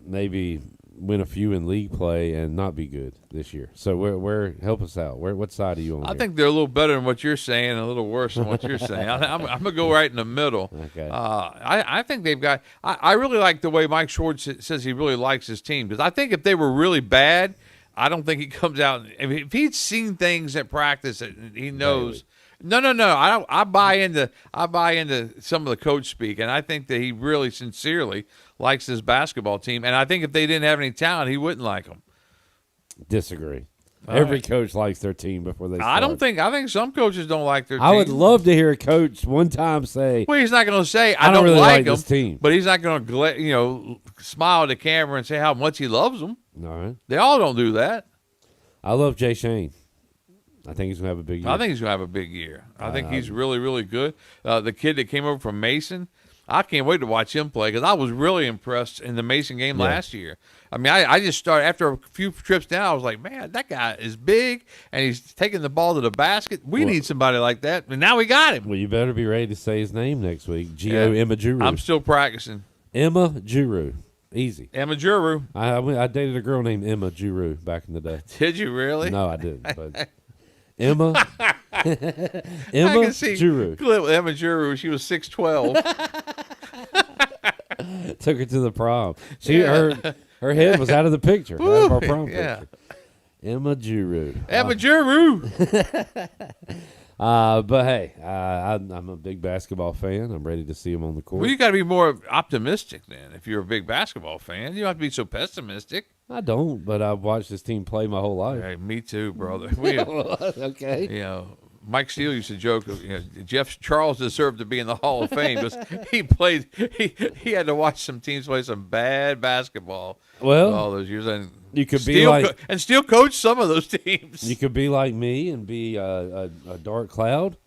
maybe win a few in league play and not be good this year. So where help us out. What side are you on? I think they're a little better than what you're saying and a little worse than what you're saying. I'm going to go right in the middle. Okay. I think they've got – I really like the way Mike Schwartz says he really likes his team because I think if they were really bad, I don't think he comes out – if he'd seen things at practice that he knows – No. I buy into some of the coach speak, and I think that he really sincerely likes his basketball team. And I think if they didn't have any talent, he wouldn't like them. Disagree. All Every right. coach likes their team before they start. I think some coaches don't like their team. I would love to hear a coach one time say, Well, he's not going to say I don't really like them, this team. but he's not going to smile at the camera and say how much he loves them. All right. They all don't do that. I love Jay Shane. I think he's going to have a big year. I think he's going to have a big year. I think he's really, really good. The kid that came over from Mason, I can't wait to watch him play because I was really impressed in the Mason game last year. I mean, I just started after a few trips down. I was like, man, that guy is big, and he's taking the ball to the basket. We need somebody like that, and now we got him. Well, you better be ready to say his name next week. Gio Emma Juru. I'm still practicing. Emma Juru. Easy. Emma Juru. I dated a girl named Emma Juru back in the day. Did you really? No, I didn't. But Emma. I Emma can see Juru. clip with Emma Juru. She was 6'12". Took her to the prom. Her head was out of the picture. Out of our prom picture. Emma Juru. Emma Juru. But hey, I'm a big basketball fan. I'm ready to see him on the court. Well, you got to be more optimistic then. If you're a big basketball fan, you don't have to be so pessimistic. I don't, but I've watched this team play my whole life. Hey, me too, brother. Okay. Mike Steele used to joke, Jeff Charles deserved to be in the Hall of Fame because he played. He had to watch some teams play some bad basketball. Well, all those years, and you could be like and still coach some of those teams. You could be like me and be a dark cloud,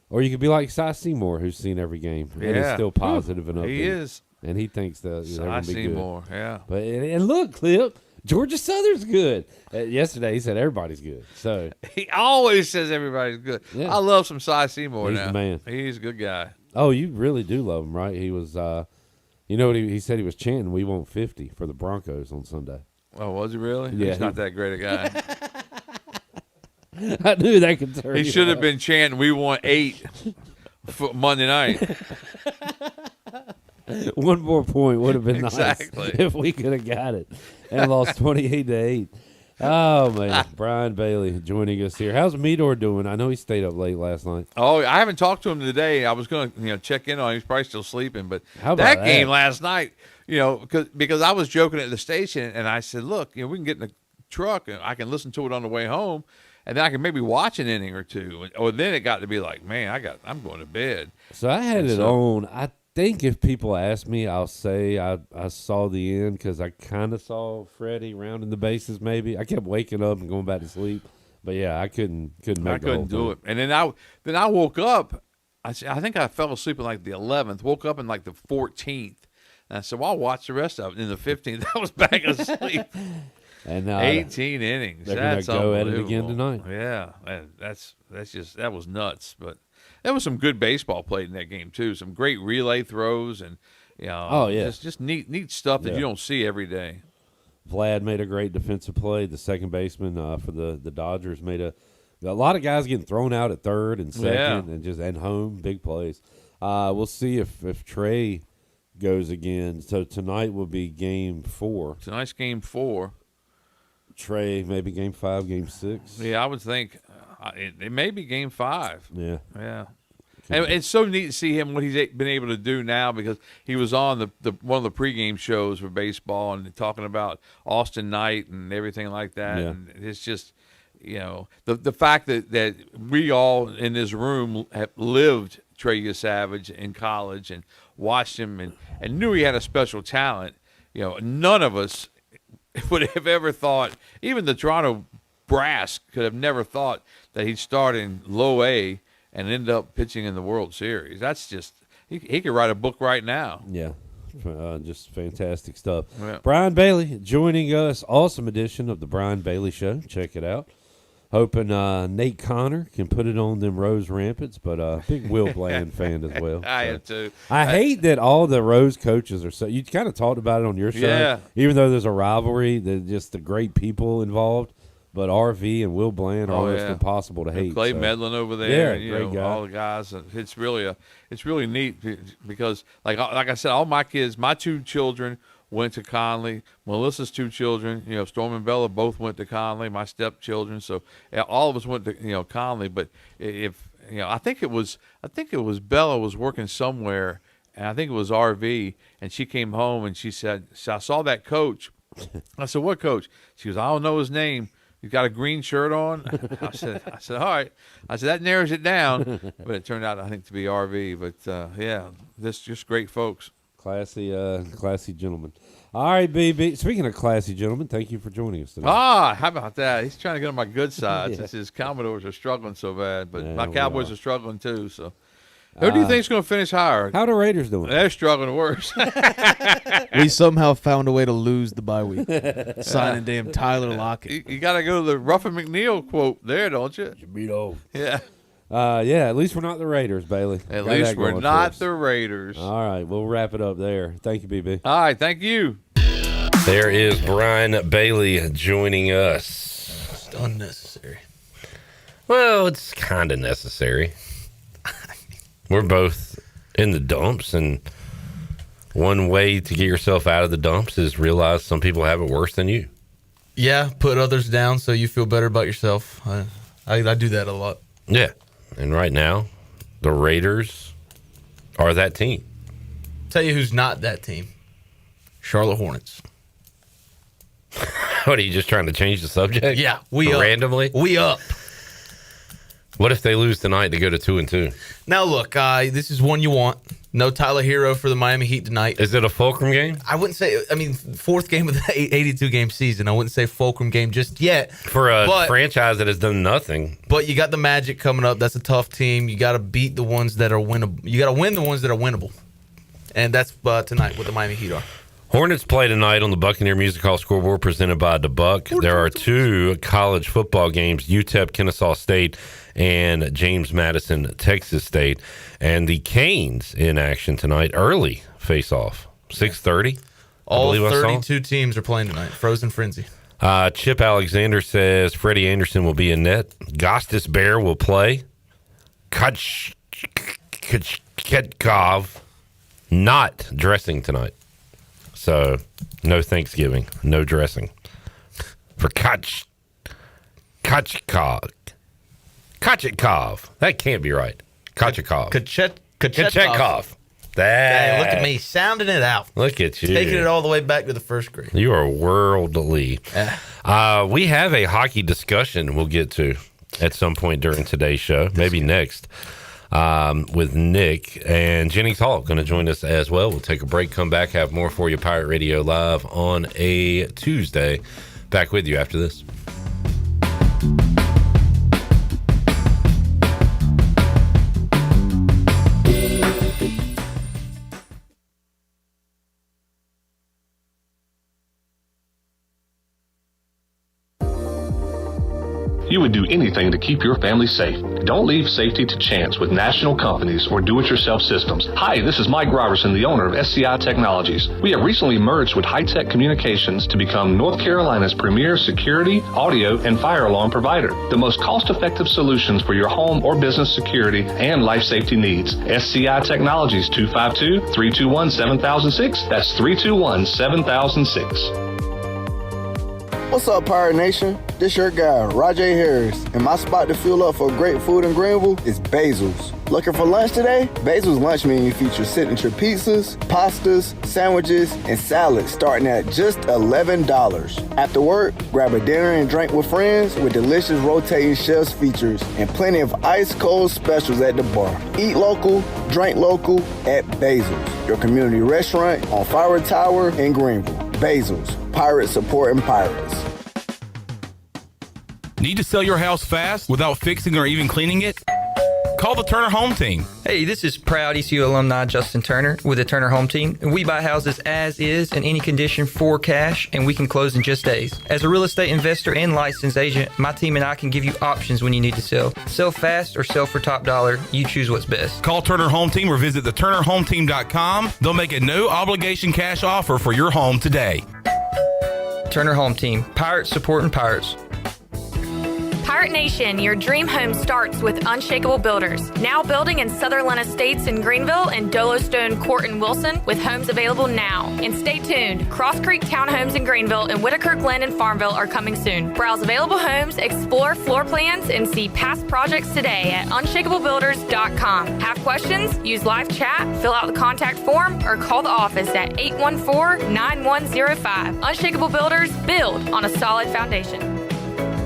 or you could be like Cy Seymour, who's seen every game and is still positive and upbeat. He is, and he thinks that they're going to be Seymour, good. yeah. But and look, Clip. Georgia Southern's good. Yesterday he said everybody's good. So he always says everybody's good. Yeah. I love some Cy Seymour He's now. the man. He's a good guy. Oh, you really do love him, right? He was, you know what he said? He was chanting, "We want 50" for the Broncos on Sunday. Oh, was he really? Yeah, He's not that great a guy. I knew that could turn. He should have been chanting, "We want 8" for Monday night. One more point would have been Exactly. nice if we could have got it and lost 28-8. Oh man, Brian Bailey joining us here. How's Meador doing? I know he stayed up late last night. Oh, I haven't talked to him today. I was going to check in on him. He's probably still sleeping. But How about that? game last night, because I was joking at the station and I said, look, we can get in the truck and I can listen to it on the way home. And then I can maybe watch an inning or two. Or then it got to be like, man, I'm going to bed. So I had it on. I think if people ask me, I'll say I saw the end because I kind of saw Freddie rounding the bases. Maybe I kept waking up and going back to sleep, but yeah, I couldn't make the whole couldn't do thing. it. And then I woke up. I think I fell asleep in like the 11th. Woke up in like the 14th. And I said, well, I'll watch the rest of it. In the 15th, I was back asleep. And 18 innings. They're That's gonna go at it again unbelievable. tonight. Yeah, and that was nuts. But there was some good baseball played in that game too. Some great relay throws and just neat stuff that you don't see every day. Vlad made a great defensive play. The second baseman for the Dodgers made a lot of guys getting thrown out at third and second and home, big plays. We'll see if Trey goes again. So tonight will be game 4. Tonight's game 4. Trey, maybe game 5, game 6. Yeah, I would think it may be game 5. Yeah. Yeah. And it's so neat to see him, what he's been able to do now, because he was on the one of the pregame shows for baseball and talking about Austin Knight and everything like that. Yeah. And it's just, the fact that we all in this room have lived Trey Savage in college and watched him and knew he had a special talent. None of us would have ever thought, even the Toronto Brass could have never thought that he'd start in low A and end up pitching in the World Series. That's just, he could write a book right now. Yeah, just fantastic stuff. Yeah. Brian Bailey joining us. Awesome edition of the Brian Bailey Show. Check it out. Hoping Nate Connor can put it on them Rose Rampants, but big Will Bland fan as well. I am too. I hate that all the Rose coaches are so. You kind of talked about it on your show. Yeah. Even though there's a rivalry, there's just the great people involved. But RV and Will Bland are almost impossible to hate. Clay so. Medlin over there, Yeah, great guy. all the guys. It's really neat because like I said, all my kids, my 2 children went to Conley. Melissa's 2 children, Storm and Bella both went to Conley. My stepchildren, so all of us went to Conley. But if I think it was Bella was working somewhere, and I think it was RV, and she came home and she said, "I saw that coach." I said, "What coach?" She goes, "I don't know his name. He's got a green shirt on." I said, all right. I said, that narrows it down. But it turned out, I think, to be RV. But, this just great folks. Classy gentlemen. All right, BB. Speaking of classy gentlemen, thank you for joining us today. How about that? He's trying to get on my good side since his Commodores are struggling so bad. But my Cowboys are struggling too. So, who do you think is going to finish higher? How the Raiders doing? They're struggling worse. We somehow found a way to lose the bye week. Signing damn Tyler Lockett. You got to go to the Ruffin McNeil quote there, don't you? Yeah. At least we're not the Raiders, Bailey. At Got least that we're going not for the Raiders. All right, we'll wrap it up there. Thank you, BB. All right, thank you. There is Brian Bailey joining us. It's unnecessary. Well, it's kind of necessary. We're both in the dumps, and one way to get yourself out of the dumps is realize some people have it worse than you. Yeah, put others down so you feel better about yourself. I do that a lot. Yeah, and right now, the Raiders are that team. Tell you who's not that team. Charlotte Hornets. What, are you just trying to change the subject? Yeah, we randomly. We up. What if they lose tonight to go to 2-2? Now look, this is one you want. No Tyler Hero for the Miami Heat tonight. Is it a fulcrum game? I wouldn't say. I mean, 4th game of the 82-game season. I wouldn't say fulcrum game just yet. For a franchise that has done nothing. But you got the Magic coming up. That's a tough team. You got to beat the ones that are winnable. You got to win the ones that are winnable. And that's tonight what the Miami Heat are. Hornets play tonight on the Buccaneer Music Hall scoreboard presented by DeBuck. There are 2 college football games, UTEP, Kennesaw State, and James Madison, Texas State. And the Canes in action tonight, early face-off, 6:30. All 32 teams are playing tonight. Frozen Frenzy. Chip Alexander says Freddie Anderson will be in net. Gostis Bear will play. Ketkov not dressing tonight. So, no Thanksgiving, no dressing. For Kachikov. That can't be right. Kachikov. Kachetkov. Hey, look at me sounding it out. Look at you. Taking it all the way back to the 1st grade. You are worldly. We have a hockey discussion we'll get to at some point during today's show, maybe next. With Nick and Jennings Hall going to join us as well. We'll take a break, come back, have more for you. Pirate Radio Live on a Tuesday. Back with you after this. You would do anything to keep your family safe. Don't leave safety to chance with national companies or do-it-yourself systems. Hi, this is Mike Robertson, the owner of SCI Technologies. We have recently merged with High-Tech Communications to become North Carolina's premier security, audio, and fire alarm provider. The most cost-effective solutions for your home or business security and life safety needs. SCI Technologies, 252-321-7006. That's 321-7006. What's up, Pirate Nation? This your guy, Rajay Harris, and my spot to fuel up for great food in Greenville is Basil's. Looking for lunch today? Basil's lunch menu features signature pizzas, pastas, sandwiches, and salads starting at just $11. After work, grab a dinner and drink with friends with delicious rotating chefs features and plenty of ice-cold specials at the bar. Eat local, drink local at Basil's, your community restaurant on Fire Tower in Greenville. Basil's, pirates supporting pirates. Need to sell your house fast without fixing or even cleaning it? Call the Turner Home Team. Hey, this is proud ECU alumni Justin Turner with the Turner Home Team. We buy houses as is in any condition for cash, and we can close in just days. As a real estate investor and licensed agent, my team and I can give you options when you need to sell. Sell fast or sell for top dollar. You choose what's best. Call Turner Home Team or visit theturnerhometeam.com. They'll make a no-obligation cash offer for your home today. Turner Home Team. Pirates supporting pirates. Pirate Nation, your dream home starts with Unshakable Builders. Now building in Sutherland Estates in Greenville and Dolostone Court in Wilson with homes available now. And stay tuned, Cross Creek Townhomes in Greenville and Whitaker Glen in Farmville are coming soon. Browse available homes, explore floor plans, and see past projects today at unshakablebuilders.com. Have questions? Use live chat, fill out the contact form, or call the office at 814-9105. Unshakable Builders, build on a solid foundation.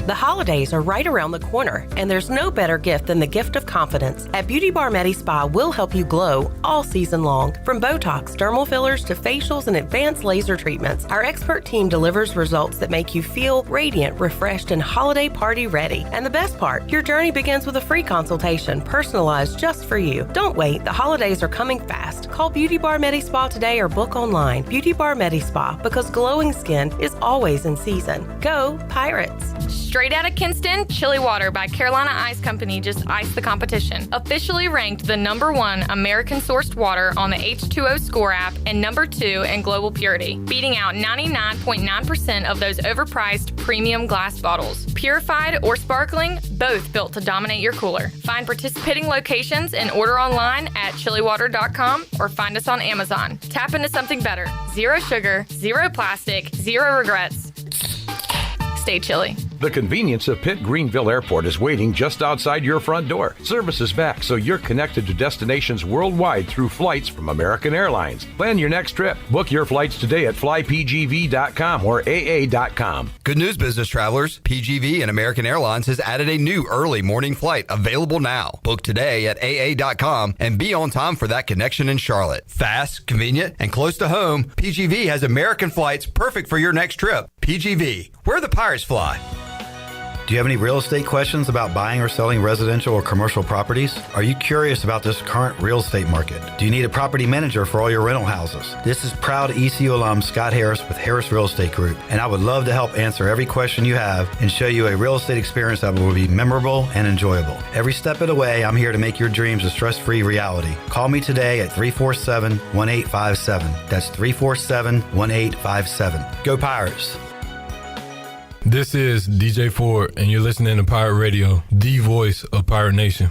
The holidays are right around the corner, and there's no better gift than the gift of confidence. At Beauty Bar Medi Spa, we'll help you glow all season long. From Botox, dermal fillers, to facials and advanced laser treatments, our expert team delivers results that make you feel radiant, refreshed, and holiday party ready. And the best part, your journey begins with a free consultation, personalized just for you. Don't wait, the holidays are coming fast. Call Beauty Bar Medi Spa today or book online. Beauty Bar Medi Spa, because glowing skin is always in season. Go Pirates! Straight out of Kinston, Chili Water by Carolina Ice Company just iced the competition. Officially ranked the #1 American-sourced water on the H2O Score app and #2 in global purity, beating out 99.9% of those overpriced premium glass bottles. Purified or sparkling, both built to dominate your cooler. Find participating locations and order online at chiliwater.com or find us on Amazon. Tap into something better. Zero sugar, zero plastic, zero regrets. Stay chilly. The convenience of Pitt Greenville Airport is waiting just outside your front door. Service is back, so you're connected to destinations worldwide through flights from American Airlines. Plan your next trip. Book your flights today at flypgv.com or aa.com. Good news, business travelers. PGV and American Airlines has added a new early morning flight available now. Book today at aa.com and be on time for that connection in Charlotte. Fast, convenient, and close to home, PGV has American flights perfect for your next trip. PGV, where the Pirates fly. Do you have any real estate questions about buying or selling residential or commercial properties? Are you curious about this current real estate market? Do you need a property manager for all your rental houses? This is proud ECU alum Scott Harris with Harris Real Estate Group, and I would love to help answer every question you have and show you a real estate experience that will be memorable and enjoyable. Every step of the way, I'm here to make your dreams a stress-free reality. Call me today at 347-1857. That's 347-1857. Go Pirates! This is DJ Ford, and you're listening to Pirate Radio, the voice of Pirate Nation.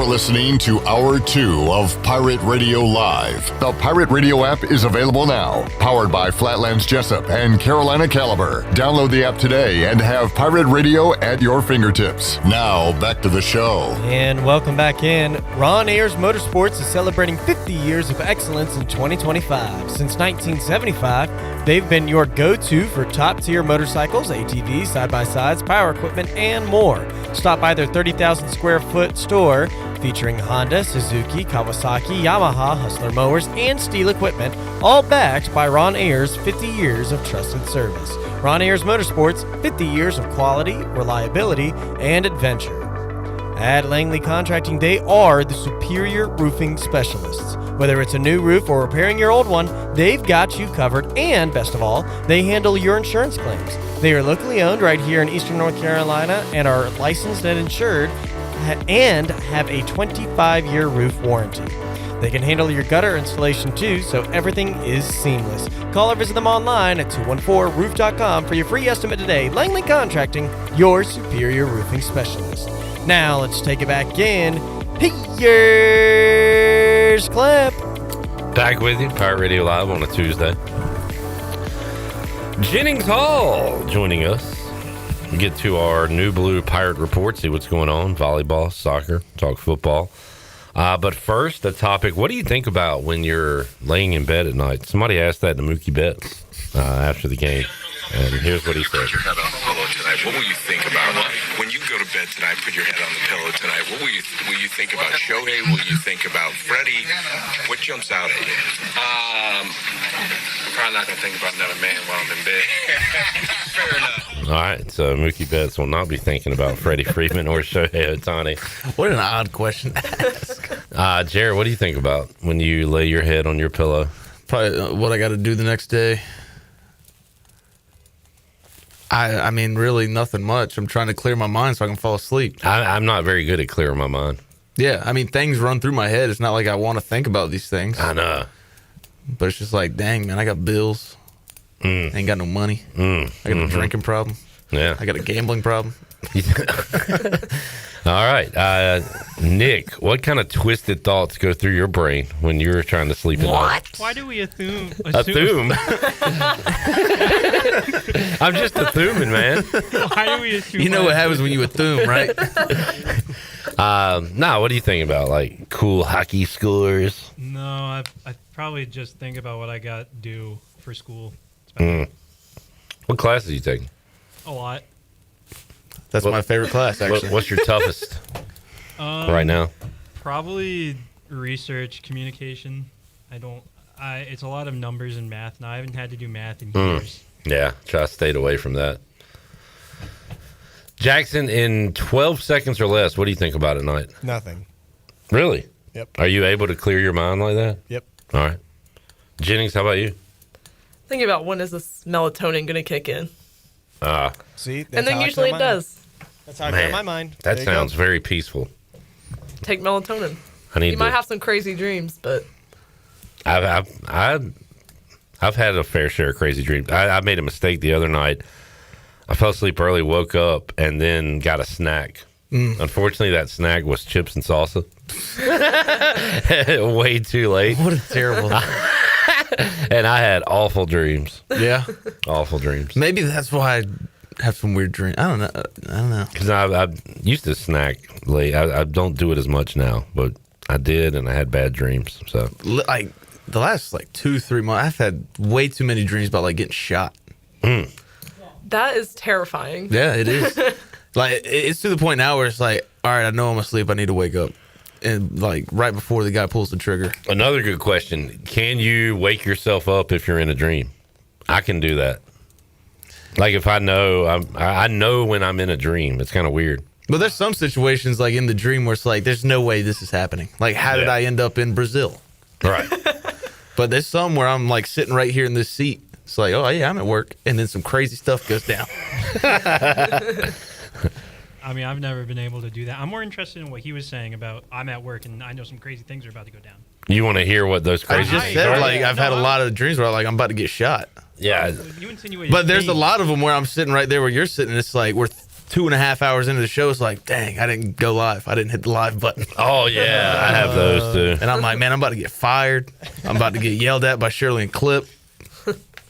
Listening to Hour 2 of Pirate Radio Live. The Pirate Radio app is available now. Powered by Flatlands Jessup and Carolina Caliber. Download the app today and have Pirate Radio at your fingertips. Now, back to the show. And welcome back in. Ron Ayers Motorsports is celebrating 50 years of excellence in 2025. Since 1975, they've been your go-to for top-tier motorcycles, ATVs, side-by-sides, power equipment, and more. Stop by their 30,000 square foot store featuring Honda, Suzuki, Kawasaki, Yamaha, Hustler mowers, and Steel equipment, all backed by Ron Ayers' 50 years of trusted service. Ron Ayers Motorsports, 50 years of quality, reliability, and adventure. At Langley Contracting, they are the superior roofing specialists. Whether it's a new roof or repairing your old one, they've got you covered, and best of all, they handle your insurance claims. They are locally owned right here in Eastern North Carolina and are licensed and insured and have a 25-year roof warranty. They can handle your gutter installation too, so everything is seamless. Call or visit them online at 214roof.com for your free estimate today. Langley Contracting, your superior roofing specialist. Now let's take it back in. Here's Clip. Back with you, Pirate Radio Live on a Tuesday. Jennings Hall joining us. We get to our New Blue Pirate Report, see what's going on, volleyball, soccer, talk football. But first, the topic, what do you think about when you're laying in bed at night? Somebody asked that to Mookie Betts after the game, and here's what he said. Put your head on the pillow tonight. What will you think about when you go to bed tonight? Put your head on the pillow tonight. What will you think about Shohei? Will you think about Freddie? What jumps out at you? I'm probably not gonna think about another man while I'm in bed. Fair enough. All right, so Mookie Betts will not be thinking about Freddie Freeman or Shohei Ohtani. What an odd question to ask. Jared, what do you think about when you lay your head on your pillow? Probably what I got to do the next day. I mean, really nothing much. I'm trying to clear my mind so I can fall asleep. I'm not very good at clearing my mind. Yeah, I mean, things run through my head. It's not like I want to think about these things. I know. But it's just like, dang, man, I got bills. Ain't got no money. I got a drinking problem. Yeah. I got a gambling problem. All right. Nick, what kind of twisted thoughts go through your brain when you're trying to sleep at night? Why do we assume? Assume? I'm just assuming, man. Why do we assume? You know what happens when you assume, right? What do you think about, like, cool hockey scores? No, I probably just think about what I got to do for school. What classes are you taking? A lot. That's my favorite class, actually. What's your toughest right now? Probably research, communication. It's a lot of numbers and math now. I haven't had to do math in years. Yeah, try to stay away from that. Jackson, in 12 seconds or less, what do you think about at night? Nothing. Really? Yep. Are you able to clear your mind like that? Yep. All right. Jennings, how about you? Think about when is this melatonin going to kick in? See? That's And then how I usually clear it my mind. does. That's how I clear my mind. That There you go. sounds very peaceful. Take melatonin. I need You might to- have some crazy dreams, but I've had a fair share of crazy dreams. I made a mistake the other night. I fell asleep early, woke up, and then got a snack. Unfortunately, that snack was chips and salsa. Way too late. What a terrible. And I had awful dreams. Yeah. Awful dreams. Maybe that's why I have some weird dreams. I don't know. Because I used to snack late. I don't do it as much now, but I did, and I had bad dreams. So, Like the last 2-3 months, I've had way too many dreams about getting shot. that is terrifying. Yeah, it is. It's to the point now where it's like, all right, I know I'm asleep. I need to wake up. And right before the guy pulls the trigger. Another good question. Can you wake yourself up if you're in a dream? I can do that. Like if I know, I know when I'm in a dream. It's kind of weird. But there's some situations in the dream where it's like, there's no way this is happening. Like, how did I end up in Brazil? Right. But there's some where I'm sitting right here in this seat. It's like, oh yeah, I'm at work. And then some crazy stuff goes down. I mean, I've never been able to do that. I'm more interested in what he was saying about I'm at work and I know some crazy things are about to go down. You want to hear what those I crazy just things said, are? I've had a lot of dreams where I'm about to get shot. Yeah. You insinuated. But there's a lot of them where I'm sitting right there where you're sitting. And it's like we're 2.5 hours into the show. It's like, dang, I didn't go live. I didn't hit the live button. Oh, yeah. I have those, too. And I'm like, man, I'm about to get fired. I'm about to get yelled at by Shirley and Clip.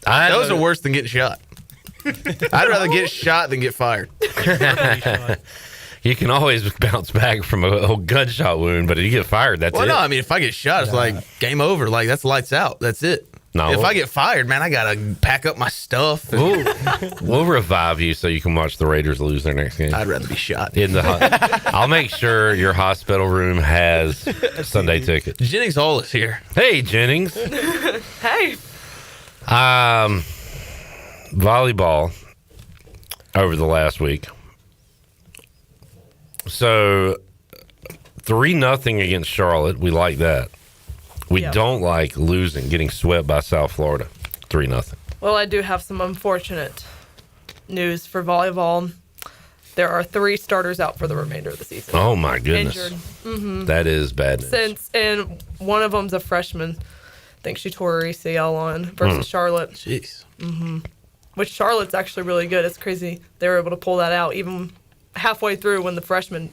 Those are worse than getting shot. I'd rather get shot than get fired. You can always bounce back from a gunshot wound, but if you get fired, that's it. No, I mean, if I get shot, it's like game over. Like, that's lights out. That's it. No, if I get fired, man, I got to pack up my stuff. We'll revive you so you can watch the Raiders lose their next game. I'd rather be shot. I'll make sure your hospital room has Sunday tickets. Jennings Hall is here. Hey, Jennings. Hey. Volleyball over the last week. So 3-0 against Charlotte. We like that. We don't like losing, getting swept by South Florida. 3-0. Well, I do have some unfortunate news for volleyball. there are 3 starters out for the remainder of the season. Oh, my goodness. Injured. Mm-hmm. That is bad news. And one of them's a freshman. I think she tore her ACL on versus Charlotte. Jeez. Mm-hmm. Which Charlotte's actually really good. It's crazy they were able to pull that out even halfway through when the freshman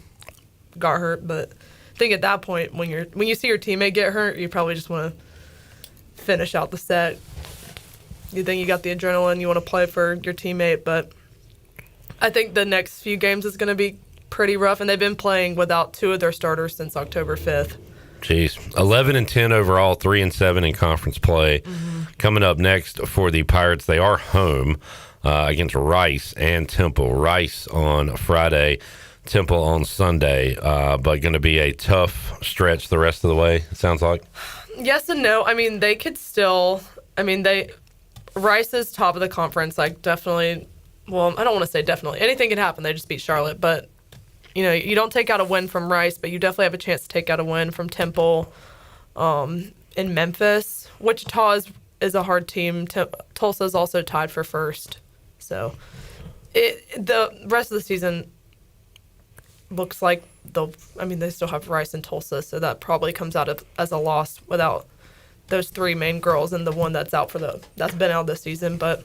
got hurt. But I think at that point, when you see your teammate get hurt, you probably just want to finish out the set. You think you got the adrenaline, you want to play for your teammate, but I think the next few games is going to be pretty rough, and they've been playing without 2 of their starters since October 5th. Jeez. 11-10 overall, 3-7 in conference play. Mm-hmm. Coming up next for the Pirates, they are home against Rice and Temple. Rice on Friday, Temple on Sunday, but going to be a tough stretch the rest of the way, it sounds like. Yes and no. I mean, they could still – Rice is top of the conference. Like, definitely – well, I don't want to say definitely. Anything can happen. They just beat Charlotte. But, you don't take out a win from Rice, but you definitely have a chance to take out a win from Temple in Memphis. Wichita is a hard team. Tulsa is also tied for first. So, the rest of the season looks like they still have Rice and Tulsa, so that probably comes out as a loss without those 3 main girls and the one that's been out this season. But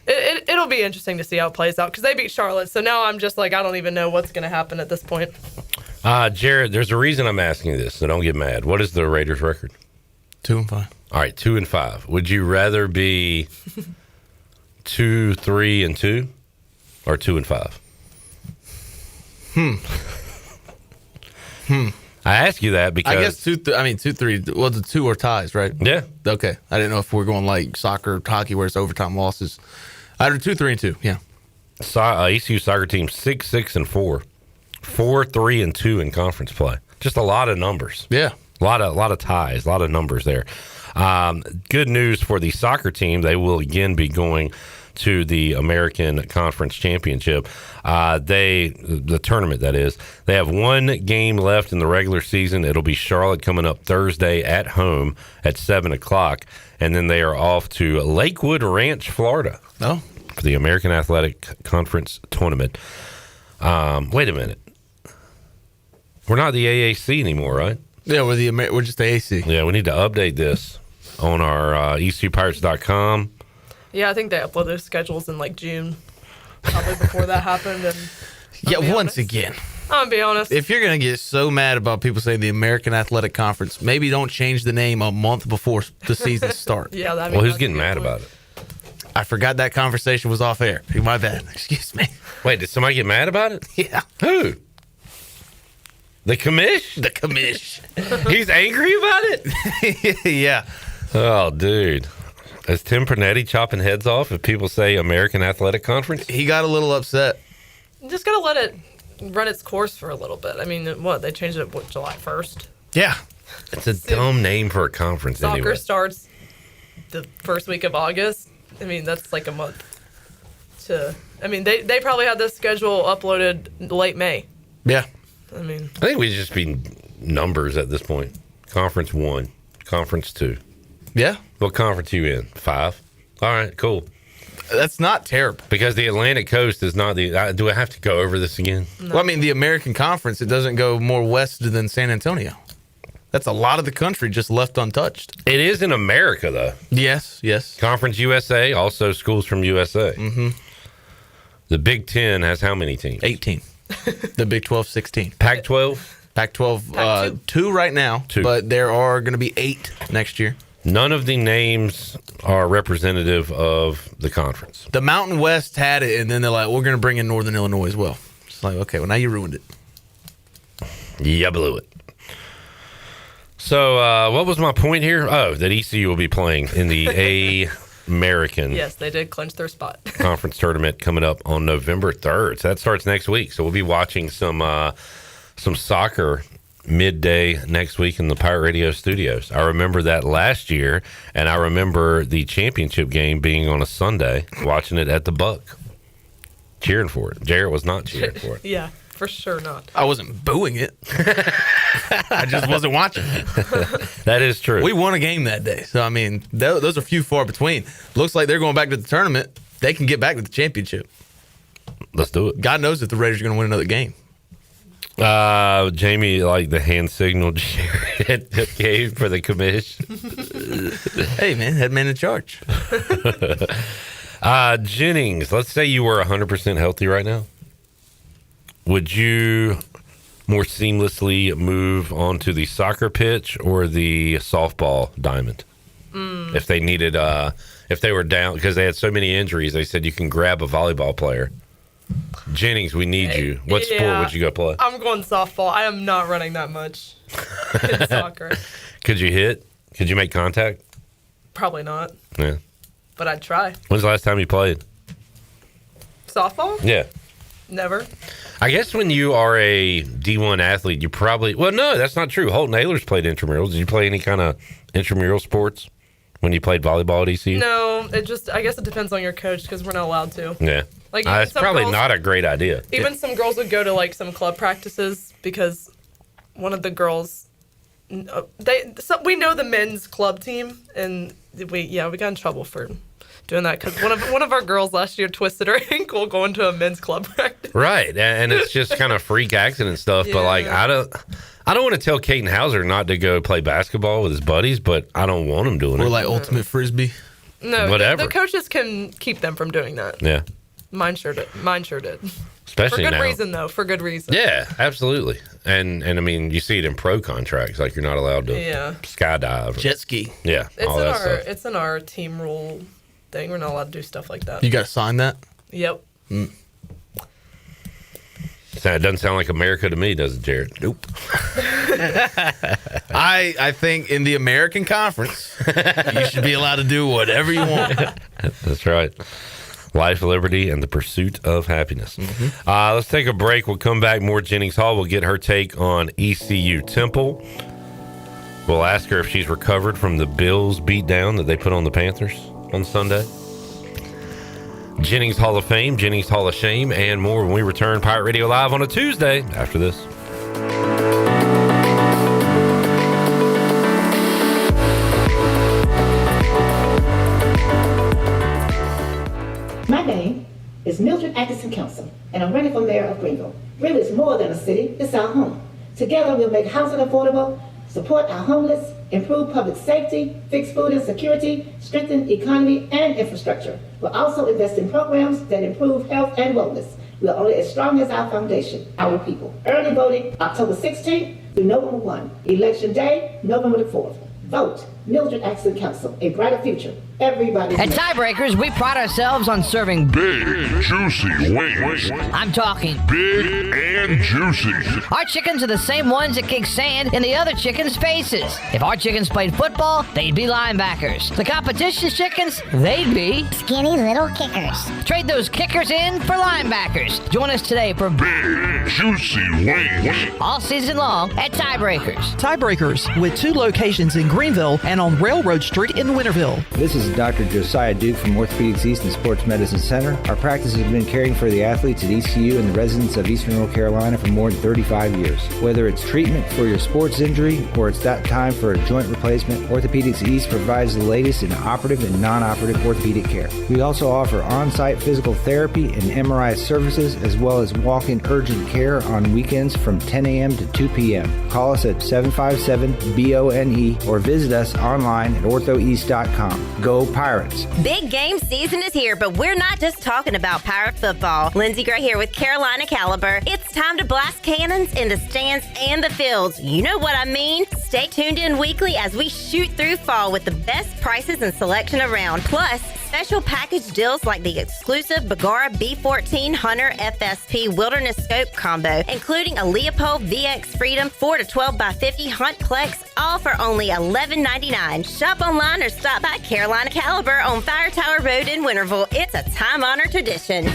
it'll be interesting to see how it plays out because they beat Charlotte. So now I'm just like, I don't even know what's going to happen at this point. Jared, there's a reason I'm asking you this, so don't get mad. What is the Raiders' record? 2-5. All right, 2-5. Would you rather be 2-3-2 or 2-5? I ask you that because I guess 2-3. Well, the 2 are ties, right? Yeah. Okay. I didn't know if we're going like soccer, hockey, where it's overtime losses. Either 2-3-2. Yeah. ECU soccer team 6-6-4, 4-3-2 in conference play. Just a lot of numbers. Yeah. A lot of ties, a lot of numbers there. Good news for the soccer team. They will again be going to the American Conference Championship. The tournament, that is. They have 1 game left in the regular season. It'll be Charlotte coming up Thursday at home at 7 o'clock. And then they are off to Lakewood Ranch, Florida. Oh. For the American Athletic Conference Tournament. Wait a minute. We're not the AAC anymore, right? Yeah, we're just the AC. Yeah, we need to update this on our ECUPirates.com. Yeah, I think they upload their schedules in like June, probably before that happened. And once again, I'm gonna be honest. If you're gonna get so mad about people saying the American Athletic Conference, maybe don't change the name a month before the season starts. Yeah, well, who's getting mad about it? I forgot that conversation was off air. My bad. Excuse me. Wait, did somebody get mad about it? Yeah. Who? The commish? The commish. He's angry about it? Yeah. Oh, dude. Is Tim Pernetti chopping heads off if people say American Athletic Conference? He got a little upset. You just gotta let it run its course for a little bit. I mean, they changed it, July 1st? Yeah. It's a dumb name for a conference Soccer anyway. starts the first week of August. I mean, that's like a month. They probably had this schedule uploaded late May. Yeah. I think we just be numbers at this point. Conference 1, Conference 2. Yeah. What conference you in? 5? All right, cool. That's not terrible. Because the Atlantic Coast is not the... do I have to go over this again? No. Well, the American Conference, it doesn't go more west than San Antonio. That's a lot of the country just left untouched. It is in America, though. Yes. Conference USA, also schools from USA. Mm-hmm. The Big Ten has how many teams? 18. The Big 12, 16. Pac-12? Pac-12, 2 right now, 2. But there are going to be 8 next year. None of the names are representative of the conference. The Mountain West had it, and then they're like, we're going to bring in Northern Illinois as well. It's like, okay, well, now you ruined it. You blew it. So what was my point here? Oh, that ECU will be playing in the American Yes, they did clinch their spot. Conference Tournament coming up on November 3rd. So that starts next week. So we'll be watching some soccer midday next week in the Pirate Radio studios. I remember that last year, and I remember the championship game being on a Sunday, watching it at the Buck, cheering for it. Jarrett was not cheering for it. Yeah, for sure not. I wasn't booing it. I just wasn't watching it. That is true. We won a game that day. So, those are few far between. Looks like they're going back to the tournament. They can get back to the championship. Let's do it. God knows that the Raiders are going to win another game. Jamie, like the hand signal Jared gave for the commission. Hey, man, head man in charge. Jennings, let's say you were 100% healthy right now. Would you more seamlessly move onto the soccer pitch or the softball diamond? If they needed, if they were down, because they had so many injuries, they said you can grab a volleyball player. Jennings, we need you. What sport would you go play? I'm going softball. I am not running that much in soccer. Could you hit? Could you make contact? Probably not, Yeah. but I'd try. When's the last time you played? Softball? Yeah. Never. I guess when you are a D1 athlete, you probably... Well, no, that's not true. Holton Ahlers played intramurals. Did you play any kind of intramural sports when you played volleyball at ECU? No, I guess it depends on your coach because we're not allowed to. Yeah. Like, That's some probably girls- not a great idea. Even some girls would go to like some club practices because one of the girls, we know the men's club team, and we got in trouble for doing that because one of our girls last year twisted her ankle going to a men's club practice. Right, and it's just kind of freak accident stuff. But like, I don't want to tell Caden Hauser not to go play basketball with his buddies, but I don't want him doing it. Or like ultimate frisbee. No, Whatever. The coaches can keep them from doing that. Yeah. Mine sure did. Especially for good now. reason, though. For good reason. Yeah, absolutely. And I mean, you see it in pro contracts, like you're not allowed to skydive, jet ski. Yeah, all that stuff. It's in our team rule thing. We're not allowed to do stuff like that. You got to sign that? Yep. It doesn't sound like America to me, does it, Jared? Nope. I think in the American Conference, you should be allowed to do whatever you want. That's right. Life, liberty, and the pursuit of happiness. Let's take a break. We'll come back. More Jennings Hall. We'll get her take on ECU Temple. We'll ask her if she's recovered from the Bills beatdown that they put on the Panthers on Sunday. Jennings Hall of Fame, Jennings Hall of Shame, and more when we return. Pirate Radio Live on a Tuesday after this. My name is Mildred Atkinson Kelsom, and I'm running for mayor of Greenville. Greenville is more than a city, it's our home. Together we'll make housing affordable, support our homeless, improve public safety, fix food insecurity, strengthen economy and infrastructure. We'll also invest in programs that improve health and wellness. We're only as strong as our foundation, our people. Early voting, October 16th through November 1. Election day, November the 4th. Vote Mildred Atkinson Council, a brighter future. Everybody. At Tiebreakers, we pride ourselves on serving big, juicy wings. I'm talking big and juicy. Our chickens are the same ones that kick sand in the other chickens' faces. If our chickens played football, they'd be linebackers. The competition's chickens, they'd be skinny little kickers. Trade those kickers in for linebackers. Join us today for big, juicy wings. All season long at Tiebreakers. Tiebreakers, with 2 locations in Greenville and on Railroad Street in Winterville. This is Dr. Josiah Duke from Orthopedics East and Sports Medicine Center. Our practice has been caring for the athletes at ECU and the residents of Eastern North Carolina for more than 35 years. Whether it's treatment for your sports injury or it's that time for a joint replacement, Orthopedics East provides the latest in operative and non-operative orthopedic care. We also offer on-site physical therapy and MRI services as well as walk-in urgent care on weekends from 10 a.m. to 2 p.m. Call us at 757-BONE or visit us online at orthoeast.com. Go Pirates! Big game season is here, but we're not just talking about Pirate football. Lindsey Gray here with Carolina Caliber. It's time to blast cannons in the stands and the fields. You know what I mean. Stay tuned in weekly as we shoot through fall with the best prices and selection around. Plus, special package deals like the exclusive Bagara B14 Hunter FSP Wilderness Scope combo, including a Leopold VX Freedom 4 to 12 by 50 Hunt Plex, all for only $11.99. Shop online or stop by Carolina Caliber on Fire Tower Road in Winterville. It's a time-honored tradition.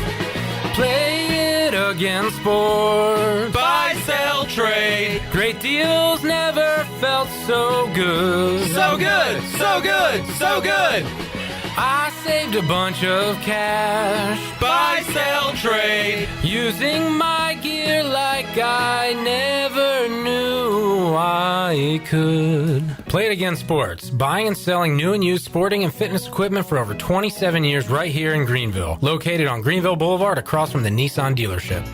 Play it again, sport. Buy, sell, trade. Great deals never felt so good. So good, so good, so good. I saved a bunch of cash. Buy, sell, trade. Using my gear like I never knew I could. Play It Again Sports, buying and selling new and used sporting and fitness equipment for over 27 years right here in Greenville. Located on Greenville Boulevard across from the Nissan dealership.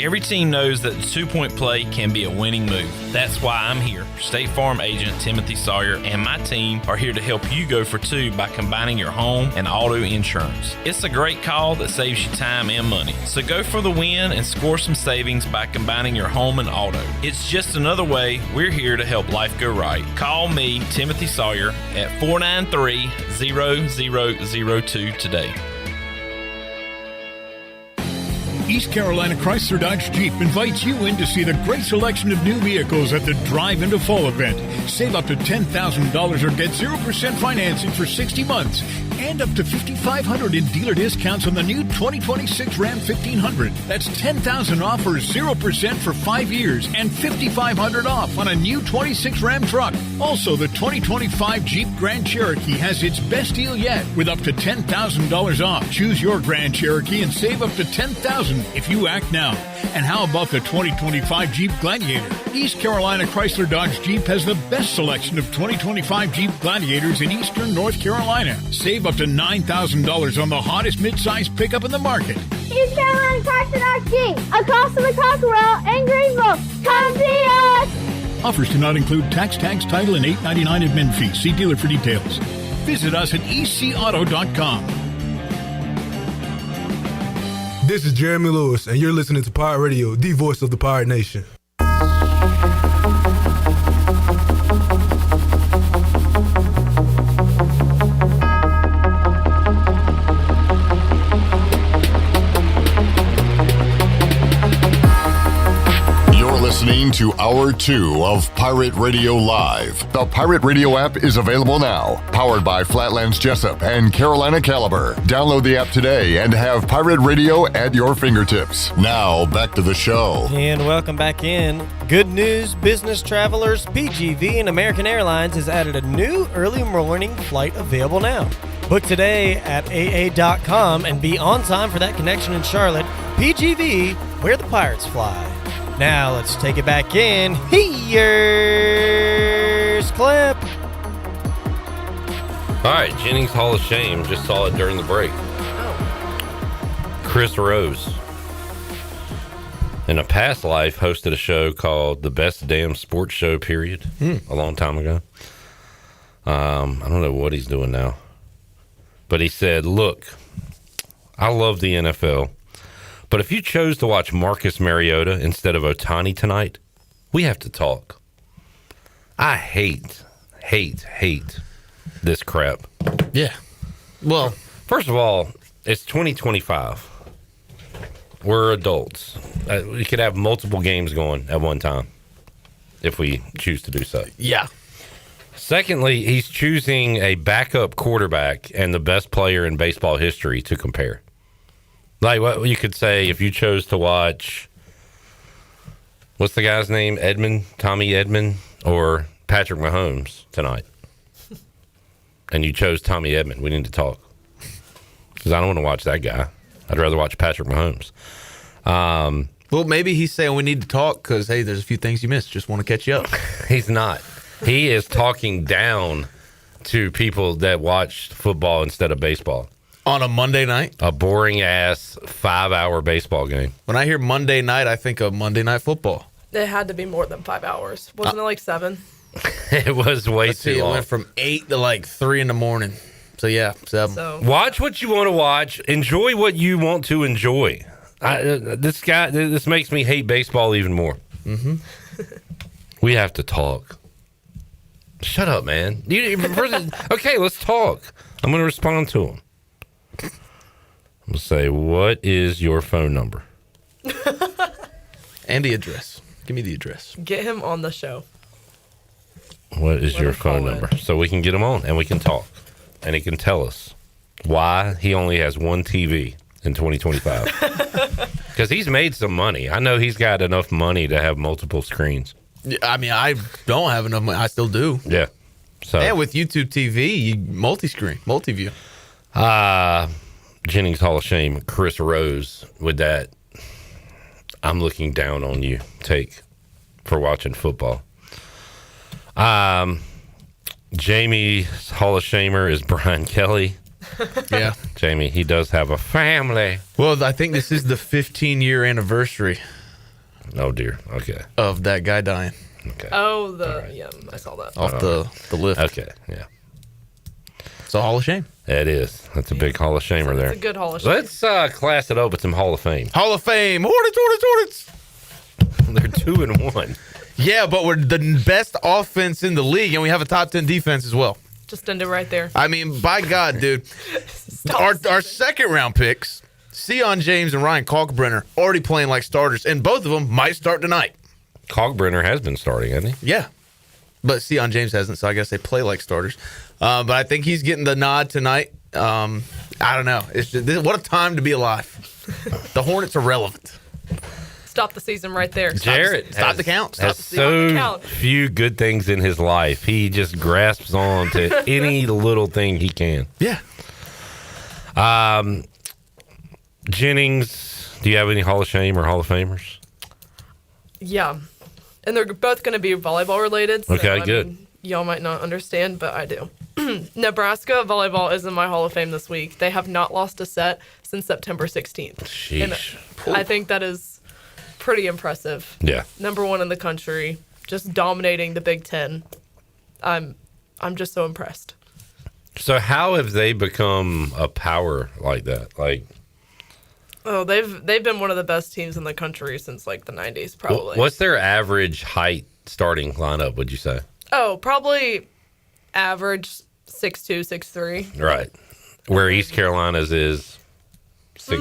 Every team knows that the two-point play can be a winning move. That's why I'm here. State Farm agent Timothy Sawyer and my team are here to help you go for two by combining your home and auto insurance. It's a great call that saves you time and money. So go for the win and score some savings by combining your home and auto. It's just another way we're here to help life go right. Call me, Timothy Sawyer, at 493-0002 today. East Carolina Chrysler Dodge Jeep invites you in to see the great selection of new vehicles at the Drive Into Fall event. Save up to $10,000 or get 0% financing for 60 months and up to $5,500 in dealer discounts on the new 2026 Ram 1500. That's $10,000 off or 0% for 5 years and $5,500 off on a new 26 Ram truck. Also, the 2025 Jeep Grand Cherokee has its best deal yet with up to $10,000 off. Choose your Grand Cherokee and save up to $10,000 if you act now. And how about the 2025 Jeep Gladiator? East Carolina Chrysler Dodge Jeep has the best selection of 2025 Jeep Gladiators in eastern North Carolina. Save up to $9,000 on the hottest midsize pickup in the market. East Carolina Chrysler Dodge Jeep, across from the Cockerel in Greenville. Come see us! Offers do not include tax, tags, title, and $8.99 admin fees. See dealer for details. Visit us at ecauto.com. This is Jeremy Lewis, and you're listening to Pirate Radio, the voice of the Pirate Nation. Listening to Hour 2 of Pirate Radio Live. The Pirate Radio app is available now. Powered by Flatlands Jessup and Carolina Caliber. Download the app today and have Pirate Radio at your fingertips. Now, back to the show. And welcome back in. Good news, business travelers. PGV and American Airlines has added a new early morning flight available now. Book today at aa.com and be on time for that connection in Charlotte. PGV, where the pirates fly. Now let's take it back in. Here's Clip. All right, Jennings Hall of Shame. Just saw it during the break. Chris Rose, in a past life, hosted a show called The Best Damn Sports Show, period, a long time ago. I don't know what he's doing now. But he said, look, I love the NFL. But if you chose to watch Marcus Mariota instead of Ohtani tonight, we have to talk. I hate this crap. Yeah. Well, first of all, it's 2025. We're adults. We could have multiple games going at one time if we choose to do so. Yeah. Secondly, he's choosing a backup quarterback and the best player in baseball history to compare. Like what you could say if you chose to watch, what's the guy's name? Tommy Edmond, or Patrick Mahomes tonight. And you chose Tommy Edmond. We need to talk. Because I don't want to watch that guy. I'd rather watch Patrick Mahomes. Well, maybe he's saying we need to talk because, hey, there's a few things you missed. Just want to catch you up. He's not. He is talking down to people that watch football instead of baseball. On a Monday night? A boring-ass 5-hour baseball game. When I hear Monday night, I think of Monday Night Football. It had to be more than 5 hours. Wasn't it like 7? It was way too long. It went from 8 to like 3 in the morning. So, yeah, 7. So. Watch what you want to watch. Enjoy what you want to enjoy. This makes me hate baseball even more. Mm-hmm. We have to talk. Shut up, man. Okay, let's talk. I'm going to respond to him. I'm going to say, what is your phone number? And the address. Give me the address. Get him on the show. What is your phone number? So we can get him on and we can talk. And he can tell us why he only has one TV in 2025. Because he's made some money. I know he's got enough money to have multiple screens. I mean, I don't have enough money. I still do. Yeah. So. And with YouTube TV, you multi-screen, multi-view. Jennings Hall of Shame, Chris Rose, with that, I'm looking down on you take for watching football. Jamie's Hall of Shamer is Brian Kelly. Yeah. Jamie, he does have a family. Well, I think this is the 15-year anniversary. Oh, dear. Okay. Of that guy dying. Okay. Oh, yeah, I saw that. Off the lift. Okay, yeah. It's a Hall of Shame. It is. That's a big Hall of Shamer there. It's a good Hall of Shame. Let's class it up with some Hall of Fame. Hall of Fame. Hornets. They're 2-1. Yeah, but we're the best offense in the league, and we have a top 10 defense as well. Just end it right there. I mean, by God, dude. our second round picks, Sion James and Ryan Kalkbrenner, already playing like starters, and both of them might start tonight. Kalkbrenner has been starting, hasn't he? Yeah. But Sion James hasn't, so I guess they play like starters. But I think he's getting the nod tonight. I don't know. It's just, what a time to be alive. The Hornets are relevant. Stop the season right there. Jarrett Stop the count. Has so few good things in his life. He just grasps on to any little thing he can. Yeah. Jennings, do you have any Hall of Shame or Hall of Famers? Yeah. And they're both going to be volleyball related. So, Okay, good. I mean, y'all might not understand, but I do. Nebraska volleyball is in my Hall of Fame this week. They have not lost a set since September 16th. Sheesh. And I think that is pretty impressive. Yeah. Number one in the country, just dominating the Big Ten. I'm just so impressed. So how have they become a power like that? Like, oh, they've been one of the best teams in the country since like the 90s, probably. what's their average height starting lineup, would you say? Oh, probably average 6'2", 6'3". Right. Where East Carolina's is 6.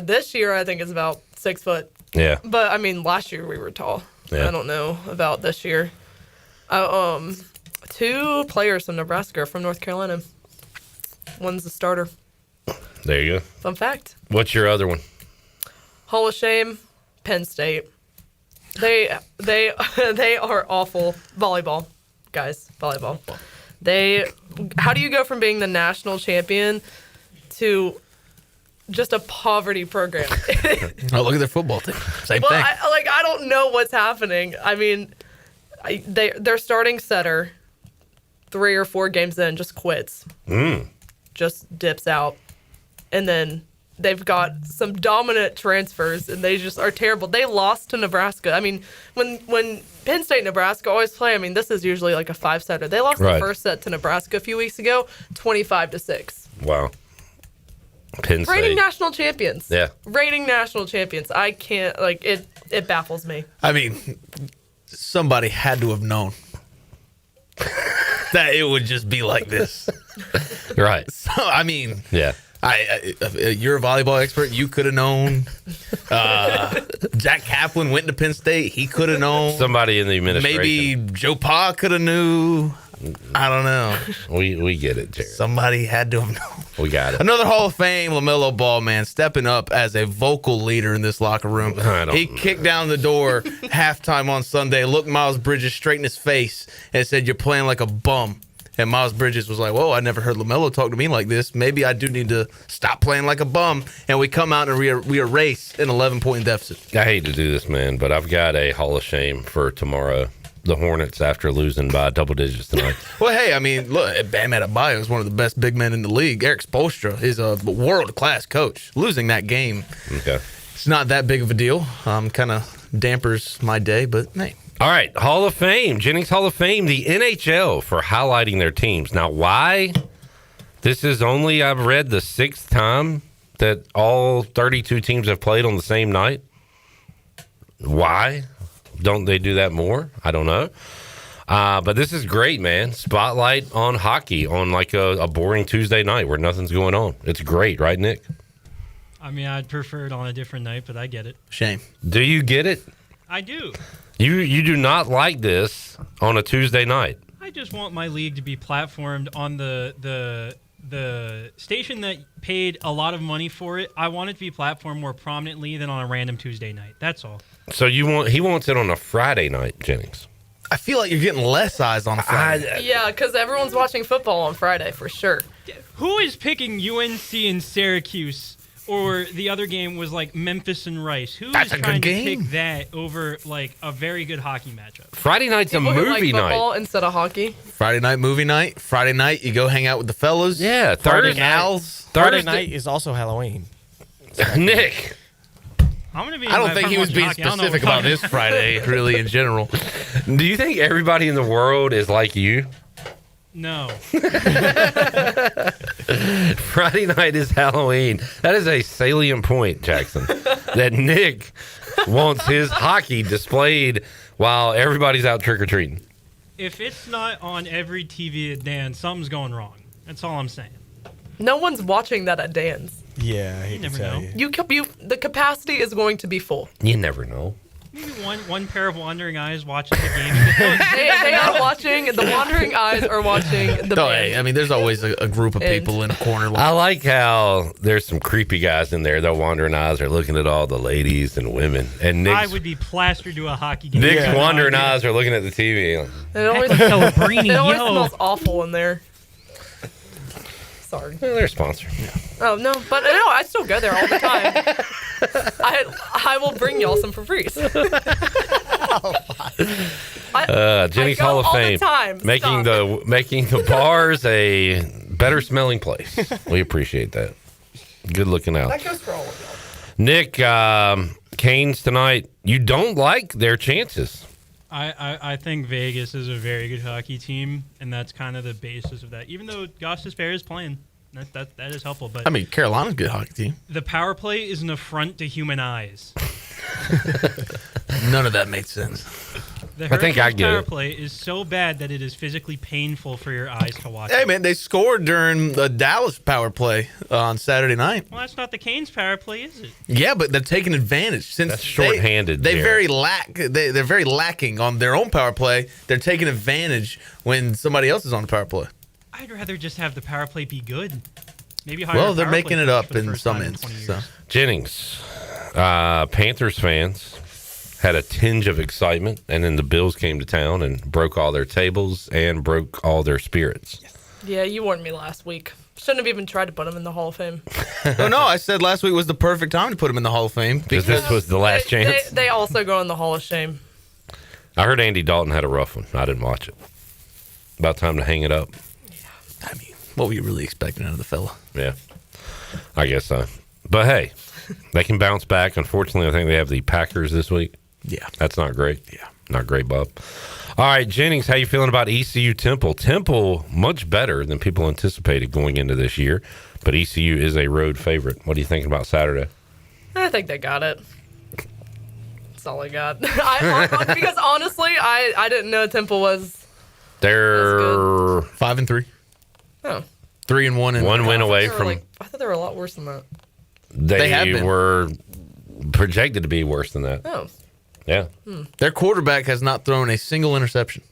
This year I think it's about 6 foot. Yeah. But I mean, last year we were tall. Yeah. I don't know about this year. 2 players from Nebraska are from North Carolina. One's a starter. There you go. Fun fact. What's your other one? Hall of Shame, Penn State. They are awful volleyball, guys. Volleyball. How do you go from being the national champion to just a poverty program? Oh, look at their football team. Same thing. I don't know what's happening. I mean, their starting setter, 3 or 4 games in, just quits. Just dips out. And then they've got some dominant transfers, and they just are terrible. They lost to Nebraska. I mean, when Penn State and Nebraska always play, I mean, this is usually like a 5-setter. They lost the first set to Nebraska a few weeks ago, 25-6. Wow. Penn State. Reigning national champions. Yeah. Reigning national champions. I can't, it baffles me. I mean, somebody had to have known that it would just be like this. Right. So, I mean, yeah. You're a volleyball expert. You could have known. Jack Kaplan went to Penn State. He could have known. Somebody in the administration. Maybe Joe Pa could have knew. I don't know. We get it, Jared. Somebody had to have known. We got it. Another Hall of Fame, LaMelo Ball, man, stepping up as a vocal leader in this locker room. He kicked down the door halftime on Sunday, looked Miles Bridges straight in his face, and said, "You're playing like a bum." And Miles Bridges was like, "Whoa, I never heard LaMelo talk to me like this. Maybe I do need to stop playing like a bum." And we come out and we erase an 11-point deficit. I hate to do this, man, but I've got a Hall of Shame for tomorrow. The Hornets after losing by double digits tonight. Well, hey, I mean, look, Bam Adebayo is one of the best big men in the league. Eric Spoelstra is a world-class coach. Losing that game, okay, it's not that big of a deal. Kind of dampers my day, but hey. All right, Hall of Fame, Jennings Hall of Fame, the NHL for highlighting their teams. Now, why? This is only, I've read, the 6th time that all 32 teams have played on the same night. Why? Don't they do that more? I don't know. But this is great, man. Spotlight on hockey on like a boring Tuesday night where nothing's going on. It's great, right, Nick? I mean, I'd prefer it on a different night, but I get it. Shame. Do you get it? I do. You do not like this on a Tuesday night. I just want my league to be platformed on the station that paid a lot of money for it. I want it to be platformed more prominently than on a random Tuesday night. That's all. So he wants it on a Friday night, Jennings. I feel like you're getting less eyes on a Friday. Yeah, because everyone's watching football on Friday for sure. Who is picking UNC and Syracuse Or the other game was like Memphis and Rice. Who That's is a trying good to game. pick that over like a very good hockey matchup? Friday night's a People who movie like football night. instead of hockey. Friday night movie night. Friday night you go hang out with the fellas. Yeah, Friday Thursday. night. Friday night is also Halloween. Nick. I'm gonna be. I don't think he was being specific about this Friday, really, in general. Do you think everybody in the world is like you? No. Friday night is Halloween. That is a salient point, Jackson. That Nick wants his hockey displayed while everybody's out trick-or-treating. If it's not on every TV at Dan, something's going wrong. That's all I'm saying. No one's watching that at Dan's. Yeah, I hate to tell you. The capacity is going to be full. You never know. Maybe one pair of wandering eyes watching the game. They are watching. The wandering eyes are watching the Oh, band. hey, I mean, there's always a group of people in a corner. I like how there's some creepy guys in there. Their wandering eyes are looking at all the ladies and women. And I Nick's, would be plastered to a hockey game. Nick's wandering eyes are looking at the TV. It always, Heck, Celebrini, it always yo. smells awful in there. Sorry. Well, they're a sponsor. Oh no, but no, I still go there all the time. I will bring y'all some Febreze. Jennings I go Hall of all the Fame, time. making the bars a better smelling place. We appreciate that. Good looking out. That goes for all of y'all. Nick, Canes tonight. You don't like their chances. I think Vegas is a very good hockey team, and that's kind of the basis of that. Even though Goss Despair is playing, that is helpful. But I mean, Carolina's a good hockey team. the power play is an affront to human eyes. None of that made sense. The I think I Hurricanes' get power it. play is so bad that it is physically painful for your eyes to watch. Hey, man, they scored during the Dallas power play on Saturday night. Well, that's not the Canes' power play, is it? Yeah, but they're taking advantage since That's shorthanded, They're Jared. very lacking on their own power play. They're taking advantage when somebody else is on the power play. I'd rather just have the power play be good. Maybe hire Well, a they're power making play it coach up for the in first some time in 20 instances. years. So. Jennings, Panthers fans had a tinge of excitement, and then the Bills came to town and broke all their tables and broke all their spirits. Yeah, you warned me last week. Shouldn't have even tried to put him in the Hall of Fame. No, I said last week was the perfect time to put him in the Hall of Fame Because this was the last chance. They also go in the Hall of Shame. I heard Andy Dalton had a rough one. I didn't watch it. About time to hang it up. What were you really expecting out of the fella? Yeah, I guess so. But hey, they can bounce back. Unfortunately, I think they have the Packers this week. Yeah. That's not great. Yeah. Not great, Bob. All right, Jennings, how you feeling about ECU Temple? Temple, much better than people anticipated going into this year, but ECU is a road favorite. What are you thinking about Saturday? I think they got it. That's all I got. Because honestly, I didn't know Temple was. They're 5-3. Oh. 3-1 and one win away They were from. I thought they were a lot worse than that. They have been. were projected to be worse than that. Oh. Yeah. Their quarterback has not thrown a single interception.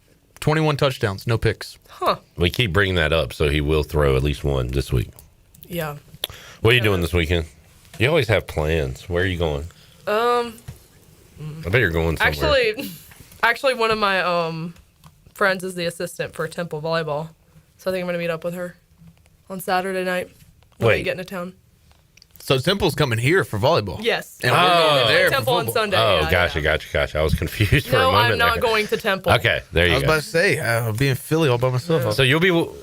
21 touchdowns, no picks. Huh. We keep bringing that up, so he will throw at least one this week. Yeah. What are you doing this weekend? You always have plans. Where are you going? I bet you're going somewhere. Actually, one of my friends is the assistant for Temple volleyball, so I think I'm gonna meet up with her on Saturday night when we Wait. get into town. So Temple's coming here for volleyball. Yes. And we're going there for Temple on football. Sunday. Oh, yeah, gotcha. I was confused for a No, moment. I'm not there. going to Temple. Okay, there you I was go. about to say, I'll be in Philly all by myself. So you'll be well,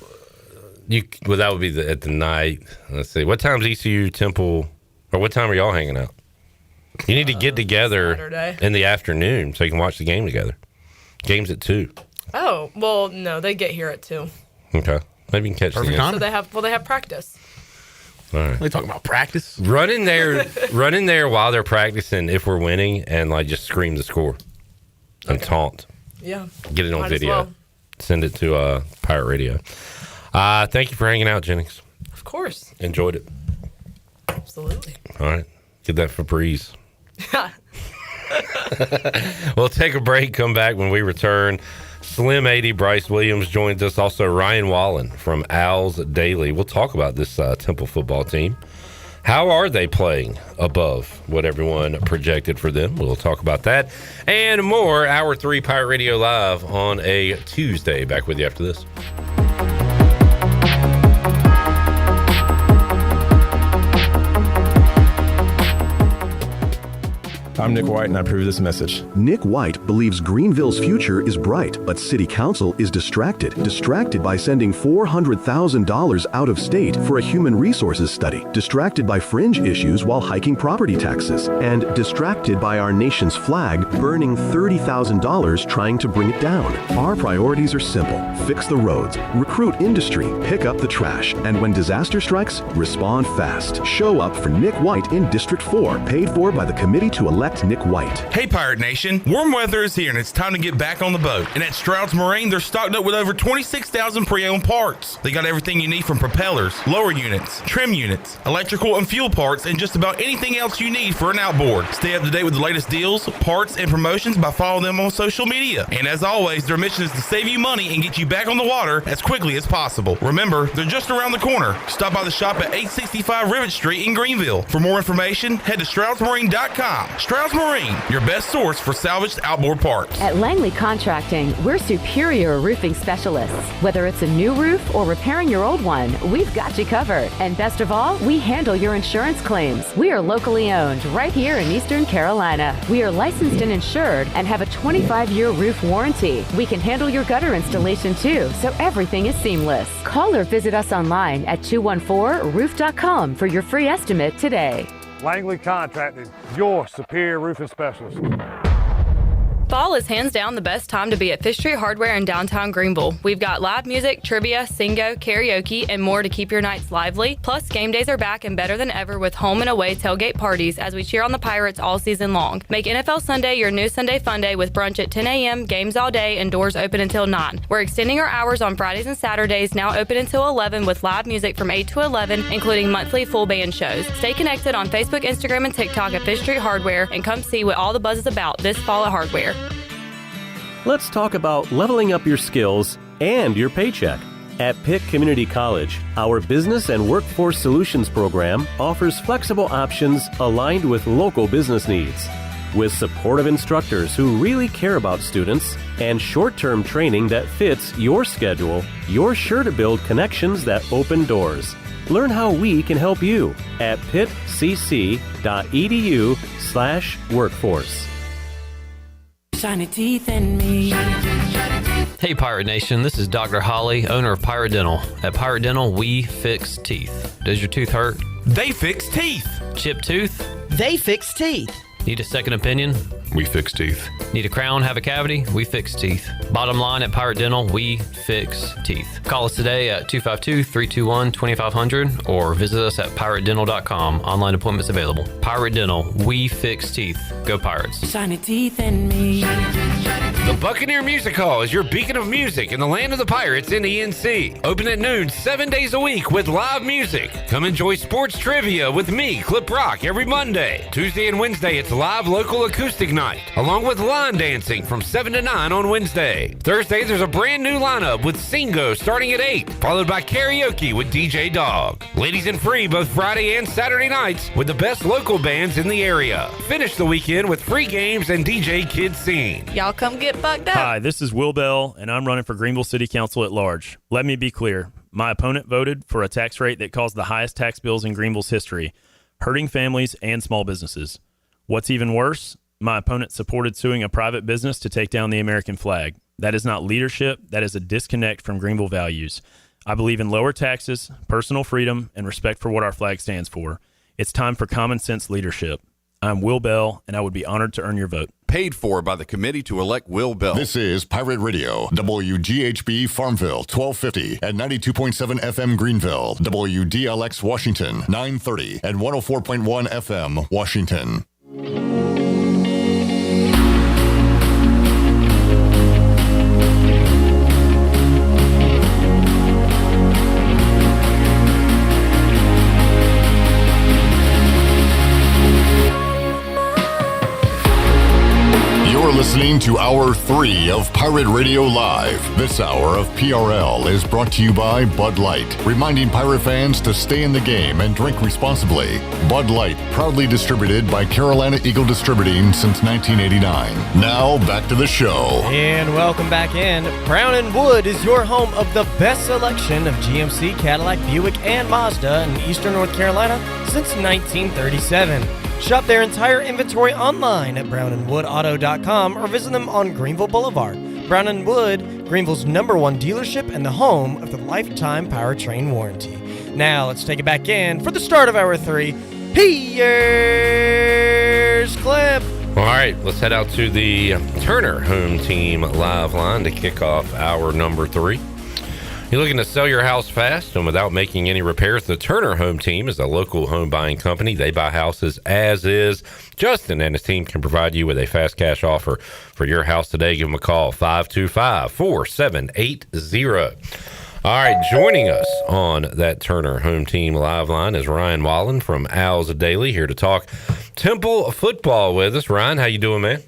that would be at the night. Let's see. What time's ECU Temple, or what time are y'all hanging out? You need to get together Saturday. in the afternoon so you can watch the game together. Game's at 2. Oh well, no, they get here at 2. Okay. Maybe you can catch Perfect the time. So they have practice. All right. We talking about practice? Run in there while they're practicing if we're winning and like just scream the score and taunt. Yeah. Get it on Might as video. well. Send it to Pirate Radio. Thank you for hanging out, Jennings. Of course. Enjoyed it. Absolutely. All right. Get that Febreze. We'll take a break, come back when we return. Slim 80, Bryce Williams joins us. Also, Ryan Wallen from Owls Daily. We'll talk about this Temple football team. How are they playing above what everyone projected for them? We'll talk about that and more. Hour 3 Pirate Radio Live on a Tuesday. Back with you after this. I'm Nick White, and I approve this message. Nick White believes Greenville's future is bright, but City Council is distracted by sending $400,000 out of state for a human resources study, distracted by fringe issues while hiking property taxes, and distracted by our nation's flag burning $30,000 trying to bring it down. Our priorities are simple. Fix the roads, recruit industry, pick up the trash, and when disaster strikes, respond fast. Show up for Nick White in District 4, paid for by the committee to elect Nick White. Hey Pirate Nation, warm weather is here and it's time to get back on the boat. And at Stroud's Marine, they're stocked up with over 26,000 pre-owned parts. They got everything you need from propellers, lower units, trim units, electrical and fuel parts, and just about anything else you need for an outboard. Stay up to date with the latest deals, parts, and promotions by following them on social media. And as always, their mission is to save you money and get you back on the water as quickly as possible. Remember, they're just around the corner. Stop by the shop at 865 Rivet Street in Greenville. For more information, head to StroudsMarine.com. Stroud's Marine, your best source for salvaged outboard parts. At Langley Contracting, we're superior roofing specialists. Whether it's a new roof or repairing your old one, we've got you covered. And best of all, we handle your insurance claims. We are locally owned right here in Eastern Carolina. We are licensed and insured and have a 25-year roof warranty. We can handle your gutter installation too, so everything is seamless. Call or visit us online at 214roof.com for your free estimate today. Langley Contracting, your superior roofing specialist. Fall is hands down the best time to be at Fish Street Hardware in downtown Greenville. We've got live music, trivia, singo, karaoke, and more to keep your nights lively. Plus, game days are back and better than ever with home and away tailgate parties as we cheer on the Pirates all season long. Make NFL Sunday your new Sunday fun day with brunch at 10 a.m., games all day, and doors open until 9. We're extending our hours on Fridays and Saturdays, now open until 11 with live music from 8 to 11, including monthly full band shows. Stay connected on Facebook, Instagram, and TikTok at Fish Street Hardware and come see what all the buzz is about this fall at Hardware. Let's talk about leveling up your skills and your paycheck. At Pitt Community College, our Business and Workforce Solutions program offers flexible options aligned with local business needs. With supportive instructors who really care about students and short-term training that fits your schedule, you're sure to build connections that open doors. Learn how we can help you at pittcc.edu/workforce. Shiny teeth in me. Hey Pirate Nation, this is Dr. Holly, owner of Pirate Dental. At Pirate Dental, we fix teeth. Does your tooth hurt? They fix teeth. Chipped tooth? They fix teeth. Need a second opinion? We fix teeth. Need a crown, have a cavity? We fix teeth. Bottom line at Pirate Dental, we fix teeth. Call us today at 252-321-2500 or visit us at piratedental.com. Online appointments available. Pirate Dental, we fix teeth. Go Pirates. Shiny teeth in me. The Buccaneer Music Hall is your beacon of music in the land of the Pirates in the NC. Open at noon 7 days a week with live music. Come enjoy sports trivia with me, Clip Rock, every Monday. Tuesday and Wednesday, it's live local acoustic night, along with line dancing from 7 to 9 on Wednesday. Thursday, there's a brand new lineup with Singo starting at 8, followed by karaoke with DJ Dog. Ladies and free both Friday and Saturday nights with the best local bands in the area. Finish the weekend with free games and DJ Kids Scene. Y'all come get bugged up. Hi, this is Will Bell, and I'm running for Greenville City Council at large. Let me be clear. My opponent voted for a tax rate that caused the highest tax bills in Greenville's history, hurting families and small businesses. What's even worse, my opponent supported suing a private business to take down the American flag. That is not leadership. That is a disconnect from Greenville values. I believe in lower taxes, personal freedom, and respect for what our flag stands for. It's time for common sense leadership. I'm Will Bell, and I would be honored to earn your vote. Paid for by the committee to elect Will Bell. This is Pirate Radio, WGHB Farmville, 1250 at 92.7 FM Greenville, WDLX Washington, 930 and 104.1 FM Washington. You're listening to Hour 3 of Pirate Radio Live. This hour of PRL is brought to you by Bud Light, reminding pirate fans to stay in the game and drink responsibly. Bud Light, proudly distributed by Carolina Eagle Distributing since 1989. Now, back to the show. And welcome back in. Brown & Wood is your home of the best selection of GMC, Cadillac, Buick, and Mazda in eastern North Carolina since 1937. Shop their entire inventory online at brownandwoodauto.com or visit them on Greenville Boulevard. Brown & Wood, Greenville's #1 dealership and the home of the lifetime powertrain warranty. Now let's take it back in for the start of Hour 3. Here's Clip. All right, let's head out to the Turner Home Team live line to kick off hour number 3. You're looking to sell your house fast and without making any repairs? The Turner Home Team is a local home buying company. They buy houses as is. Justin and his team can provide you with a fast cash offer for your house today. Give them a call, 525-4780. All right, joining us on that Turner Home Team live line is Ryan Wallen from Owls Daily, here to talk Temple football with us. Ryan, how you doing, man?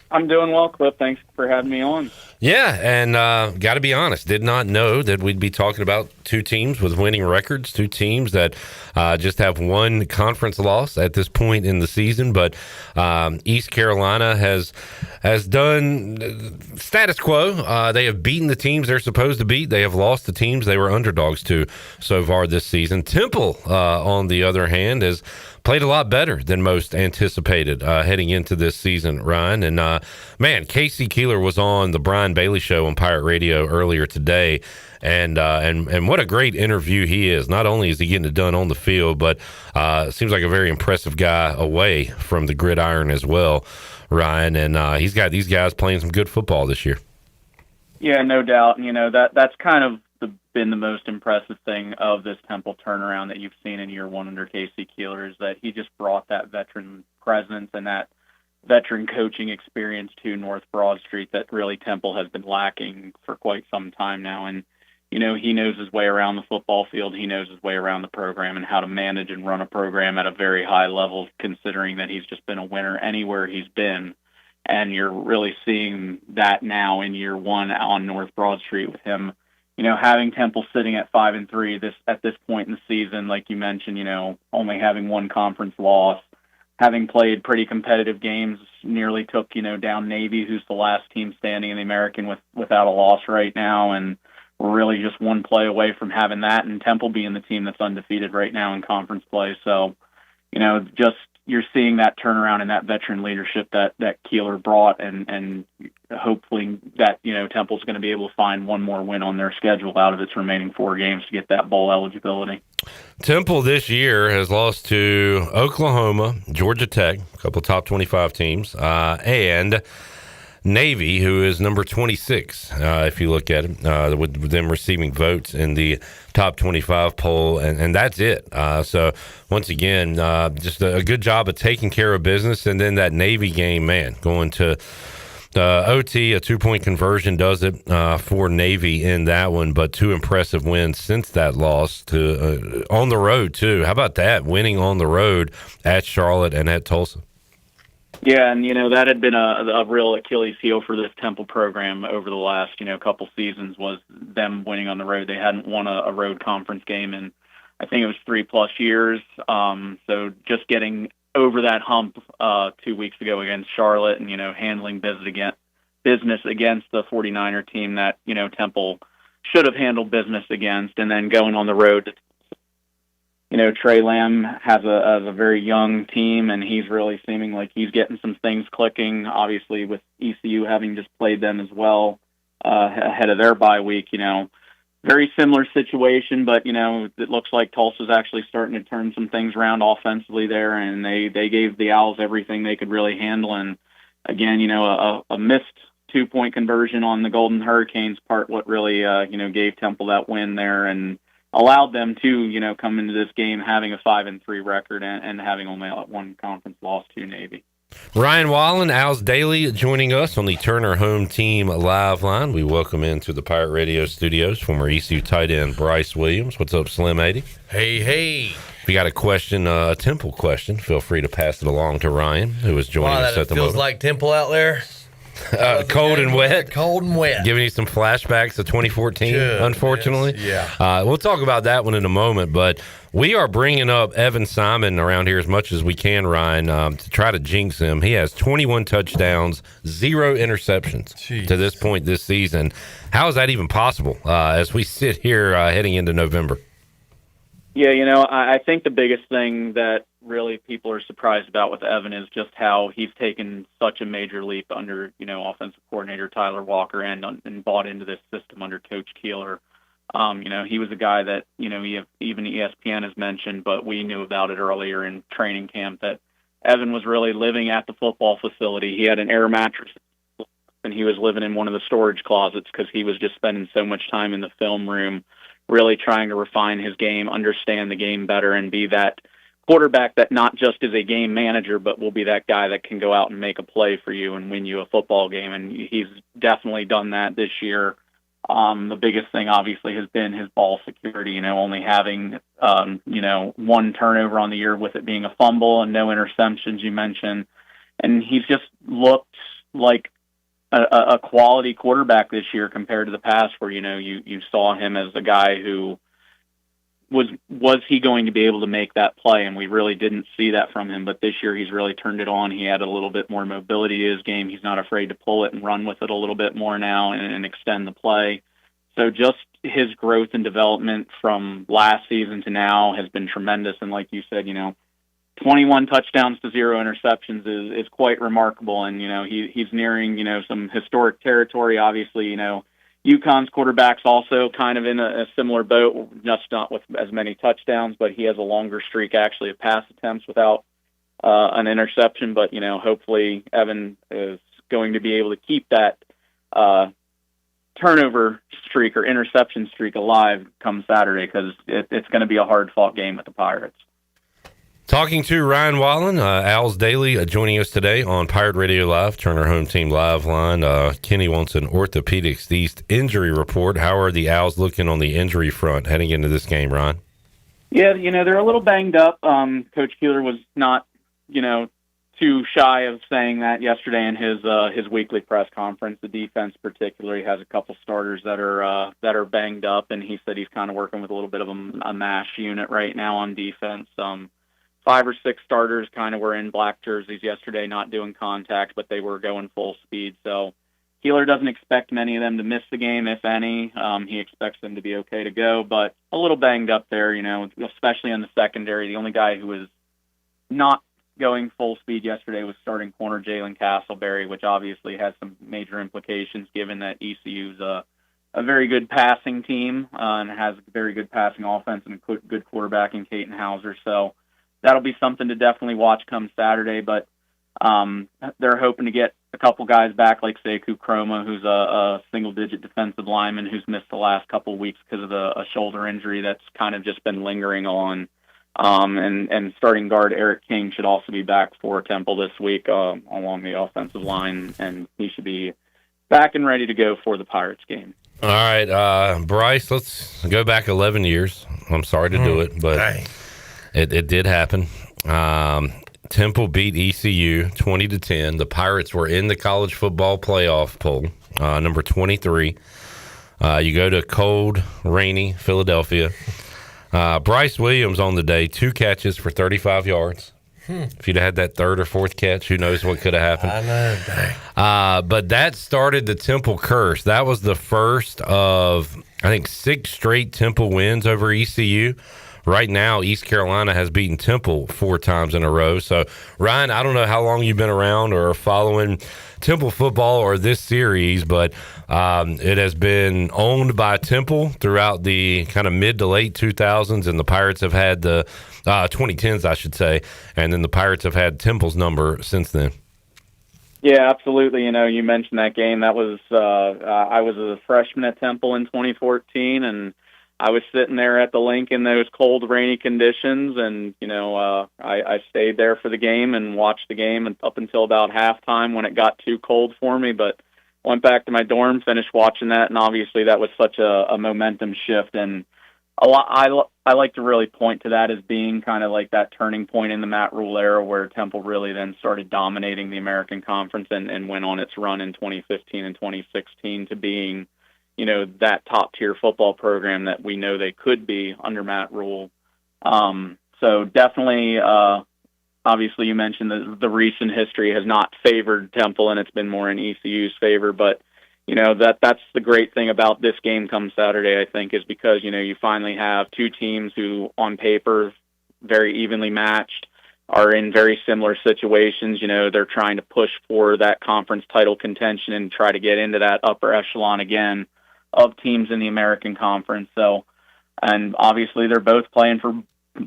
I'm doing well, Cliff. Thanks for having me on. Yeah, and got to be honest, did not know that we'd be talking about two teams with winning records, two teams that just have one conference loss at this point in the season. But East Carolina has done status quo. They have beaten the teams they're supposed to beat. They have lost the teams they were underdogs to so far this season. Temple, on the other hand, has played a lot better than most anticipated heading into this season, Ryan. And, man, Casey Keeler was on the Brian Bailey Show on Pirate Radio earlier today. And what a great interview he is. Not only is he getting it done on the field, but seems like a very impressive guy away from the gridiron as well, Ryan. And he's got these guys playing some good football this year. Yeah, no doubt. You know, that's kind of been the most impressive thing of this Temple turnaround that you've seen in year one under Casey Keeler, is that he just brought that veteran presence and that veteran coaching experience to North Broad Street that really Temple has been lacking for quite some time now. And, you know, he knows his way around the football field. He knows his way around the program and how to manage and run a program at a very high level, considering that he's just been a winner anywhere he's been. And you're really seeing that now in year one on North Broad Street with him. You know, having Temple sitting at 5-3 at this point in the season, like you mentioned, you know, only having one conference loss, having played pretty competitive games, nearly took, you know, down Navy, who's the last team standing in the American without a loss right now, and we're really just one play away from having that, and Temple being the team that's undefeated right now in conference play. So, you know, just you're seeing that turnaround and that veteran leadership that Keeler brought, and hopefully that, you know, Temple's going to be able to find one more win on their schedule out of its remaining 4 games to get that bowl eligibility. Temple this year has lost to Oklahoma, Georgia Tech, a couple top 25 teams, and Navy, who is number 26, if you look at it, with them receiving votes in the top 25 poll, and that's it. So, once again, just a good job of taking care of business. And then that Navy game, man, going to the OT, a 2-point conversion does it for Navy in that one, but 2 impressive wins since that loss to on the road, too. How about that, winning on the road at Charlotte and at Tulsa? Yeah, and, you know, that had been a real Achilles heel for this Temple program over the last, you know, couple seasons, was them winning on the road. They hadn't won a road conference game in, I think it was 3+ years. So just getting over that hump 2 weeks ago against Charlotte and, you know, handling business against the 49er team that, you know, Temple should have handled business against, and then going on the road to, you know, Trey Lamb has a very young team, and he's really seeming like he's getting some things clicking, obviously with ECU having just played them as well ahead of their bye week. You know, very similar situation, but, you know, it looks like Tulsa's actually starting to turn some things around offensively there, and they gave the Owls everything they could really handle. And, again, you know, a missed 2-point conversion on the Golden Hurricanes part, what really, you know, gave Temple that win there and allowed them to, you know, come into this game having a 5-3 record and having only one conference loss to Navy. Ryan Wallen, Owls Daily, joining us on the Turner Home Team live line. We welcome into the Pirate Radio studios former ECU tight end Bryce Williams. What's up, Slim 80? Hey. If you got a question, a Temple question, feel free to pass it along to Ryan, who is joining us at the moment. Feels like Temple out there. Cold and wet. Cold and wet. Giving you some flashbacks to 2014, unfortunately. Yes. Yeah. We'll talk about that one in a moment, but we are bringing up Evan Simon around here as much as we can, Ryan, to try to jinx him. He has 21 touchdowns, 0 interceptions to this point this season. How is that even possible as we sit here heading into November? Yeah, you know, I think the biggest thing that really people are surprised about with Evan is just how he's taken such a major leap under, offensive coordinator Tyler Walker and bought into this system under Coach Keeler. He was a guy that, even ESPN has mentioned, but we knew about it earlier in training camp that Evan was really living at the football facility. He had an air mattress and he was living in one of the storage closets because he was just spending so much time in the film room, really trying to refine his game, understand the game better, and be that quarterback that not just is a game manager, but will be that guy that can go out and make a play for you and win you a football game. And he's definitely done that this year. The biggest thing obviously has been his ball security, only having, one turnover on the year with it being a fumble and no interceptions you mentioned. And he's just looked like a quality quarterback this year compared to the past where, you saw him as a guy who was he going to be able to make that play? And we really didn't see that from him. But this year he's really turned it on. He had a little bit more mobility to his game. He's not afraid to pull it and run with it a little bit more now and extend the play. So just his growth and development from last season to now has been tremendous. And like you said, 21 touchdowns to 0 interceptions is quite remarkable. And, he's nearing, some historic territory. Obviously, UConn's quarterback's also kind of in a similar boat, just not with as many touchdowns, but he has a longer streak actually of pass attempts without an interception. But, hopefully Evan is going to be able to keep that turnover streak or interception streak alive come Saturday because it's going to be a hard-fought game with the Pirates. Talking to Ryan Wallen, Owls Daily, joining us today on Pirate Radio Live, Turner Home Team Live line. Kenny wants an Orthopedics East injury report. How are the Owls looking on the injury front heading into this game, Ryan? Yeah, they're a little banged up. Coach Keeler was not, too shy of saying that yesterday in his weekly press conference. The defense particularly has a couple starters that are banged up, and he said he's kind of working with a little bit of a mash unit right now on defense. 5 or 6 starters kind of were in black jerseys yesterday, not doing contact, but they were going full speed. So Keeler doesn't expect many of them to miss the game, if any. He expects them to be okay to go, but a little banged up there, especially in the secondary. The only guy who was not going full speed yesterday was starting corner Jalen Castleberry, which obviously has some major implications given that ECU's a very good passing team and has a very good passing offense and a good quarterback in Caton Hauser. So that'll be something to definitely watch come Saturday, but they're hoping to get a couple guys back like Sekou Chroma, who's a single-digit defensive lineman who's missed the last couple of weeks because of a shoulder injury that's kind of just been lingering on. And starting guard Eric King should also be back for Temple this week along the offensive line, and he should be back and ready to go for the Pirates game. All right, Bryce, let's go back 11 years. I'm sorry to do it, but it did happen. Temple beat ECU 20-10. The Pirates were in the college football playoff poll, number 23. You go to cold, rainy Philadelphia. Bryce Williams on the day, 2 catches for 35 yards. If you'd had that third or fourth catch, who knows what could have happened. I know, dang. But that started the Temple curse. That was the first of, I think, 6 straight Temple wins over ECU. Right now, East Carolina has beaten Temple 4 times in a row. So, Ryan, I don't know how long you've been around or following Temple football or this series, but it has been owned by Temple throughout the kind of mid to late 2000s, and the Pirates have had the 2010s, I should say, and then the Pirates have had Temple's number since then. Yeah, absolutely. You mentioned that game. That was I was a freshman at Temple in 2014, and I was sitting there at the link in those cold, rainy conditions, and, I stayed there for the game and watched the game up until about halftime when it got too cold for me, but went back to my dorm, finished watching that, and obviously that was such a momentum shift, and I like to really point to that as being kind of like that turning point in the Matt Rule era where Temple really then started dominating the American Conference and went on its run in 2015 and 2016 to being that top-tier football program that we know they could be under Matt Rule. So definitely, obviously you mentioned the recent history has not favored Temple, and it's been more in ECU's favor. But, that's the great thing about this game come Saturday, I think, is because, you finally have 2 teams who, on paper, very evenly matched, are in very similar situations. You know, they're trying to push for that conference title contention and try to get into that upper echelon again of teams in the American Conference. So, and obviously they're both playing for,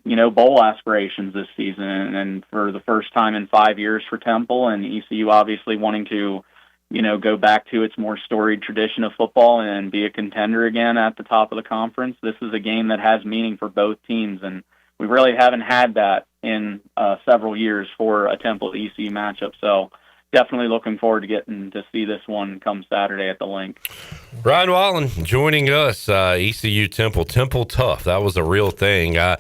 you know, bowl aspirations this season, and for the first time in 5 years for Temple, and ECU obviously wanting to, you know, go back to its more storied tradition of football and be a contender again at the top of the conference. This is a game that has meaning for both teams, and we really haven't had that in several years for a Temple ECU matchup. So definitely looking forward to getting to see this one come Saturday at the Link. Ryan Wallen joining us, ECU Temple. Temple tough. That was a real thing. I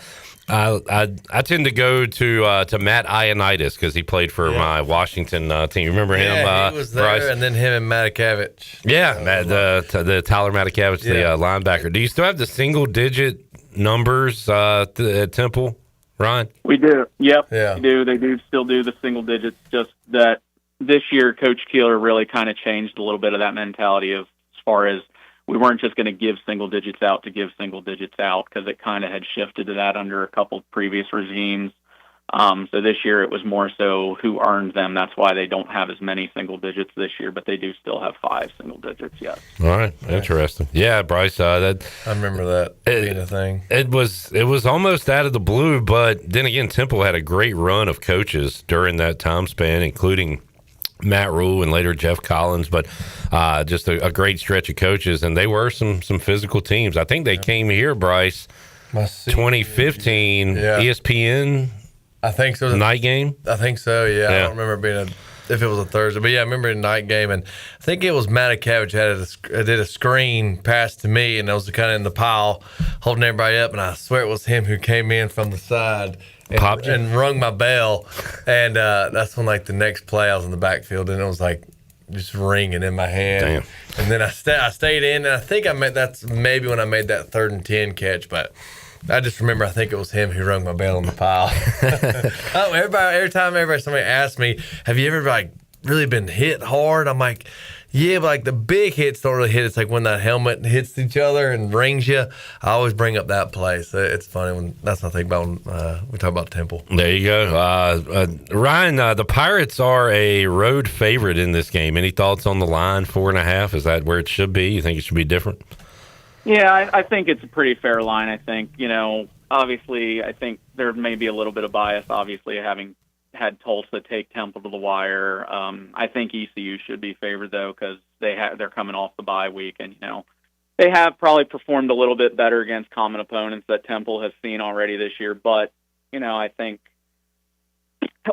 tend to go to Matt Ioannidis because he played for my Washington team. Remember him? He was there, Bryce? and then him and Matakevich. Yeah, the Tyler Matakevich, the linebacker. Do you still have the single-digit numbers at Temple, Ryan? We do. Yep. Yeah. We do. They do still do the single digits. Just that this year, Coach Keeler really kind of changed a little bit of that mentality of as far as we weren't just going to give single digits out to give single digits out, because it kind of had shifted to that under a couple of previous regimes. So this year it was more so who earned them. That's why they don't have as many single digits this year, but they do still have 5 single digits, yes. All right, interesting. Yeah, Bryce, I remember that being a thing. It was almost out of the blue, but then again, Temple had a great run of coaches during that time span, including Matt Rule and later Jeff Collins, but just a great stretch of coaches, and they were some physical teams. I think they came here, Bryce, 2015, ESPN. I think so. Night game? I think so, yeah. I don't remember being if it was a Thursday. But, yeah, I remember a night game. And I think it was Matakevich did a screen pass to me, and I was kind of in the pile holding everybody up. And I swear it was him who came in from the side and rung my bell. And that's when, like, the next play I was in the backfield, and it was, like, just ringing in my head. Damn. And then I stayed in, and I think that's maybe when I made that 3rd and 10 catch. But I just remember, I think it was him who rung my bell in the pile. Every time somebody asks me, have you ever like really been hit hard? I'm like, yeah, but like the big hits don't really hit. It's like when that helmet hits each other and rings you. I always bring up that play. So it's funny when that's what I think about when we talk about Temple. There you go. Ryan, the Pirates are a road favorite in this game. Any thoughts on the line, 4.5? Is that where it should be? You think it should be different? Yeah, I think it's a pretty fair line. I think, you know, obviously, I think there may be a little bit of bias, obviously, having had Tulsa take Temple to the wire. I think ECU should be favored, though, because they're coming off the bye week, and, you know, they have probably performed a little bit better against common opponents that Temple has seen already this year. But, you know, I think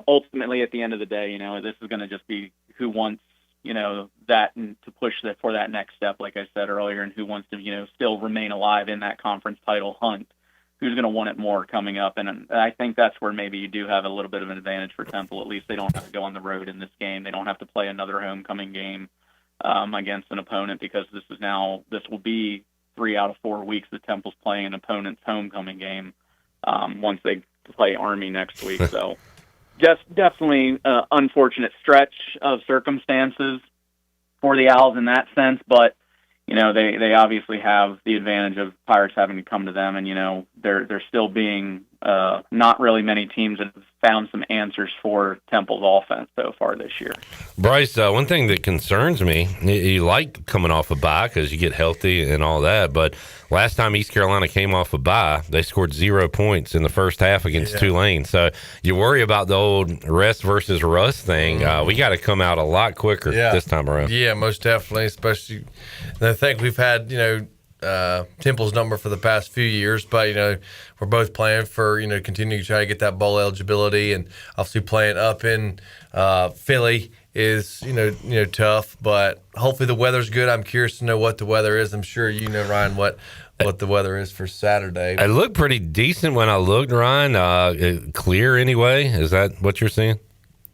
ultimately at the end of the day, you know, this is going to just be who wants, you know, that and to push that for that next step, like I said earlier, and who wants to, you know, still remain alive in that conference title hunt, who's going to want it more coming up. And I think that's where maybe you do have a little bit of an advantage for Temple. At least they don't have to go on the road in this game. They don't have to play another homecoming game against an opponent, because this will be 3 out of 4 weeks that Temple's playing an opponent's homecoming game once they play Army next week. So just definitely unfortunate stretch of circumstances for the Owls in that sense, but you know, they obviously have the advantage of Pirates having to come to them, and you know, they're still being not really many teams that have found some answers for Temple's offense so far this year. Bryce, one thing that concerns me, you like coming off a bye because you get healthy and all that, but last time East Carolina came off a bye, they scored 0 points in the first half against Tulane. So you worry about the old rest versus rust thing. We got to come out a lot quicker this time around. Yeah, most definitely, especially I think we've had, you know, Temple's number for the past few years, but you know, we're both playing for, you know, continuing to try to get that bowl eligibility, and obviously playing up in Philly is you know tough, but hopefully the weather's good. I'm curious to know what the weather is. I'm sure you know, Ryan, what the weather is for Saturday. It looked pretty decent when I looked, Ryan. Clear anyway. Is that what you're seeing?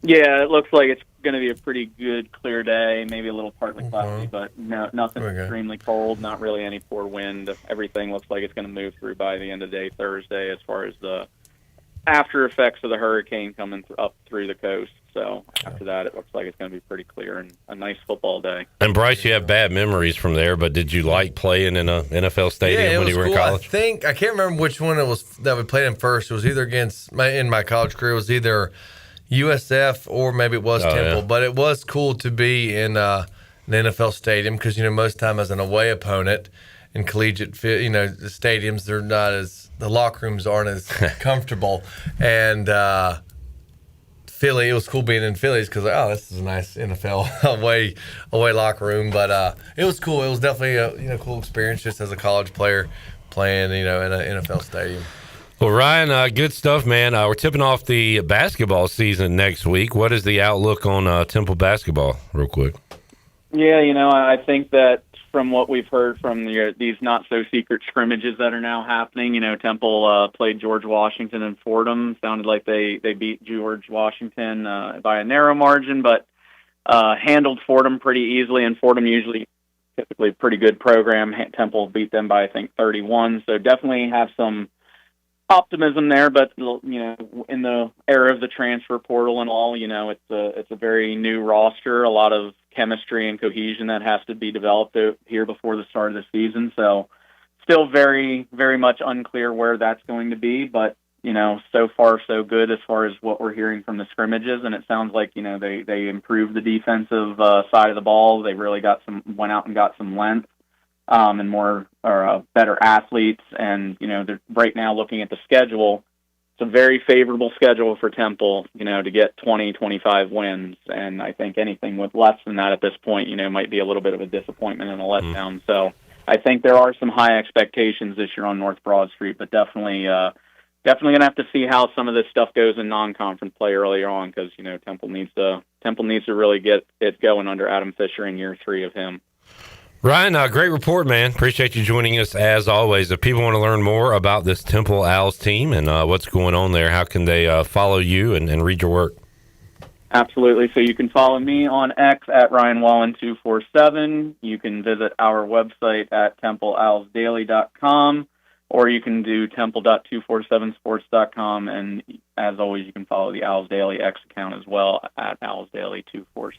Yeah, it looks like it's going to be a pretty good, clear day. Maybe a little partly cloudy, but nothing extremely cold. Not really any poor wind. Everything looks like it's going to move through by the end of the day Thursday, as far as the after effects of the hurricane coming up through the coast. So after that, it looks like it's going to be pretty clear and a nice football day. And Bryce, you have bad memories from there, but did you like playing in a NFL stadium when you were in college? I can't remember which one it was that we played in first. It was either in my college career, it was either USF or maybe it was Temple. But it was cool to be in an NFL stadium because, most of the time as an away opponent in collegiate, the stadiums, they're not as, the locker rooms aren't as comfortable. And Philly, it was cool being in Phillies because, this is a nice NFL away locker room. But it was cool. It was definitely a cool experience just as a college player playing, in an NFL stadium. Well, Ryan, good stuff, man. We're tipping off the basketball season next week. What is the outlook on Temple basketball, real quick? Yeah, I think that from what we've heard from these not-so-secret scrimmages that are now happening, Temple played George Washington and Fordham. Sounded like they beat George Washington by a narrow margin, but handled Fordham pretty easily, and Fordham typically a pretty good program. Temple beat them by, I think, 31, so definitely have some optimism there, but in the era of the transfer portal and all, it's a very new roster, a lot of chemistry and cohesion that has to be developed here before the start of the season. So still very, very much unclear where that's going to be, but so far so good as far as what we're hearing from the scrimmages, and it sounds like they improved the defensive side of the ball. They really went out and got some length. And more or better athletes, and they're right now looking at the schedule. It's a very favorable schedule for Temple, to get 20, 25 wins, and I think anything with less than that at this point, might be a little bit of a disappointment and a letdown. So I think there are some high expectations this year on North Broad Street, but definitely going to have to see how some of this stuff goes in non-conference play earlier on, because Temple needs to really get it going under Adam Fisher in year 3 of him. Ryan, great report, man. Appreciate you joining us as always. If people want to learn more about this Temple Owls team and what's going on there, how can they follow you and read your work? Absolutely. So you can follow me on X at RyanWallen247. You can visit our website at TempleOwlsDaily.com, or you can do temple.247sports.com. And as always, you can follow the Owls Daily X account as well at OwlsDaily247.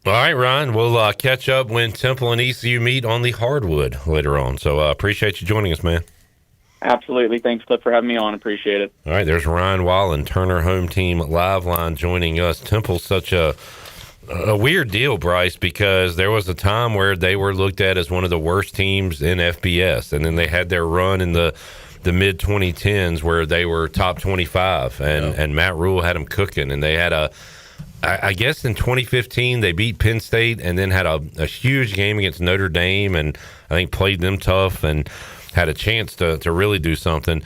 All right, Ryan, we'll catch up when Temple and ECU meet on the hardwood later on. So appreciate you joining us, man. Absolutely. Thanks, Cliff, for having me on. Appreciate it. All right, there's Ryan Wallen, Turner Home Team Live Line, joining us. Temple's such a weird deal, Bryce, because there was a time where they were looked at as one of the worst teams in FBS, and then they had their run in the mid-2010s where they were top 25, and Matt Rule had them cooking, and they had I guess in 2015 they beat Penn State and then had a huge game against Notre Dame, and I think played them tough and had a chance to really do something.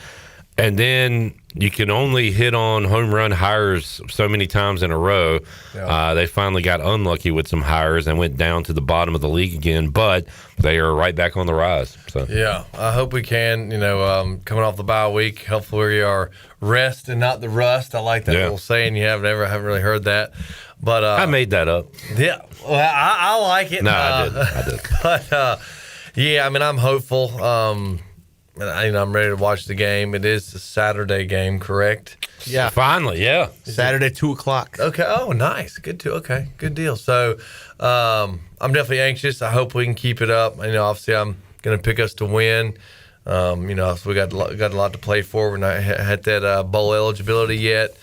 And then you can only hit on home run hires so many times in a row. Yeah. They finally got unlucky with some hires and went down to the bottom of the league again, but they are right back on the rise. So yeah, I hope we can, coming off the bye week, hopefully we are rest and not the rust. I like that little saying you haven't really heard that. But I made that up. Yeah, well, I like it. No, I didn't. But yeah, I'm hopeful. I'm ready to watch the game. It is a Saturday game, correct? Yeah. Finally, yeah. Saturday, 2:00. Okay. Oh, nice. Good deal. So I'm definitely anxious. I hope we can keep it up. Obviously, I'm going to pick us to win. So we got a lot to play for. We're not had that bowl eligibility yet.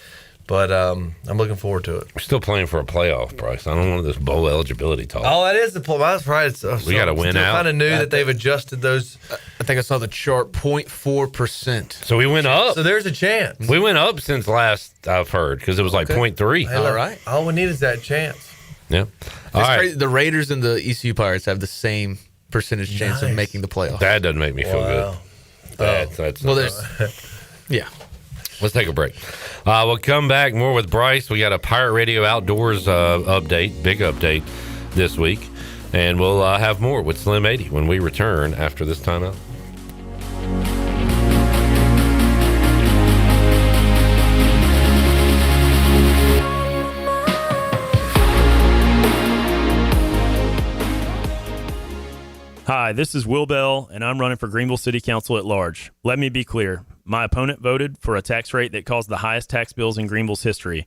But I'm looking forward to it. We're still playing for a playoff, Bryce. I don't want this bowl eligibility talk. Oh, that is the point. That's right. We got to win out. I kind of knew that they've adjusted those. I think I saw the chart, 0.4%. So we went up. So there's a chance. We went up since last I've heard, because it was like 0.3. Hey, all right. All we need is that chance. Yeah. All right. Crazy. The Raiders and the ECU Pirates have the same percentage chance of making the playoffs. That doesn't make me feel good. That's well, there's yeah. Let's take a break. We'll come back more with Bryce. We got a Pirate Radio Outdoors update, big update this week. And we'll have more with Slim 80 when we return after this timeout. Hi, this is Will Bell, and I'm running for Greenville City Council at large. Let me be clear. My opponent voted for a tax rate that caused the highest tax bills in Greenville's history,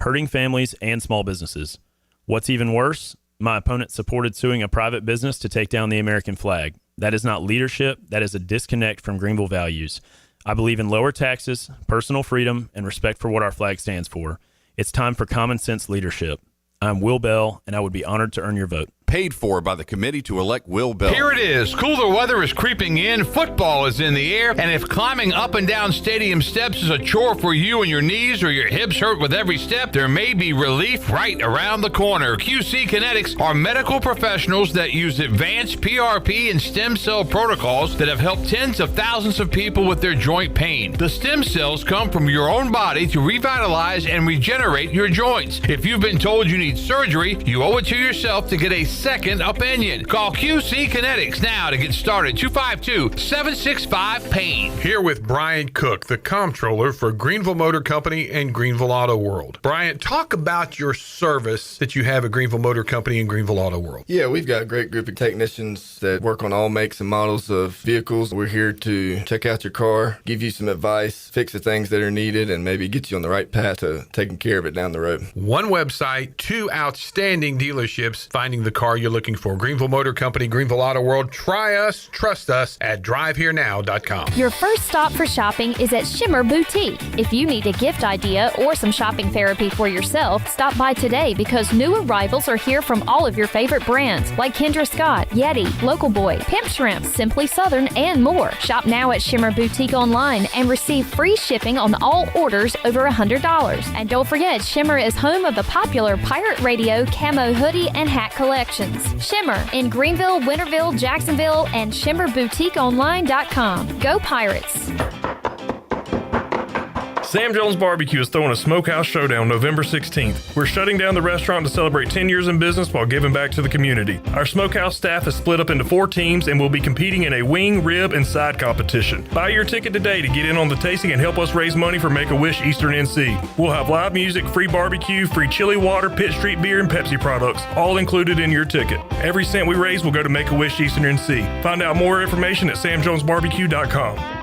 hurting families and small businesses. What's even worse, my opponent supported suing a private business to take down the American flag. That is not leadership. That is a disconnect from Greenville values. I believe in lower taxes, personal freedom, and respect for what our flag stands for. It's time for common sense leadership. I'm Will Bell, and I would be honored to earn your vote. Paid for by the committee to elect Will Bell. Here it is. Cooler weather is creeping in. Football is in the air. And if climbing up and down stadium steps is a chore for you and your knees or your hips hurt with every step, there may be relief right around the corner. QC Kinetics are medical professionals that use advanced PRP and stem cell protocols that have helped tens of thousands of people with their joint pain. The stem cells come from your own body to revitalize and regenerate your joints. If you've been told you need surgery, you owe it to yourself to get a second opinion. Call QC Kinetics now to get started. 252-765-PAIN. Here with Bryant Cook, the comptroller for Greenville Motor Company and Greenville Auto World. Bryant, talk about your service that you have at Greenville Motor Company and Greenville Auto World. Yeah, we've got a great group of technicians that work on all makes and models of vehicles. We're here to check out your car, give you some advice, fix the things that are needed, and maybe get you on the right path to taking care of it down the road. One website, 2 outstanding dealerships, finding the car you're looking for. Greenville Motor Company, Greenville Auto World. Try us, trust us at driveherenow.com. Your first stop for shopping is at Shimmer Boutique. If you need a gift idea or some shopping therapy for yourself, stop by today because new arrivals are here from all of your favorite brands like Kendra Scott, Yeti, Local Boy, Pimp Shrimp, Simply Southern, and more. Shop now at Shimmer Boutique online and receive free shipping on all orders over $100. And don't forget, Shimmer is home of the popular Pirate Radio camo hoodie and hat collections. Shimmer in Greenville, Winterville, Jacksonville, and ShimmerBoutiqueOnline.com. Go Pirates! Sam Jones Barbecue is throwing a Smokehouse Showdown November 16th. We're shutting down the restaurant to celebrate 10 years in business while giving back to the community. Our Smokehouse staff is split up into 4 teams and will be competing in a wing, rib, and side competition. Buy your ticket today to get in on the tasting and help us raise money for Make-A-Wish Eastern NC. We'll have live music, free barbecue, free chili water, Pitt Street beer, and Pepsi products, all included in your ticket. Every cent we raise will go to Make-A-Wish Eastern NC. Find out more information at samjonesbarbecue.com.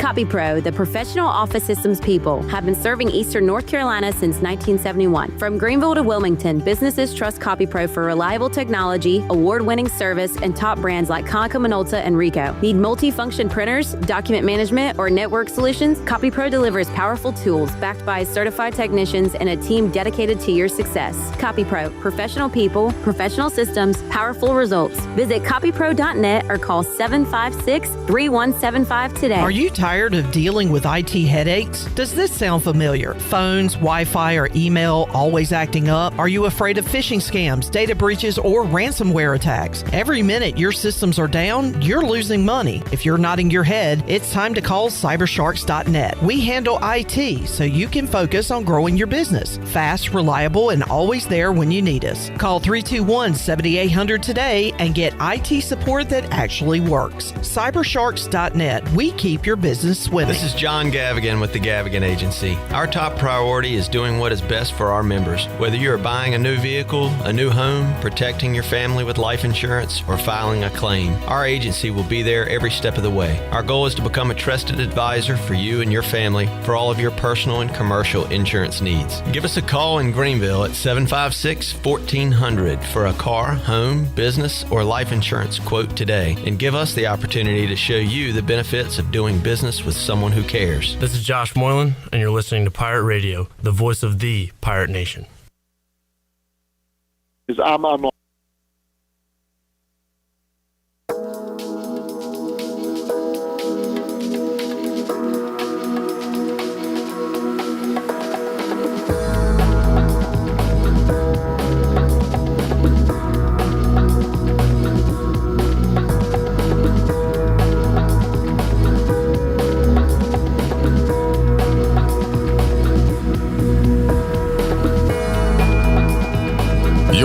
CopyPro, the professional office systems people, have been serving Eastern North Carolina since 1971. From Greenville to Wilmington, businesses trust CopyPro for reliable technology, award-winning service, and top brands like Konica Minolta and Ricoh. Need multi-function printers, document management, or network solutions? CopyPro delivers powerful tools backed by certified technicians and a team dedicated to your success. CopyPro, professional people, professional systems, powerful results. Visit copypro.net or call 756-3175 today. Are you tired of dealing with IT headaches? Does this sound familiar? Phones, Wi-Fi, or email always acting up? Are you afraid of phishing scams, data breaches, or ransomware attacks? Every minute your systems are down, you're losing money. If you're nodding your head, it's time to call cybersharks.net. We handle IT so you can focus on growing your business. Fast, reliable, and always there when you need us. Call 321-7800 today and get IT support that actually works. Cybersharks.net. We keep your business swimming. This is John Gavigan with the Gavigan Agency. Our top priority is doing what is best for our members. Whether you are buying a new vehicle, a new home, protecting your family with life insurance, or filing a claim, our agency will be there every step of the way. Our goal is to become a trusted advisor for you and your family for all of your personal and commercial insurance needs. Give us a call in Greenville at 756-1400 for a car, home, business, or life insurance quote today, and give us the opportunity to show you the benefits of doing business with someone who cares. This is Josh Moylan, and you're listening to Pirate Radio, the voice of the Pirate Nation. I'm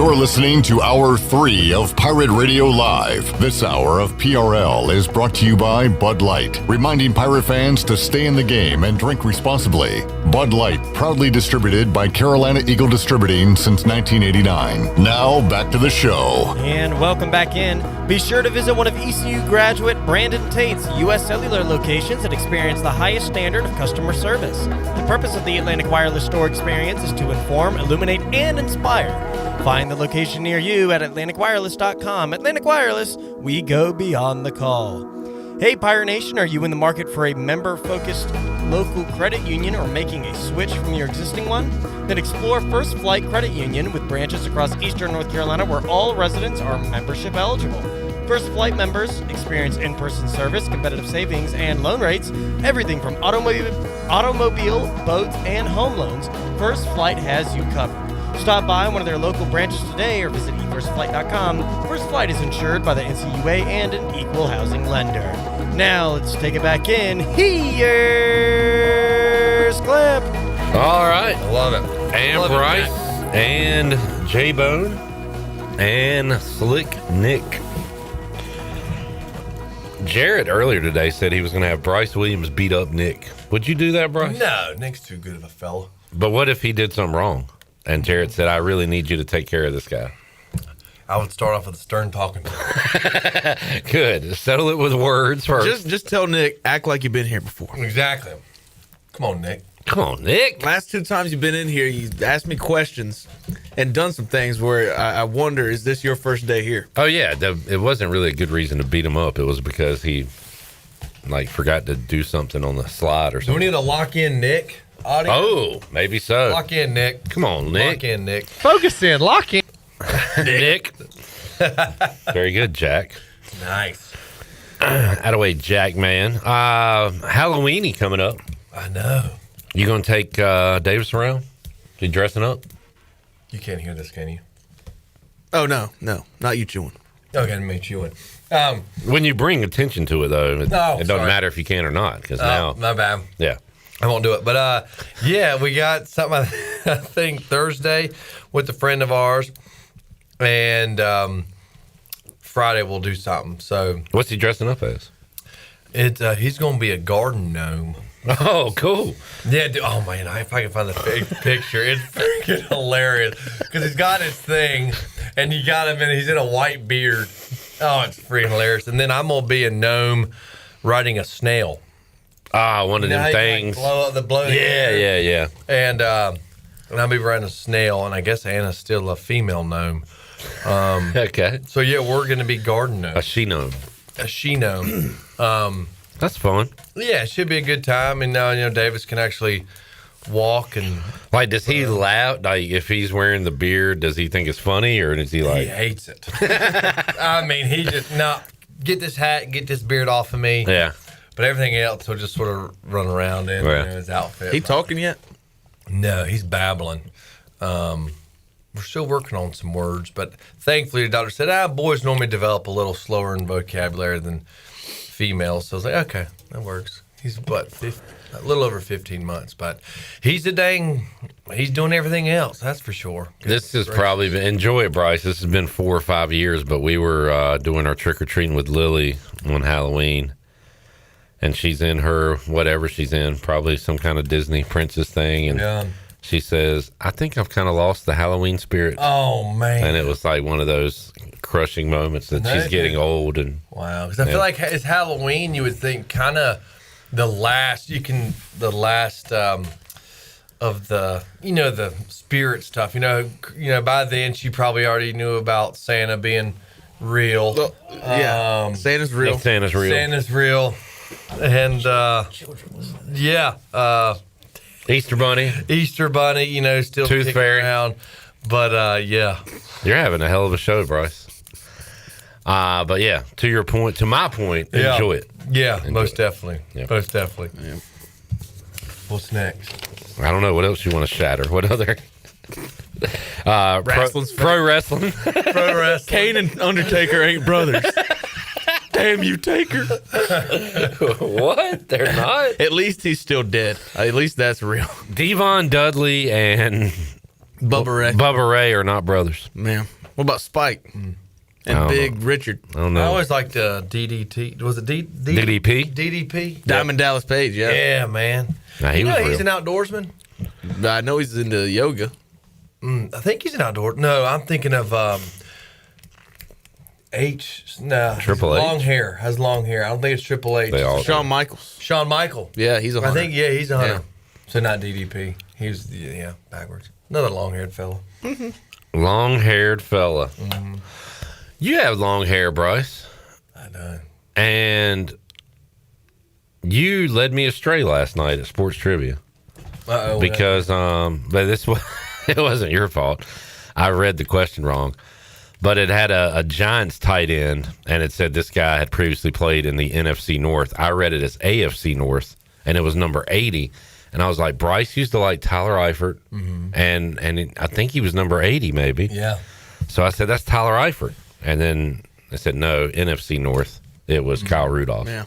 You're listening to Hour 3 of Pirate Radio Live. This hour of PRL is brought to you by Bud Light, reminding pirate fans to stay in the game and drink responsibly. Bud Light, proudly distributed by Carolina Eagle Distributing since 1989. Now, back to the show. And welcome back in. Be sure to visit one of ECU graduate Brandon Tate's U.S. Cellular locations and experience the highest standard of customer service. The purpose of the Atlantic Wireless store experience is to inform, illuminate, and inspire. Find the location near you at AtlanticWireless.com. Atlantic Wireless, we go beyond the call. Hey, Pirate Nation, are you in the market for a member-focused local credit union or making a switch from your existing one? Then explore First Flight Credit Union with branches across eastern North Carolina where all residents are membership eligible. First Flight members experience in-person service, competitive savings, and loan rates, everything from automobile, boats, and home loans. First Flight has you covered. Stop by one of their local branches today or visit efirstflight.com. First Flight is insured by the NCUA and an equal housing lender. Now let's take it back in. Here's Clip. All right. I love it. And Love Bryce it, and J-Bone and Slick Nick. Jared earlier today said he was going to have Bryce Williams beat up Nick. Would you do that, Bryce? No, Nick's too good of a fella. But what if he did something wrong? And Jared said, I really need you to take care of this guy. I would start off with a stern talking. Good. Settle it with words first. Just tell Nick, act like you've been here before. Exactly. Come on, Nick. Come on, Nick. Last 2 times you've been in here, you asked me questions and done some things where I wonder, is this your first day here? Oh, yeah. It wasn't really a good reason to beat him up. It was because he forgot to do something on the slide or Do something. we need to lock in Nick? Audio? Oh, maybe so. Lock in, Nick. Come on, Nick. Lock in, Nick. Focus in. Lock in. Nick. Very good, Jack. Nice. Attaway, Jack, man. Halloweeny coming up. I know. You going to take Davis around? You dressing up? You can't hear this, can you? Oh, no. Not you chewing. Okay, me chewing. When you bring attention to it, though, it doesn't sorry. matter if you can or not. Because now, my bad. Yeah. I won't do it. But, yeah, we got something, I think, Thursday with a friend of ours. And Friday we'll do something. So what's he dressing up as? He's going to be a garden gnome. Oh, cool. Yeah, dude, oh, man, if I can find the picture, it's freaking hilarious. Because he's got his thing, and you got him, and he's in a white beard. Oh, it's freaking hilarious. And then I'm going to be a gnome riding a snail. Ah, one of them things. Blow the air. Yeah. And I'll be riding a snail, and I guess Anna's still a female gnome. Okay. So, yeah, we're going to be garden gnomes. A she gnome. That's fun. Yeah, it should be a good time. And now, Davis can actually walk and... Does he laugh? If he's wearing the beard, does he think it's funny, or is he He hates it. I mean, he just, get this hat, get this beard off of me. Yeah. But everything else will just sort of run around in his outfit. He talking yet? No, he's babbling. We're still working on some words, but thankfully the doctor said, boys normally develop a little slower in vocabulary than females. So I was like, okay, that works. He's a little over 15 months, but he's doing everything else. That's for sure. This has probably been, enjoy it, Bryce. This has been 4 or 5 years, but we were doing our trick-or-treating with Lily on Halloween. And she's in her, whatever she's in, probably some kind of Disney princess thing. And she says, I think I've kind of lost the Halloween spirit. Oh, man. And it was like one of those crushing moments that she's getting old. And wow. Because I feel like it's Halloween, you would think kind of the last of the, the spirit stuff. By then she probably already knew about Santa being real. Yeah. Santa's real. Yeah, Santa's real. Santa's real. And Easter Bunny, still Tooth kicking Fairy around. But yeah, you're having a hell of a show, Bryce. But yeah, to my point, enjoy it. Yeah, enjoy most it. definitely. Yeah. Most definitely. Yeah. What's next? I don't know what else you want to shatter. What other? Pro wrestling. Pro wrestling. Kane and Undertaker ain't brothers. Damn you, Taker. What? They're not? At least he's still dead. At least that's real. Devon Dudley and Bubba Ray are not brothers. Yeah. What about Spike and Big Richard? I don't know. I always liked DDT. Was it DDP? DDP? Diamond Dallas Page, yeah. Yeah, man. Nah, he you was know he's real. an outdoorsman? I know he's into yoga. I think he's an outdoor. No, I'm thinking of Triple H? Long hair. Has long hair. I don't think it's Triple H. They all Shawn Michaels. Shawn Michael. Yeah, he's a hunter. I think, he's a hunter. Yeah. So not DDP. He was, backwards. Another long-haired fella. Long-haired fella. You have long hair, Bryce. I know. And you led me astray last night at Sports Trivia. Uh-oh. Because but this was it wasn't your fault. I read the question wrong. But it had a Giants tight end, and it said this guy had previously played in the NFC North. I read it as AFC North, and it was number 80. And I was like, Bryce used to like Tyler Eifert, and I think he was number 80 maybe. Yeah. So I said, that's Tyler Eifert. And then I said, no, NFC North. It was Kyle Rudolph. Yeah.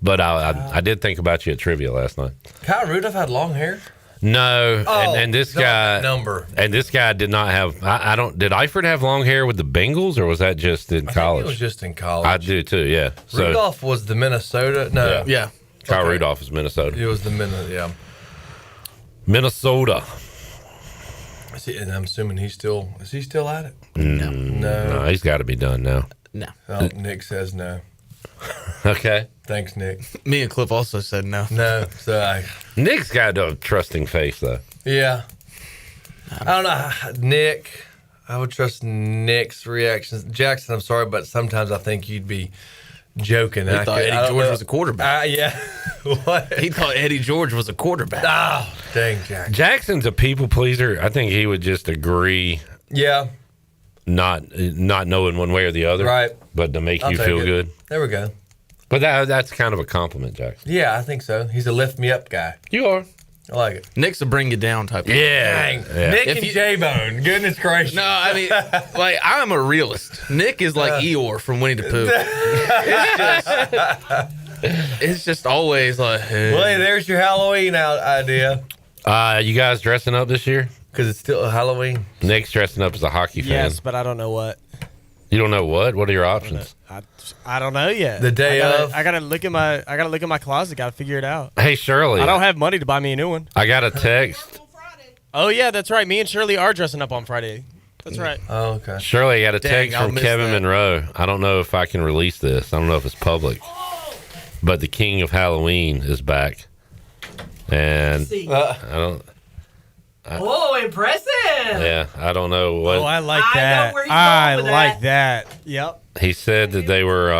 But I did think about you at trivia last night. Kyle Rudolph had long hair? No, Oh, and this not guy that number. and this guy did not have. I don't. Did Eifert have long hair with the Bengals, or was that just in I college? think it was just in college. I do too. Yeah. So Rudolph was the Minnesota. No. Yeah. Kyle Rudolph is Minnesota. It was the Minnesota, Minnesota. And I'm assuming is he still at it? No, he's got to be done now. No. Oh, Nick says no. Okay. Thanks, Nick. Me and Cliff also said no. No. So Nick's got a trusting face though. yeah. I don't know. Nick, I would trust Nick's reactions. Jackson, I'm sorry, but sometimes I think you'd be joking. He thought Eddie George was a quarterback. Yeah. What? He thought Eddie George was a quarterback. Oh, dang, Jackson. Jackson's a people pleaser. I think he would just agree, Yeah. not knowing one way or the other, Right. but to make I'll you take feel it. good. There we go. But that's kind of a compliment, Jackson. Yeah, I think so. He's a lift me up guy. You are. I like it. Nick's a bring you down type of Dang. Yeah. Nick If and you- J-Bone. Goodness gracious. No, I mean, like, I'm a realist. Nick is like Eeyore from Winnie the Pooh. It's just always like, hey. Well, hey, there's your Halloween idea. You guys dressing up this year? Because it's still Halloween. Nick's dressing up as a hockey fan. Yes, but I don't know what. You don't know what? What are your options? I don't know yet. The day of? I gotta look at my closet. Gotta figure it out. Hey, Shirley. I don't have money to buy me a new one. I got a text. Oh yeah, that's right. Me and Shirley are dressing up on Friday. That's right. Oh, okay. Shirley, I got a Dang, text I'll from miss Kevin that. Monroe. I don't know if I can release this. I don't know if it's public. But the King of Halloween is back. And I don't. Oh, impressive! Yeah, I don't know what. Oh, I like that. I like that. Yep. He said that they were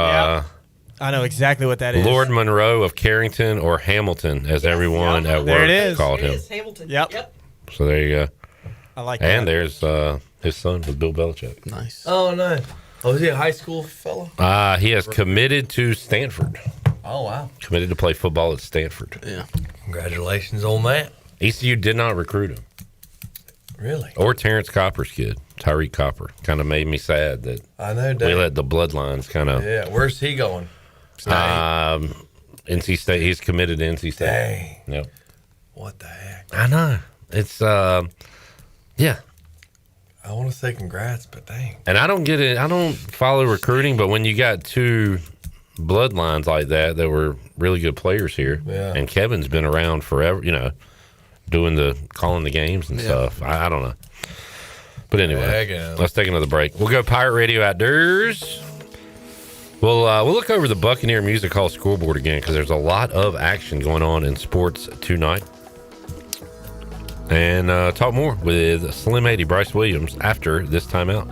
I know exactly what that is. Lord Monroe of Carrington or Hamilton, as everyone at There work it is. called him. Hamilton. Yep. So there you go. I like And that. there's his son with Bill Belichick. Nice. Oh, no. Oh, is he a high school fellow? He has committed to Stanford. Oh, wow. Committed to play football at Stanford. Yeah. Congratulations on that. ECU did not recruit him. Really? Or Terrence Copper's kid, Tyreek Copper. Kind of made me sad that I know, we Dave. let the bloodlines kind of. Yeah, where's he going? NC State. He's committed to NC State. Dang. Yep. What the heck? I know. It's yeah. I want to say congrats, but dang. And I don't get it. I don't follow recruiting, but when you got two bloodlines like that were really good players here, Yeah. and Kevin's been around forever, calling the games and stuff. I don't know. But anyway, Heck, let's take another break. We'll go Pirate Radio Outdoors. We'll look over the Buccaneer Music Hall scoreboard again because there's a lot of action going on in sports tonight. And talk more with Slim 80 Bryce Williams after this timeout.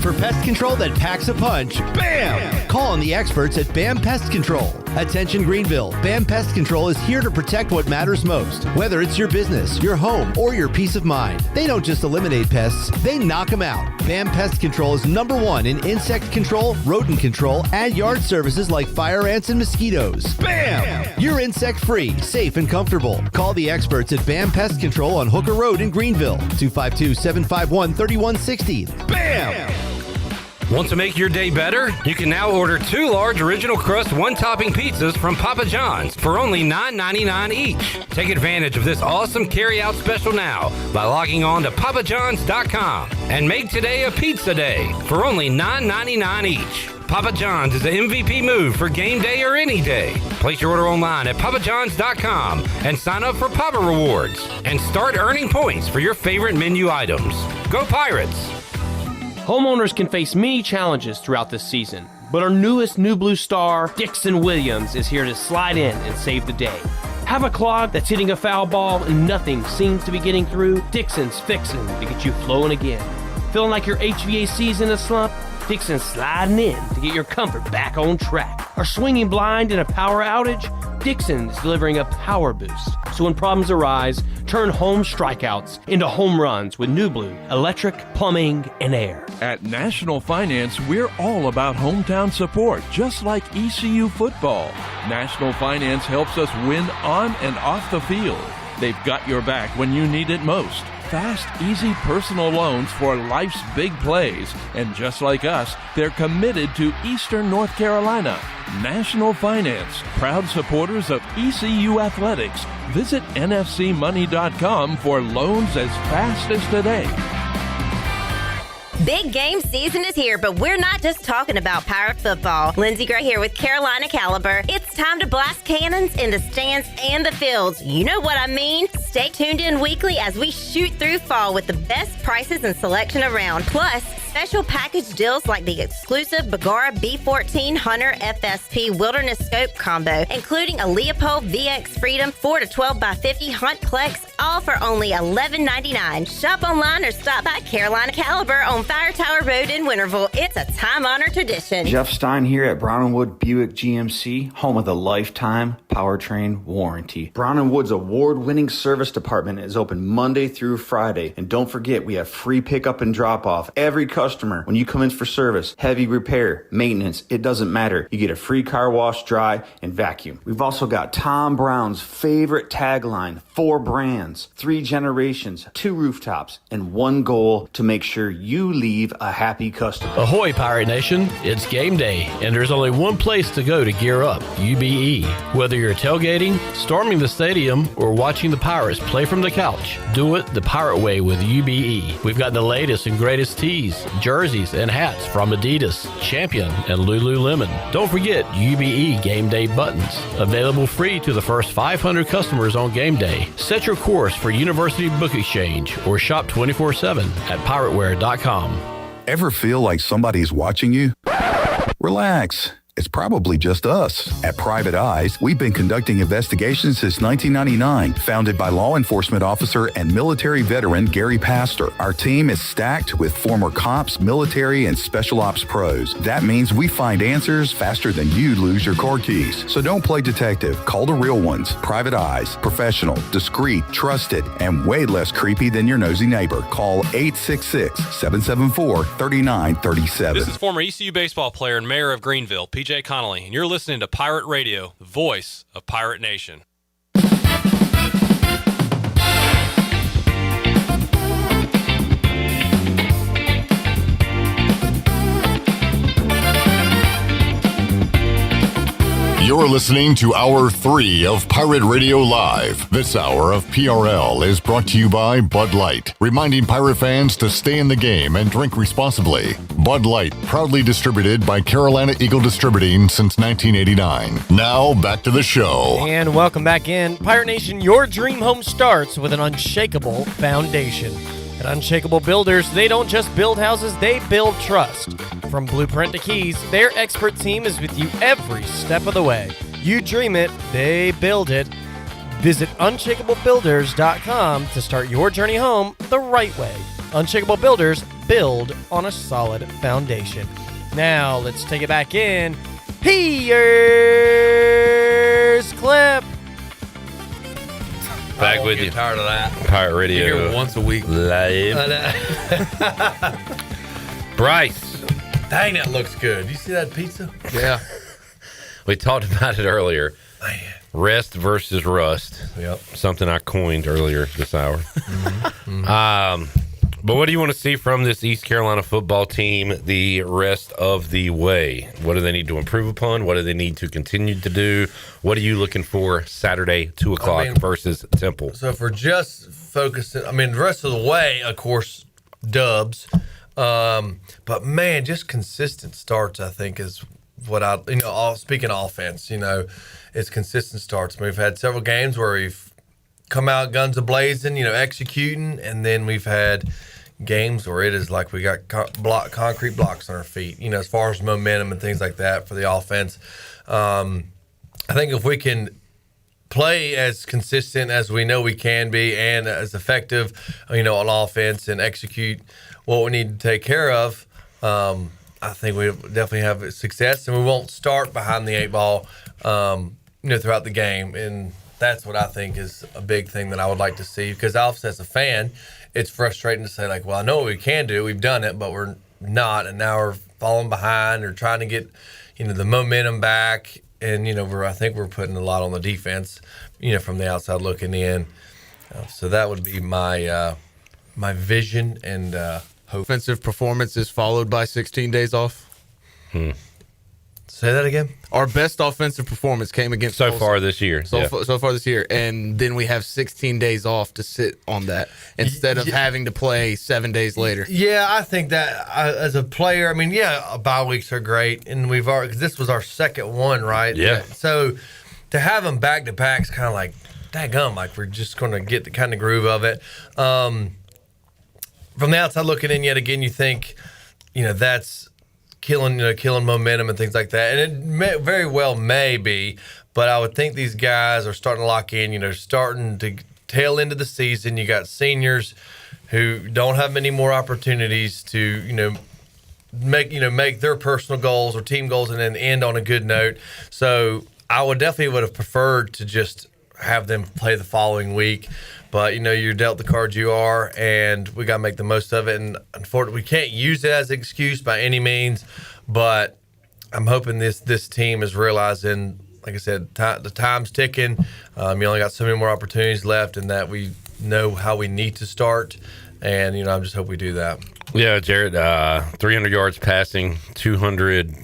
For pest control that packs a punch, BAM! Call on the experts at BAM Pest Control. Attention Greenville, BAM Pest Control is here to protect what matters most. Whether it's your business, your home, or your peace of mind. They don't just eliminate pests, they knock them out. BAM Pest Control is #1 in insect control, rodent control, and yard services like fire ants and mosquitoes. BAM! You're insect-free, safe, and comfortable. Call the experts at BAM Pest Control on Hooker Road in Greenville. 252-751-3160. BAM! Want to make your day better? You can now order 2 large original crust, 1-topping pizzas from Papa John's for only $9.99 each. Take advantage of this awesome carry-out special now by logging on to papajohns.com and make today a pizza day for only $9.99 each. Papa John's is the MVP move for game day or any day. Place your order online at papajohns.com and sign up for Papa Rewards and start earning points for your favorite menu items. Go Pirates! Homeowners can face many challenges throughout this season, but our newest New Blue star, Dixon Williams, is here to slide in and save the day. Have a clog that's hitting a foul ball and nothing seems to be getting through? Dixon's fixing to get you flowing again. Feeling like your HVAC's in a slump? Dixon's sliding in to get your comfort back on track. Are swinging blind in a power outage? Dixon's delivering a power boost. So when problems arise, turn home strikeouts into home runs with New Blue, electric, plumbing, and air. At National Finance, we're all about hometown support, just like ECU football. National Finance helps us win on and off the field. They've got your back when you need it most. Fast, easy personal loans for life's big plays. And just like us, they're committed to Eastern North Carolina. National Finance, proud supporters of ECU Athletics. Visit nfcmoney.com for loans as fast as today. Big game season is here, but we're not just talking about Pirate football. Lindsey Gray here with Carolina Caliber. It's time to blast cannons in the stands and the fields. You know what I mean. Stay tuned in weekly as we shoot through fall with the best prices and selection around. Plus, special package deals like the exclusive Bagara B14 Hunter FSP Wilderness Scope combo, including a Leopold VX Freedom 4 to 12 by 50 Hunt Plex, all for only $11.99. Shop online or stop by Carolina Caliber on Fire Tower Road in Winterville. It's a time-honored tradition. Jeff Stein here at Brown & Wood Buick GMC, home of the lifetime powertrain warranty. Brown & Wood's award-winning service department is open Monday through Friday. And don't forget, we have free pickup and drop-off. Every customer, when you come in for service, heavy repair, maintenance, it doesn't matter. You get a free car wash, dry, and vacuum. We've also got Tom Brown's favorite tagline, 4 brands, 3 generations, 2 rooftops, and 1 goal to make sure you leave a happy customer. Ahoy, Pirate Nation. It's game day, and there's only one place to go to gear up, UBE. Whether you're tailgating, storming the stadium, or watching the Pirates play from the couch, do it the Pirate way with UBE. We've got the latest and greatest tees, jerseys, and hats from Adidas, Champion, and Lululemon. Don't forget UBE Game Day buttons, available free to the first 500 customers on game day. Set your course for University Book Exchange or shop 24/7 at pirateware.com. Ever feel like somebody's watching you? Relax. It's probably just us. At Private Eyes, we've been conducting investigations since 1999, founded by law enforcement officer and military veteran Gary Pastor. Our team is stacked with former cops, military, and special ops pros. That means we find answers faster than you lose your car keys. So don't play detective. Call the real ones. Private Eyes. Professional, discreet, trusted, and way less creepy than your nosy neighbor. Call 866-774-3937. This is former ECU baseball player and mayor of Greenville, PJ Connolly, and you're listening to Pirate Radio, the voice of Pirate Nation. You're listening to Hour 3 of Pirate Radio Live. This hour of PRL is brought to you by Bud Light, reminding pirate fans to stay in the game and drink responsibly. Bud Light, proudly distributed by Carolina Eagle Distributing since 1989. Now, back to the show. And welcome back in. Pirate Nation, your dream home starts with an unshakable foundation. At Unshakable Builders, they don't just build houses, they build trust. From blueprint to keys, their expert team is with you every step of the way. You dream it, they build it. Visit unshakablebuilders.com to start your journey home the right way. Unshakable Builders, build on a solid foundation. Now, let's take it back in. Here's Clip. Back with you. Tired of that. Pirate Radio. Here once a week. Live. Bryce. Dang, that looks good. You see that pizza? Yeah. We talked about it earlier. Man. Rest versus rust. Yep. Something I coined earlier this hour. But what do you want to see from this East Carolina football team the rest of the way? What do they need to improve upon? What do they need to continue to do? What are you looking for Saturday, 2 o'clock versus Temple? So if we're just focusing, the rest of the way, of course, dubs. But man, just consistent starts, I think, is what speaking of offense, it's consistent starts. We've had several games where we've come out guns a-blazing, executing, and then we've had games where it is like we got concrete blocks on our feet, as far as momentum and things like that for the offense. I think if we can play as consistent as we know we can be and as effective, on offense and execute what we need to take care of, I think we definitely have success, and we won't start behind the 8 ball, throughout the game. And that's what I think is a big thing that I would like to see, because obviously as a fan, it's frustrating to say, I know what we can do. We've done it, but we're not. And now we're falling behind or trying to get, the momentum back. And, I think we're putting a lot on the defense, from the outside looking in. So that would be my my vision and hope. Offensive performance is followed by 16 days off. Say that again. Our best offensive performance came against so Tulsa. far this year. So far this year, and then we have 16 days off to sit on that instead of having to play 7 days later. Yeah, I think that as a player, bye weeks are great, and we've already, cause this was our second one, right? Yeah. So to have them back to back is kind of like, daggum, we're just going to get the kind of groove of it. From the outside looking in, yet again, you think, that's killing momentum and things like that. And it very well may be, but I would think these guys are starting to lock in, starting to tail into the season. You got seniors who don't have many more opportunities to, make their personal goals or team goals and then end on a good note. So I would have preferred to just have them play the following week. But, you're dealt the cards you are, and we got to make the most of it. And unfortunately, we can't use it as an excuse by any means. But I'm hoping this team is realizing, like I said, the time's ticking. You only got so many more opportunities left, and that we know how we need to start. And, I just hope we do that. Yeah, Jared, 300 yards passing, 200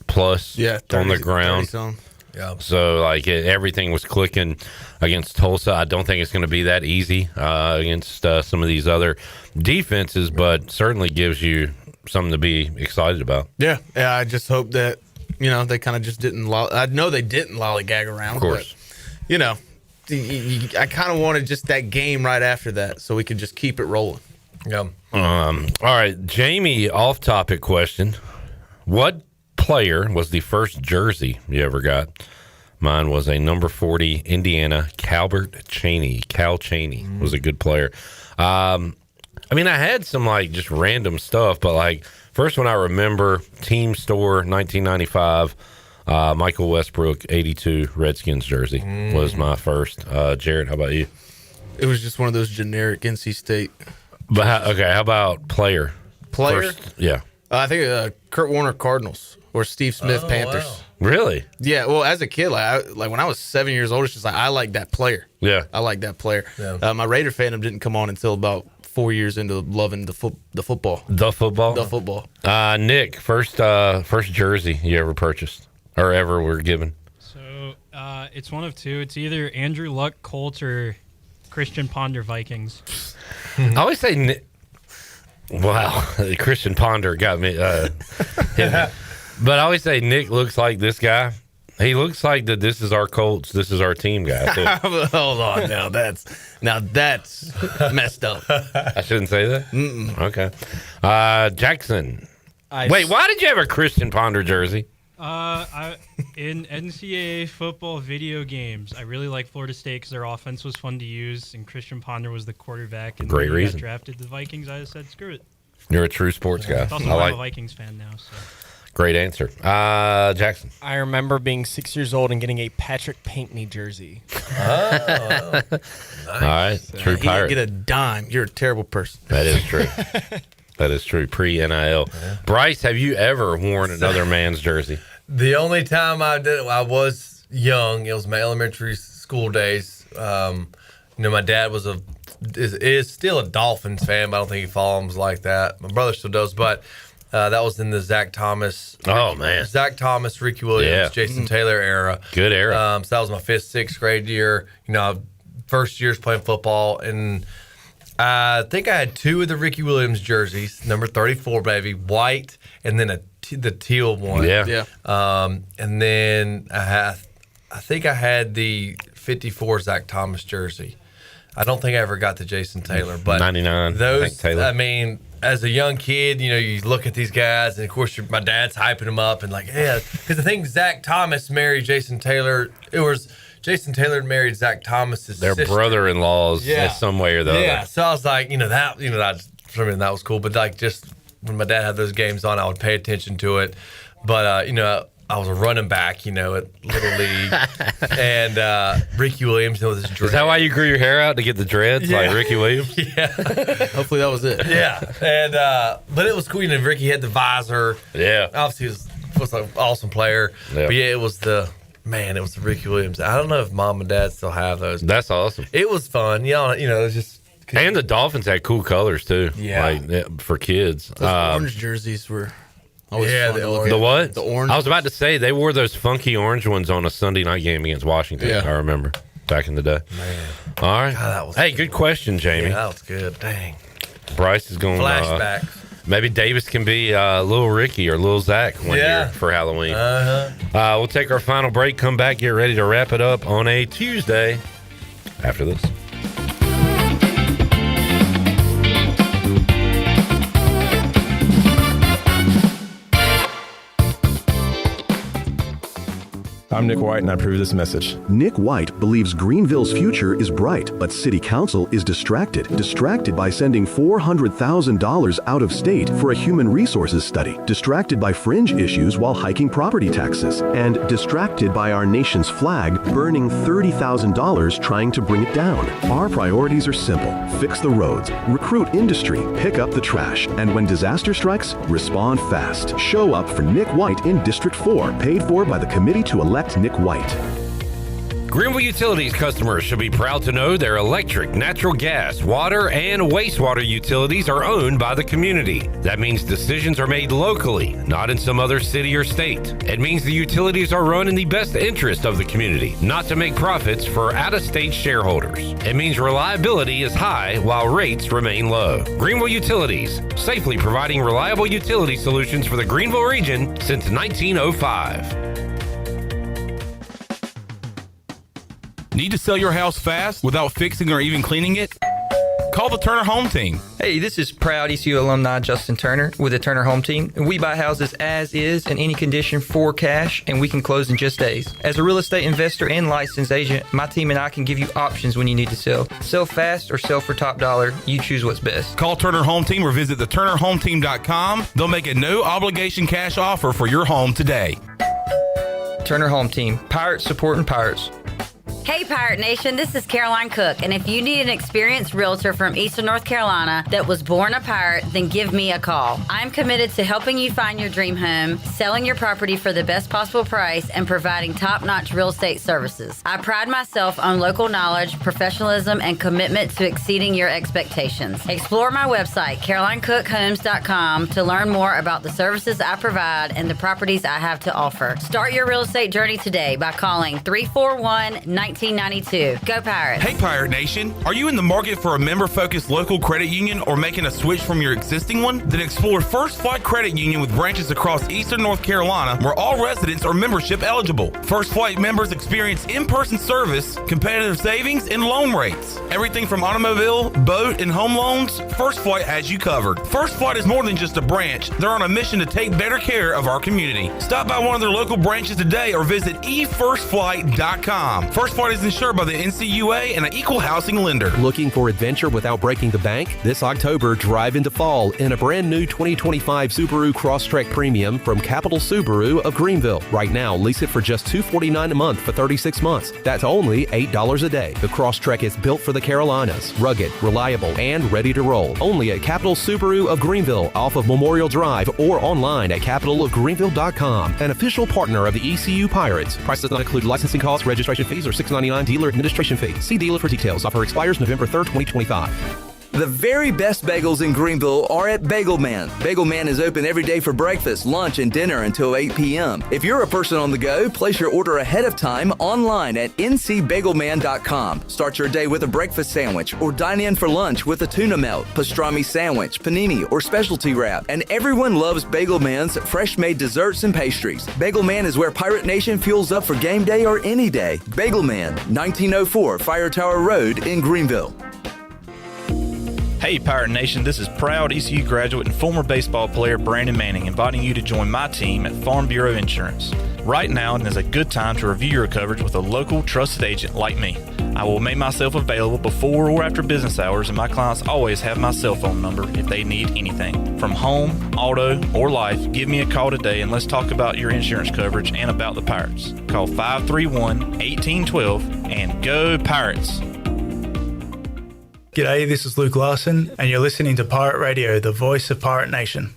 plus on the ground. Yeah. So, everything was clicking against Tulsa. I don't think it's going to be that easy against some of these other defenses, but certainly gives you something to be excited about. Yeah, I just hope that, they kind of just didn't I know they didn't lollygag around. Of course. But, I kind of wanted just that game right after that so we could just keep it rolling. Yeah. All right, Jamie, off-topic question. What player was the first jersey you ever got? Mine was a number 40 Indiana Calbert Chaney. Cal Chaney was a good player. I had some just random stuff, but first one I remember, Team Store 1995, Michael Westbrook 82 Redskins jersey was my first. Jared, how about you? It was just one of those generic NC State. But how about player? First, yeah. I think Kurt Warner Cardinals or Steve Smith Panthers. Wow. Really? Yeah. Well, as a kid, when I was 7 years old, it's just I like that player. Yeah. I like that player. Yeah. My Raider fandom didn't come on until about 4 years into loving the football. The football? The football. Nick, first jersey you ever purchased or ever were given? So it's one of two. It's either Andrew Luck Colts or Christian Ponder Vikings. I always say Nick. Wow, Christian Ponder got me. But I always say Nick looks like this guy. He looks like that. This is our Colts. This is our team guy. Too. Hold on, now that's messed up. I shouldn't say that. Okay, Jackson. Wait, why did you have a Christian Ponder jersey? In NCAA football video games, I really like Florida State because their offense was fun to use, and Christian Ponder was the quarterback. And Great when he reason. got drafted the Vikings, I just said, screw it. You're a true sports guy. Also, I'm a Vikings fan now. So. Great answer. Jackson. I remember being 6 years old and getting a Patrick Pinkney jersey. Oh, nice. All right, true You pirate. didn't get a dime. You're a terrible person. That is true. That is true. Pre-NIL. Bryce, have you ever worn another man's jersey? The only time I did, I was young. It was my elementary school days. My dad was a is still a Dolphins fan, but I don't think he follows them like that. My brother still does, but that was in the Zach Thomas. Oh, man. Zach Thomas, Ricky Williams, Jason Taylor era. Good era. So that was my 5th, 6th grade year. First years playing football, and I think I had 2 of the Ricky Williams jerseys, number 34, baby, white, and then the teal one. Yeah. And then I think I had the 54 Zach Thomas jersey. I don't think I ever got the Jason Taylor, but 99. Those, I think Taylor. I mean, as a young kid, you look at these guys, and of course, my dad's hyping them up, and because I think Zach Thomas married Jason Taylor. It was Jason Taylor married Zach Thomas's Their sister. brother-in-laws, in some way or the other. Yeah, so I was like, that was cool. But just when my dad had those games on, I would pay attention to it. But I was a running back, at Little League, and Ricky Williams with his dreads. Is that why you grew your hair out, to get the dreads like Ricky Williams? Yeah. Hopefully that was it. Yeah, and but it was cool. Ricky had the visor. Yeah, obviously he was an awesome player. Yeah. But it was the Ricky Williams. I don't know if mom and dad still have those. That's awesome. It was fun. It was just. And the Dolphins had cool colors too. Yeah, for kids. Those orange jerseys were. Always fun to look at. The what? The orange. I was about to say they wore those funky orange ones on a Sunday night game against Washington. Yeah. I remember back in the day. Man. All right. God, hey, good question, Jamie. Yeah, that was good. Dang. Bryce is going. Flashbacks. Maybe Davis can be Little Ricky or Little Zach one year for Halloween. We'll take our final break, come back, get ready to wrap it up on a Tuesday after this. I'm Nick White, and I approve this message. Nick White believes Greenville's future is bright, but City Council is distracted. Distracted by sending $400,000 out of state for a human resources study. Distracted by fringe issues while hiking property taxes. And distracted by our nation's flag burning $30,000 trying to bring it down. Our priorities are simple. Fix the roads, recruit industry, pick up the trash, and when disaster strikes, respond fast. Show up for Nick White in District 4, paid for by the Committee to Elect Nick White. Greenville Utilities customers should be proud to know their electric, natural gas, water, and wastewater utilities are owned by the community. That means decisions are made locally, not in some other city or state. It means the utilities are run in the best interest of the community, not to make profits for out-of-state shareholders. It means reliability is high while rates remain low. Greenville Utilities, safely providing reliable utility solutions for the Greenville region since 1905. Need to sell your house fast without fixing or even cleaning it? Call the Turner Home Team. Hey, this is proud ECU alumni Justin Turner with the Turner Home Team. We buy houses as is in any condition for cash, and we can close in just days. As a real estate investor and licensed agent, my team and I can give you options when you need to sell. Sell fast or sell for top dollar. You choose what's best. Call Turner Home Team or visit theturnerhometeam.com. They'll make a no obligation cash offer for your home today. Turner Home Team. Pirates supporting pirates. Hey Pirate Nation, this is Caroline Cook, and if you need an experienced realtor from Eastern North Carolina that was born a pirate, then give me a call. I'm committed to helping you find your dream home, selling your property for the best possible price, and providing top-notch real estate services. I pride myself on local knowledge, professionalism, and commitment to exceeding your expectations. Explore my website, CarolineCookHomes.com, to learn more about the services I provide and the properties I have to offer. Start your real estate journey today by calling 341-1992. Go Pirates. Hey Pirate Nation, are you in the market for a member-focused local credit union or making a switch from your existing one? Then explore First Flight Credit Union with branches across Eastern North Carolina where all residents are membership eligible. First Flight members experience in-person service, competitive savings, and loan rates. Everything from automobile, boat, and home loans, First Flight has you covered. First Flight is more than just a branch. They're on a mission to take better care of our community. Stop by one of their local branches today or visit efirstflight.com. First Flight is insured by the NCUA and an equal housing lender. Looking for adventure without breaking the bank? This October, drive into fall in a brand new 2025 Subaru Crosstrek Premium from Capital Subaru of Greenville. Right now, lease it for just $249 a month for 36 months. That's only $8 a day. The Crosstrek is built for the Carolinas, rugged, reliable, and ready to roll. Only at Capital Subaru of Greenville off of Memorial Drive or online at capitalofgreenville.com. An official partner of the ECU Pirates. Price does not include licensing costs, registration fees, or 6 $6.99 dealer administration fee. See dealer for details. Offer expires November 3rd, 2025. The very best bagels in Greenville are at Bagel Man. Bagel Man is open every day for breakfast, lunch, and dinner until 8 p.m. If you're a person on the go, place your order ahead of time online at ncbagelman.com. Start your day with a breakfast sandwich or dine in for lunch with a tuna melt, pastrami sandwich, panini, or specialty wrap. And everyone loves Bagel Man's fresh-made desserts and pastries. Bagel Man is where Pirate Nation fuels up for game day or any day. Bagel Man, 1904 Fire Tower Road in Greenville. Hey Pirate Nation, this is proud ECU graduate and former baseball player Brandon Manning inviting you to join my team at Farm Bureau Insurance. Right now is a good time to review your coverage with a local trusted agent like me. I will make myself available before or after business hours, and my clients always have my cell phone number if they need anything. From home, auto, or life, give me a call today and let's talk about your insurance coverage and about the Pirates. Call 531-1812 and go Pirates! G'day, this is Luke Larson, and you're listening to Pirate Radio, the voice of Pirate Nation.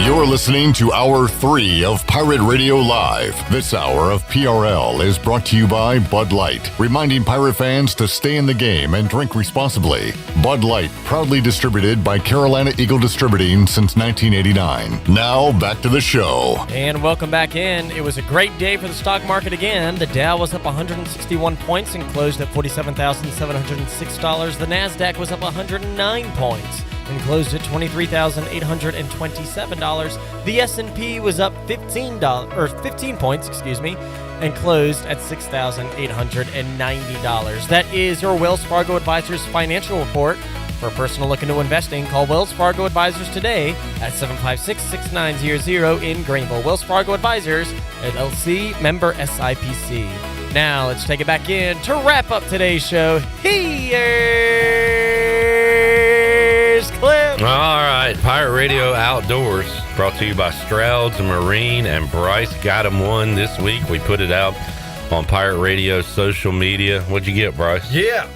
You're listening to Hour 3 of Pirate Radio Live. This hour of PRL is brought to you by Bud Light, reminding pirate fans to stay in the game and drink responsibly. Bud Light, proudly distributed by Carolina Eagle Distributing since 1989. Now, back to the show. And welcome back in. It was a great day for the stock market again. The Dow was up 161 points and closed at $47,706. The NASDAQ was up 109 points and closed at $23,827. The S&P was up 15 points, and closed at $6,890. That is your Wells Fargo Advisors financial report. For a personal look into investing, call Wells Fargo Advisors today at 756-6900 in Greenville. Wells Fargo Advisors, LLC, member SIPC. Now let's take it back in to wrap up today's show. Here's Clip. All right, Pirate Radio Outdoors, brought to you by Stroud's Marine, and Bryce got him one this week. We put it out on Pirate Radio social media. What'd you get, Bryce? Yeah,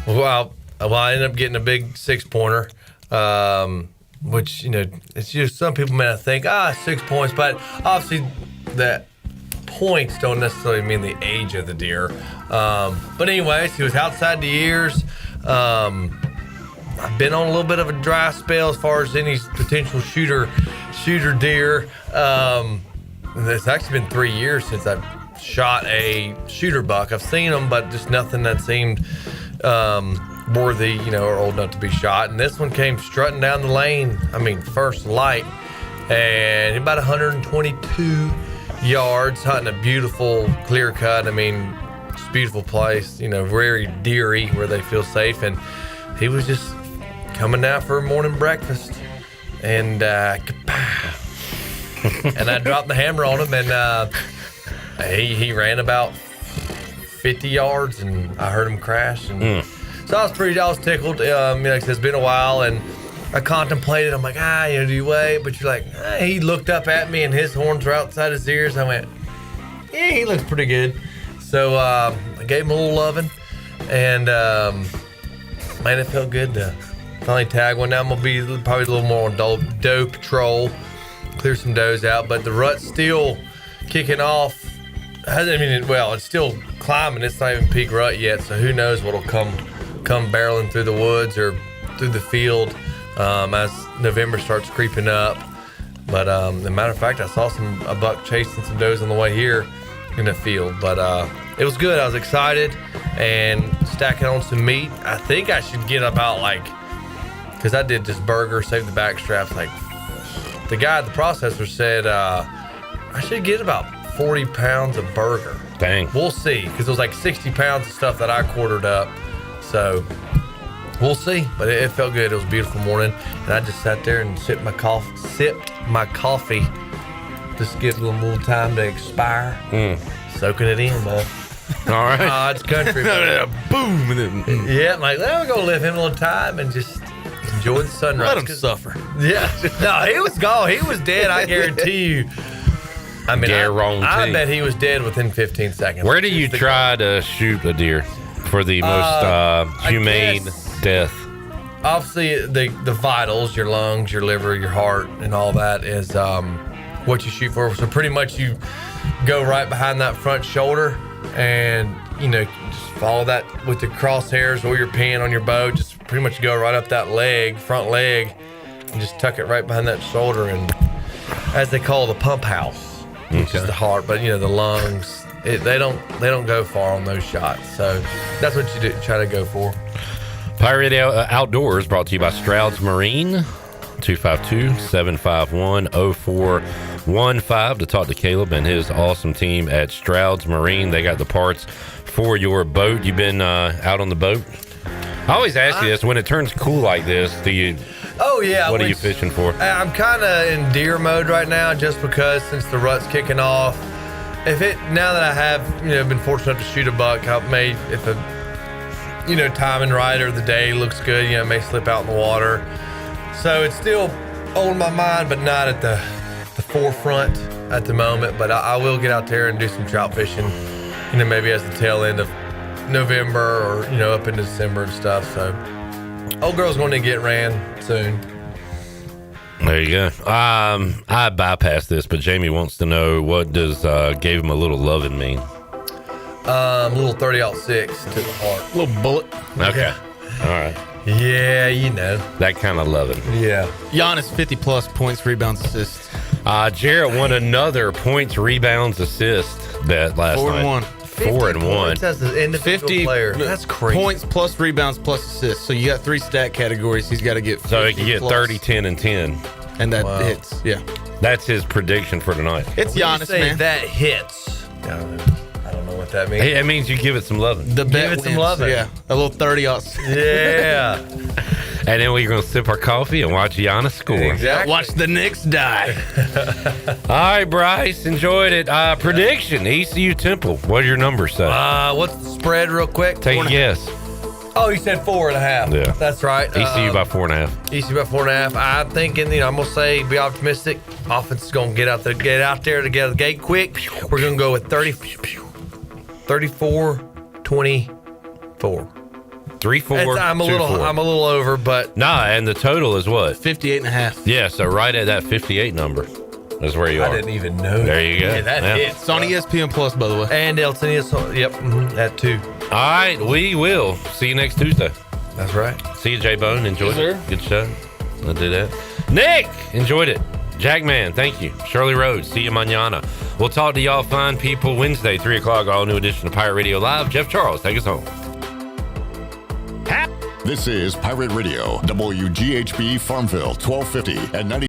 well, I ended up getting a big 6-pointer, which, it's just some people may not think, 6 points, but obviously that points don't necessarily mean the age of the deer. But anyways, he was outside the ears. I've been on a little bit of a dry spell as far as any potential shooter deer. It's actually been 3 years since I've shot a shooter buck. I've seen them, but just nothing that seemed worthy, or old enough to be shot. And this one came strutting down the lane. First light, and about 122 yards, hunting a beautiful clear cut. It's a beautiful place, very deery where they feel safe. And he was just coming out for morning breakfast, and and I dropped the hammer on him, and he ran about 50 yards, and I heard him crash, and so I was tickled. Like I said, it's been a while, and I contemplated. I'm like, do you wait? But you're like, he looked up at me, and his horns were outside his ears. I went, yeah, he looks pretty good. So I gave him a little loving, and man, it felt good to finally tag one. Now I'm gonna be probably a little more on doe patrol, clear some does out, but the rut's still kicking off. It's still climbing. It's not even peak rut yet, so who knows what'll come barreling through the woods or through the field as November starts creeping up. But as a matter of fact, I saw a buck chasing some does on the way here in the field. But it was good. I was excited and stacking on some meat. I think I should get about because I did just burger, save the back straps. The guy at the processor said I should get about 40 pounds of burger. Dang. We'll see, because it was 60 pounds of stuff that I quartered up. So we'll see. But it felt good. It was a beautiful morning, and I just sat there and sipped my coffee. Just give it a little time to expire. Soaking it in, bud. All right. It's country. Boom. And then, yeah, I'm like, we're going to live him a little time and just enjoy the sunrise. Let him suffer. Yeah. No, he was gone. He was dead, I guarantee you. I mean, guarantee. I bet he was dead within 15 seconds. Where do you try to shoot a deer for the most humane death? Obviously, the vitals, your lungs, your liver, your heart, and all that is what you shoot for. So pretty much you go right behind that front shoulder and, just follow that with the crosshairs or your pin on your bow. Just pretty much go right up that leg, front leg, and just tuck it right behind that shoulder. And as they call the pump house, which is the heart, but the lungs, they don't go far on those shots. So that's what you try to go for. Pirate Outdoors brought to you by Stroud's Marine. 252-751-0415 to talk to Caleb and his awesome team at Stroud's Marine. They got the parts for your boat. You've been out on the boat? I always ask you this. When it turns cool like this, do you... Oh, yeah. What are you fishing for? I'm kind of in deer mode right now just because since the rut's kicking off. Now that I have, been fortunate enough to shoot a buck, I may, if timing right or the day looks good, may slip out in the water. So it's still on my mind, but not at the forefront at the moment. But I will get out there and do some trout fishing, maybe as the tail end of November or, up into December and stuff. So old girl's going to get ran soon. There you go. I bypassed this, but Jamie wants to know, what does gave him a little loving mean? Little 30-06 to the heart. Little bullet. Okay. All right. Yeah, that kind of loving. Yeah. Giannis 50+ points, rebounds, assists. Jarrett won another points, rebounds, assist bet last night. 4-1. That's the individual player. That's crazy. Points plus rebounds plus assists. So you got 3 stat categories. He's got to get 50+. So he can get 30, 10, and 10. And that hits. Yeah. That's his prediction for tonight. It's Giannis, man. That hits. I don't know what that means. It means you give it some loving. The bet give it some loving. Yeah. A little 30-06. Yeah. And then we're going to sip our coffee and watch Giannis score. Exactly. Watch the Knicks die. All right, Bryce. Enjoyed it. Prediction, ECU Temple. What do your numbers say? What's the spread real quick? Take a guess. Oh, you said 4.5. Yeah. That's right. ECU by 4.5. ECU by 4.5. I'm thinking, I'm going to say, be optimistic. Offense is going to get out there to get the gate quick. We're going to go with 34-24. 3-4. I'm a little over, but and the total is what? 58.5. Yeah, so right at that 58 number is where you are. I didn't even know. There you go. Yeah, that hits. It's on ESPN Plus, by the way. And Elton is, that too. All right, we will see you next Tuesday. That's right. See you, J-Bone. Enjoyed Yes, it. Good show. I'll do that. Nick, enjoyed it. Jackman, thank you. Shirley Rhodes, see you mañana. We'll talk to y'all fine people Wednesday, 3 o'clock, all new edition of Pirate Radio Live. Jeff Charles, take us home. This is Pirate Radio, WGHB Farmville, 1250 at 90.